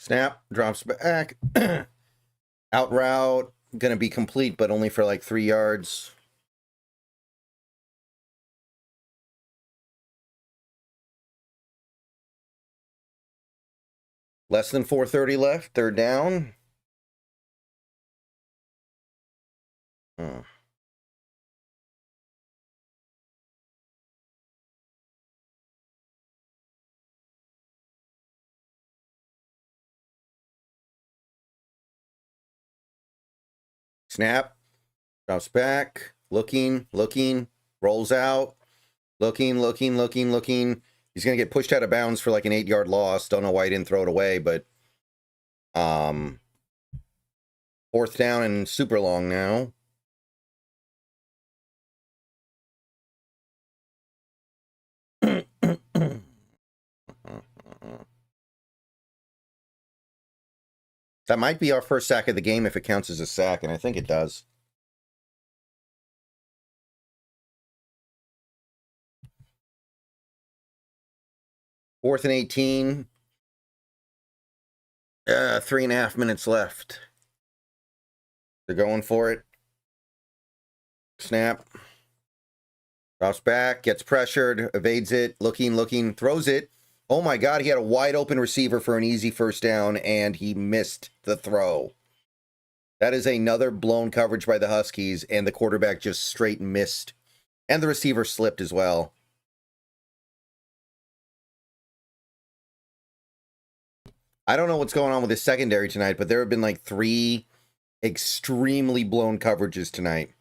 Speaker 1: Snap, drops back. Out route, going to be complete, but only for like 3 yards. Less than 4:30 left, third down. Oh. Snap, drops back, looking, rolls out, looking. He's going to get pushed out of bounds for like an 8-yard loss. Don't know why he didn't throw it away, but fourth down and super long now. That might be our first sack of the game if it counts as a sack, and I think it does. Fourth and 18. 3.5 minutes left. They're going for it. Snap. Drops back, gets pressured, evades it, looking, throws it. Oh my God, he had a wide open receiver for an easy first down, and he missed the throw. That is another blown coverage by the Huskies, and the quarterback just straight missed. And the receiver slipped as well. I don't know what's going on with his secondary tonight, but there have been like 3 extremely blown coverages tonight.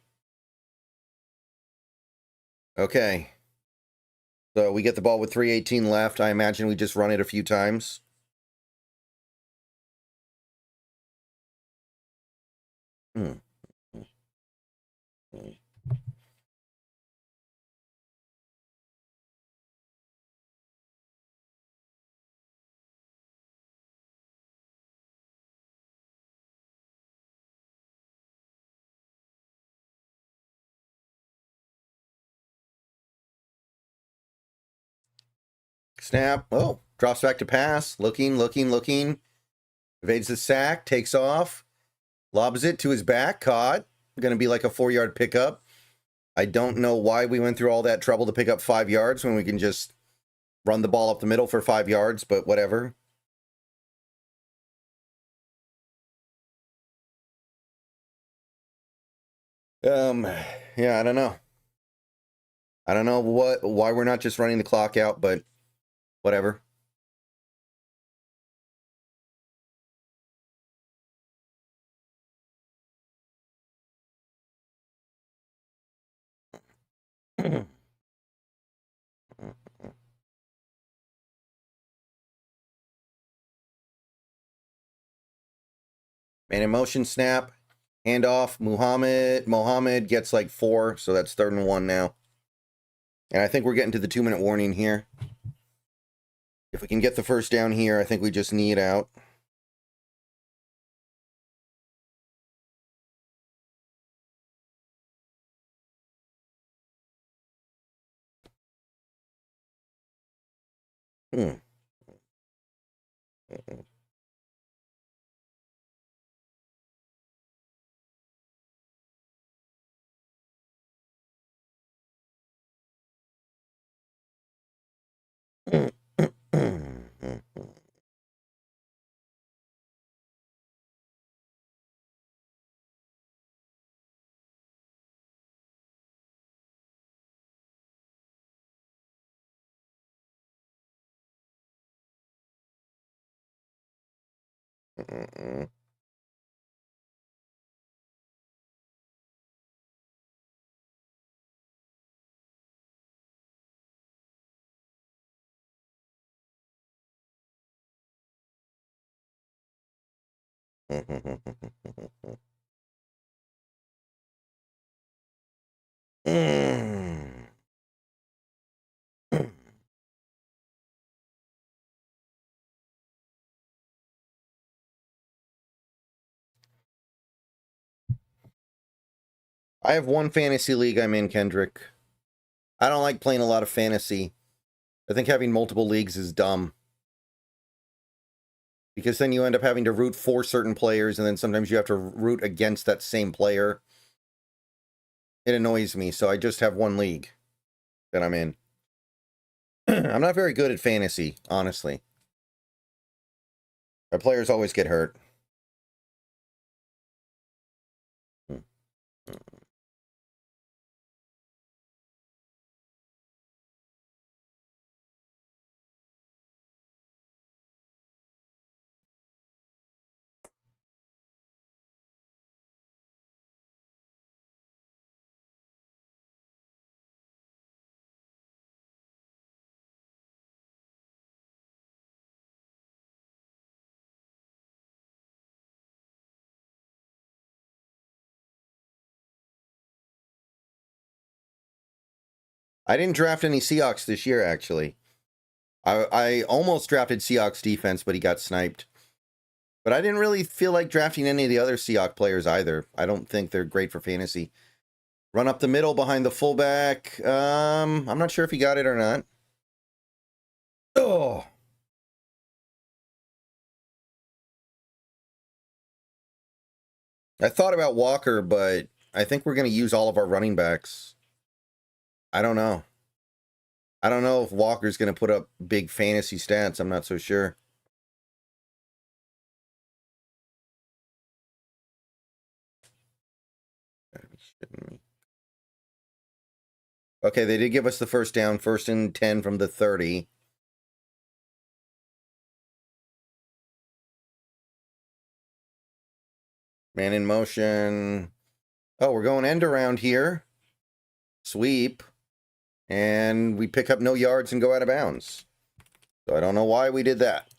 Speaker 1: Okay. So we get the ball with 3:18 left. I imagine we just run it a few times. Snap. Oh, drops back to pass. Looking. Evades the sack. Takes off. Lobs it to his back. Caught. Going to be like a 4-yard pickup. I don't know why we went through all that trouble to pick up 5 yards when we can just run the ball up the middle for 5 yards, but whatever. Yeah, I don't know. I don't know why we're not just running the clock out, but whatever. Man in motion snap. Handoff. Mohammed gets like 4, so that's 3rd and 1 now. And I think we're getting to the 2-minute warning here. If we can get the first down here, I think we just knee it out. I have one fantasy league I'm in, Kendrick. I don't like playing a lot of fantasy. I think having multiple leagues is dumb. Because then you end up having to root for certain players, and then sometimes you have to root against that same player. It annoys me, so I just have one league that I'm in. I'm not very good at fantasy, honestly. My players always get hurt. I didn't draft any Seahawks this year, actually. I almost drafted Seahawks defense, but he got sniped. But I didn't really feel like drafting any of the other Seahawks players either. I don't think they're great for fantasy. Run up the middle behind the fullback. I'm not sure if he got it or not. Oh. I thought about Walker, but I think we're going to use all of our running backs. I don't know. I don't know if Walker's going to put up big fantasy stats. I'm not so sure. Okay, they did give us the first down, 1st and 10 from the 30. Man in motion. Oh, we're going end around here. Sweep. And we pick up no yards and go out of bounds. So I don't know why we did that.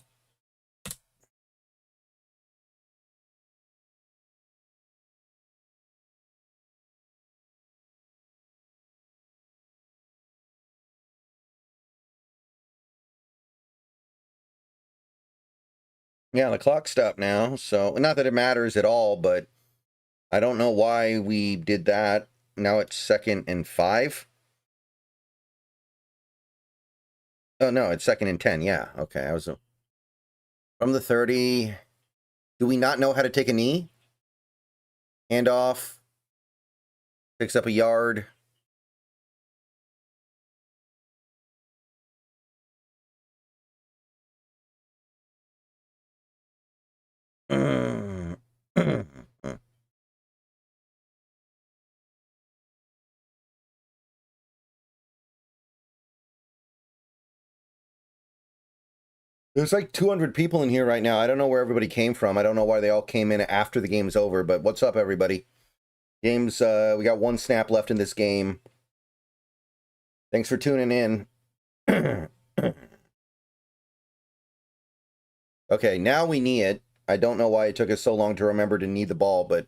Speaker 1: Yeah, the clock stopped now. So not that it matters at all, but I don't know why we did that. Now it's 2nd and 5. Oh, no, it's 2nd and 10. Yeah, okay. I was from the 30. Do we not know how to take a knee? Handoff. Picks up a yard. There's like 200 people in here right now. I don't know where everybody came from. I don't know why they all came in after the game's over, but what's up, everybody? Game's, we got one snap left in this game. Thanks for tuning in. Okay, now we knee it. I don't know why it took us so long to remember to knee the ball, but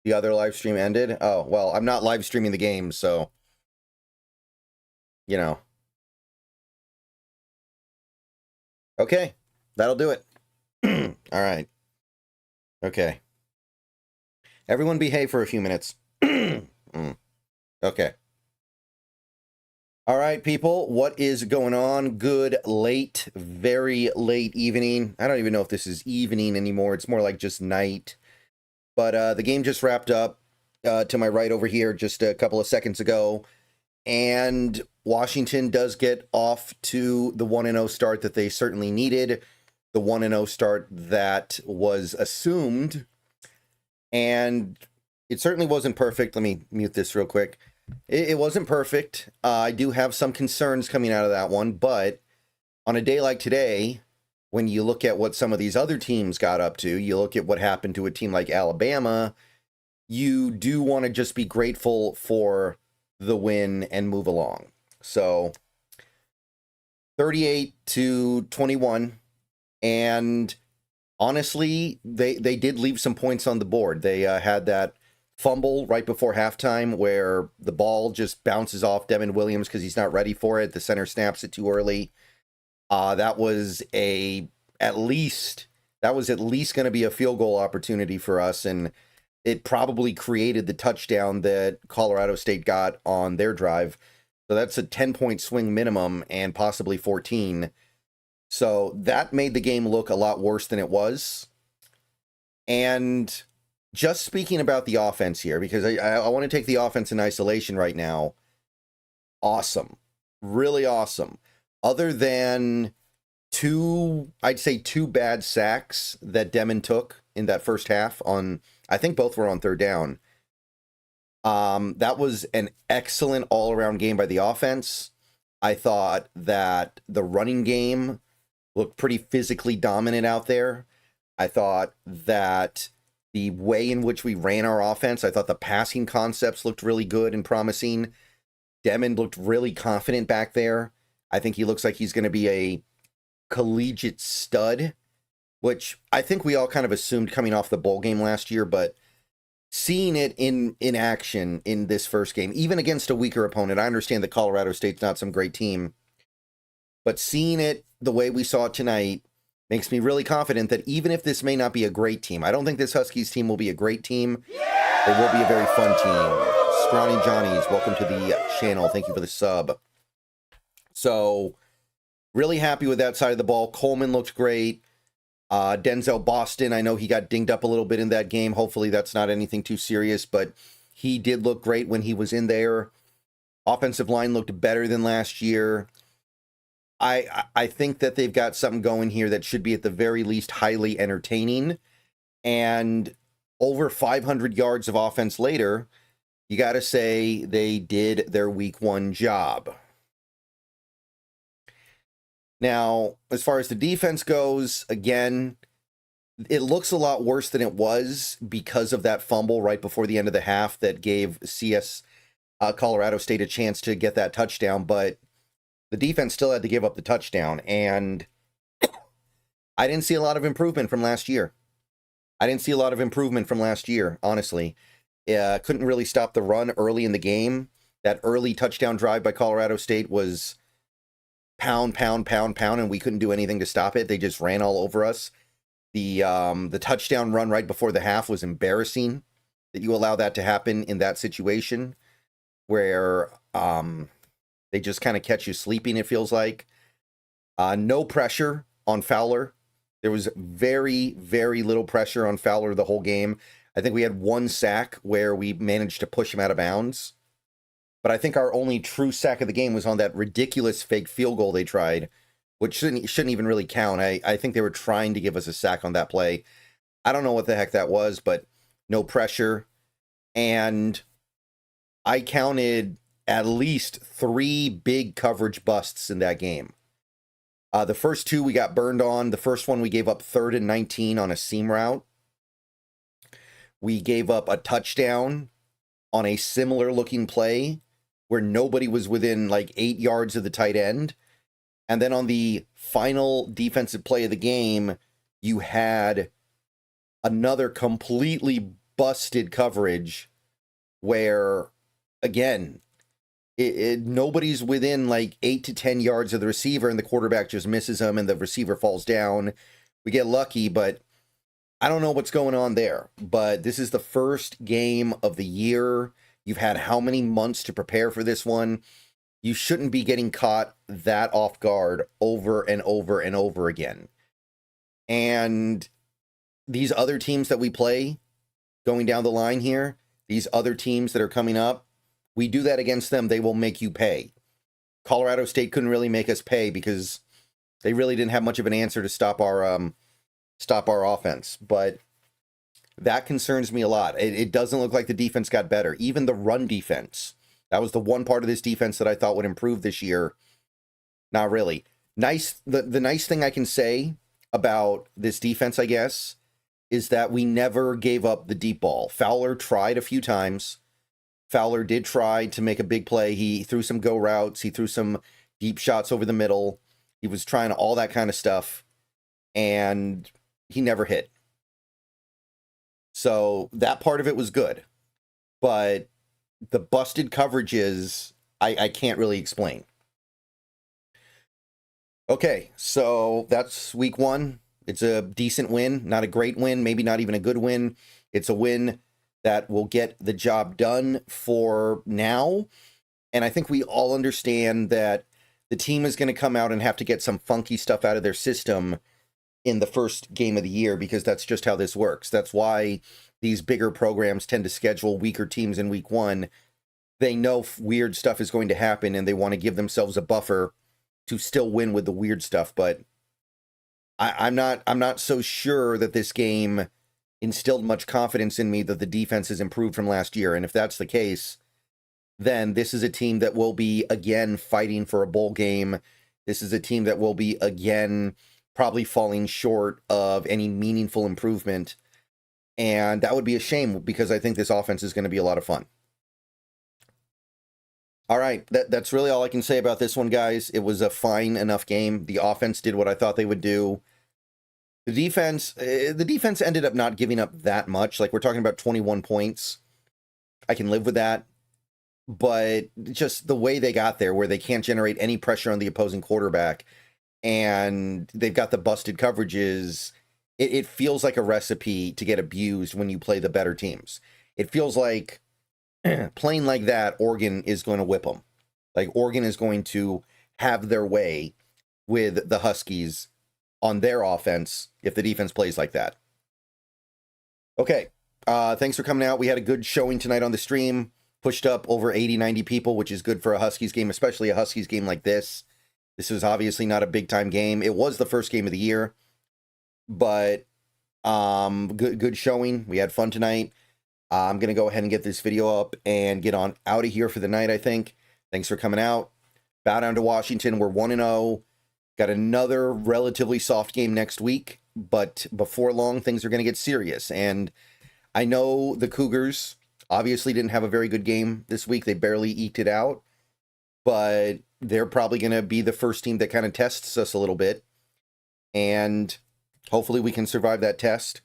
Speaker 1: the other live stream ended. Oh, well, I'm not live streaming the game, so, you know. Okay, that'll do it. All right. Okay. Everyone behave for a few minutes. Okay. All right, people, what is going on? Good late, very late evening. I don't even know if this is evening anymore. It's more like just night. But the game just wrapped up to my right over here just a couple of seconds ago. And Washington does get off to the 1-0 start that they certainly needed. The 1-0 start that was assumed. And it certainly wasn't perfect. Let me mute this real quick. It wasn't perfect. I do have some concerns coming out of that one. But on a day like today, when you look at what some of these other teams got up to, you look at what happened to a team like Alabama, you do want to just be grateful for the win and move along. So 38-21, and honestly, they did leave some points on the board. They had that fumble right before halftime where the ball just bounces off Devin Williams because he's not ready for it. The center snaps it too early. That was at least going to be a field goal opportunity for us, and it probably created the touchdown that Colorado State got on their drive. So that's a 10-point swing minimum and possibly 14. So that made the game look a lot worse than it was. And just speaking about the offense here, because I want to take the offense in isolation right now. Awesome. Really awesome. Other than I'd say two bad sacks that Demon took in that first half on, I think both were on third down. That was an excellent all-around game by the offense. I thought that the running game looked pretty physically dominant out there. I thought that the way in which we ran our offense, I thought the passing concepts looked really good and promising. Demon looked really confident back there. I think he looks like he's going to be a collegiate stud, which I think we all kind of assumed coming off the bowl game last year, but seeing it in action in this first game, even against a weaker opponent, I understand that Colorado State's not some great team, but seeing it the way we saw it tonight makes me really confident that even if this may not be a great team, I don't think this Huskies team will be a great team. It will be a very fun team. Scrawny Johnnies, welcome to the channel. Thank you for the sub. So, really happy with that side of the ball. Coleman looked great. Denzel Boston, I know he got dinged up a little bit in that game. Hopefully that's not anything too serious, but he did look great when he was in there. Offensive line looked better than last year. I think that they've got something going here that should be at the very least highly entertaining. And over 500 yards of offense later, you got to say they did their week one job. Now, as far as the defense goes, again, it looks a lot worse than it was because of that fumble right before the end of the half that gave Colorado State a chance to get that touchdown, but the defense still had to give up the touchdown, and I didn't see a lot of improvement from last year. Honestly. Couldn't really stop the run early in the game. That early touchdown drive by Colorado State was pound, and we couldn't do anything to stop it. They just ran all over us. The touchdown run right before the half was embarrassing that you allow that to happen in that situation where they just kind of catch you sleeping, it feels like. No pressure on Fowler. There was very, very little pressure on Fowler the whole game. I think we had one sack where we managed to push him out of bounds. But I think our only true sack of the game was on that ridiculous fake field goal they tried, which shouldn't even really count. I think they were trying to give us a sack on that play. I don't know what the heck that was, but no pressure. And I counted at least 3 big coverage busts in that game. The first two we got burned on. The first one we gave up 3rd and 19 on a seam route. We gave up a touchdown on a similar looking play where nobody was within like 8 yards of the tight end. And then on the final defensive play of the game, you had another completely busted coverage where, again, nobody's within like 8 to 10 yards of the receiver, and the quarterback just misses him, and the receiver falls down. We get lucky, but I don't know what's going on there. But this is the first game of the year. You've had how many months to prepare for this one? You shouldn't be getting caught that off guard over and over and over again. And these other teams that we play going down the line here, these other teams that are coming up, we do that against them, they will make you pay. Colorado State couldn't really make us pay because they really didn't have much of an answer to stop our offense. But that concerns me a lot. It doesn't look like the defense got better. Even the run defense. That was the one part of this defense that I thought would improve this year. Not really. Nice. The nice thing I can say about this defense, I guess, is that we never gave up the deep ball. Fowler tried a few times. Fowler did try to make a big play. He threw some go routes. He threw some deep shots over the middle. He was trying all that kind of stuff, and he never hit. So that part of it was good. But the busted coverages, I can't really explain. Okay, so that's week 1. It's a decent win, not a great win, maybe not even a good win. It's a win that will get the job done for now. And I think we all understand that the team is going to come out and have to get some funky stuff out of their system in the first game of the year, because that's just how this works. That's why these bigger programs tend to schedule weaker teams in week 1. They know weird stuff is going to happen, and they want to give themselves a buffer to still win with the weird stuff. But I'm not so sure that this game instilled much confidence in me that the defense has improved from last year. And if that's the case, then this is a team that will be, again, fighting for a bowl game. This is a team that will be, again, probably falling short of any meaningful improvement. And that would be a shame, because I think this offense is going to be a lot of fun. All right, that's really all I can say about this one, guys. It was a fine enough game. The offense did what I thought they would do. The defense ended up not giving up that much. Like, we're talking about 21 points. I can live with that. But just the way they got there, where they can't generate any pressure on the opposing quarterback, and they've got the busted coverages, it feels like a recipe to get abused when you play the better teams. It feels like playing like that, Oregon is going to whip them. Like, Oregon is going to have their way with the Huskies on their offense if the defense plays like that. Okay, thanks for coming out. We had a good showing tonight on the stream. Pushed up over 80, 90 people, which is good for a Huskies game, especially a Huskies game like this. This is obviously not a big-time game. It was the first game of the year, but good showing. We had fun tonight. I'm going to go ahead and get this video up and get on out of here for the night, I think. Thanks for coming out. Bow down to Washington. We're 1-0. Got another relatively soft game next week, but before long, things are going to get serious. And I know the Cougars obviously didn't have a very good game this week. They barely eked it out, but they're probably going to be the first team that kind of tests us a little bit. And hopefully we can survive that test.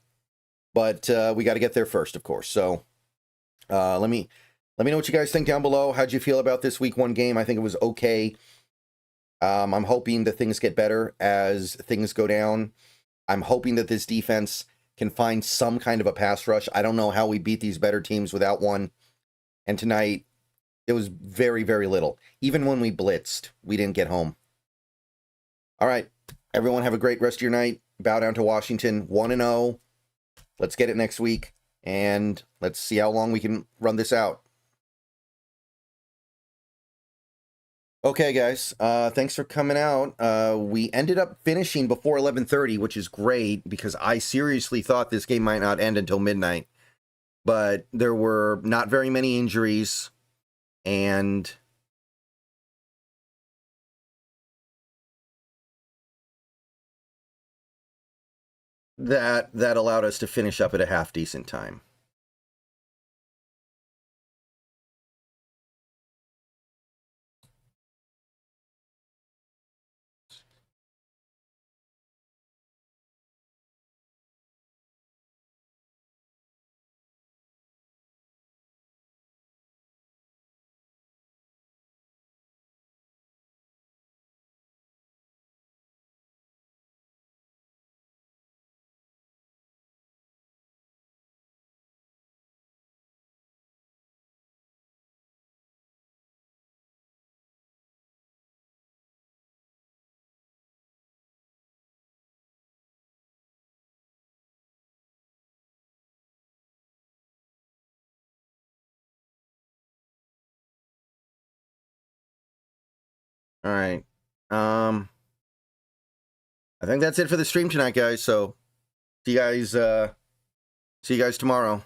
Speaker 1: But we got to get there first, of course. So let me know what you guys think down below. How'd you feel about this week 1 game? I think it was okay. I'm hoping that things get better as things go down. I'm hoping that this defense can find some kind of a pass rush. I don't know how we beat these better teams without one. And tonight, it was very, very little. Even when we blitzed, we didn't get home. All right, everyone have a great rest of your night. Bow down to Washington, 1-0. Let's get it next week, and let's see how long we can run this out. Okay, guys, thanks for coming out. We ended up finishing before 11:30, which is great, because I seriously thought this game might not end until midnight. But there were not very many injuries, and that allowed us to finish up at a half decent time. All right. I think that's it for the stream tonight, guys. So see you guys tomorrow.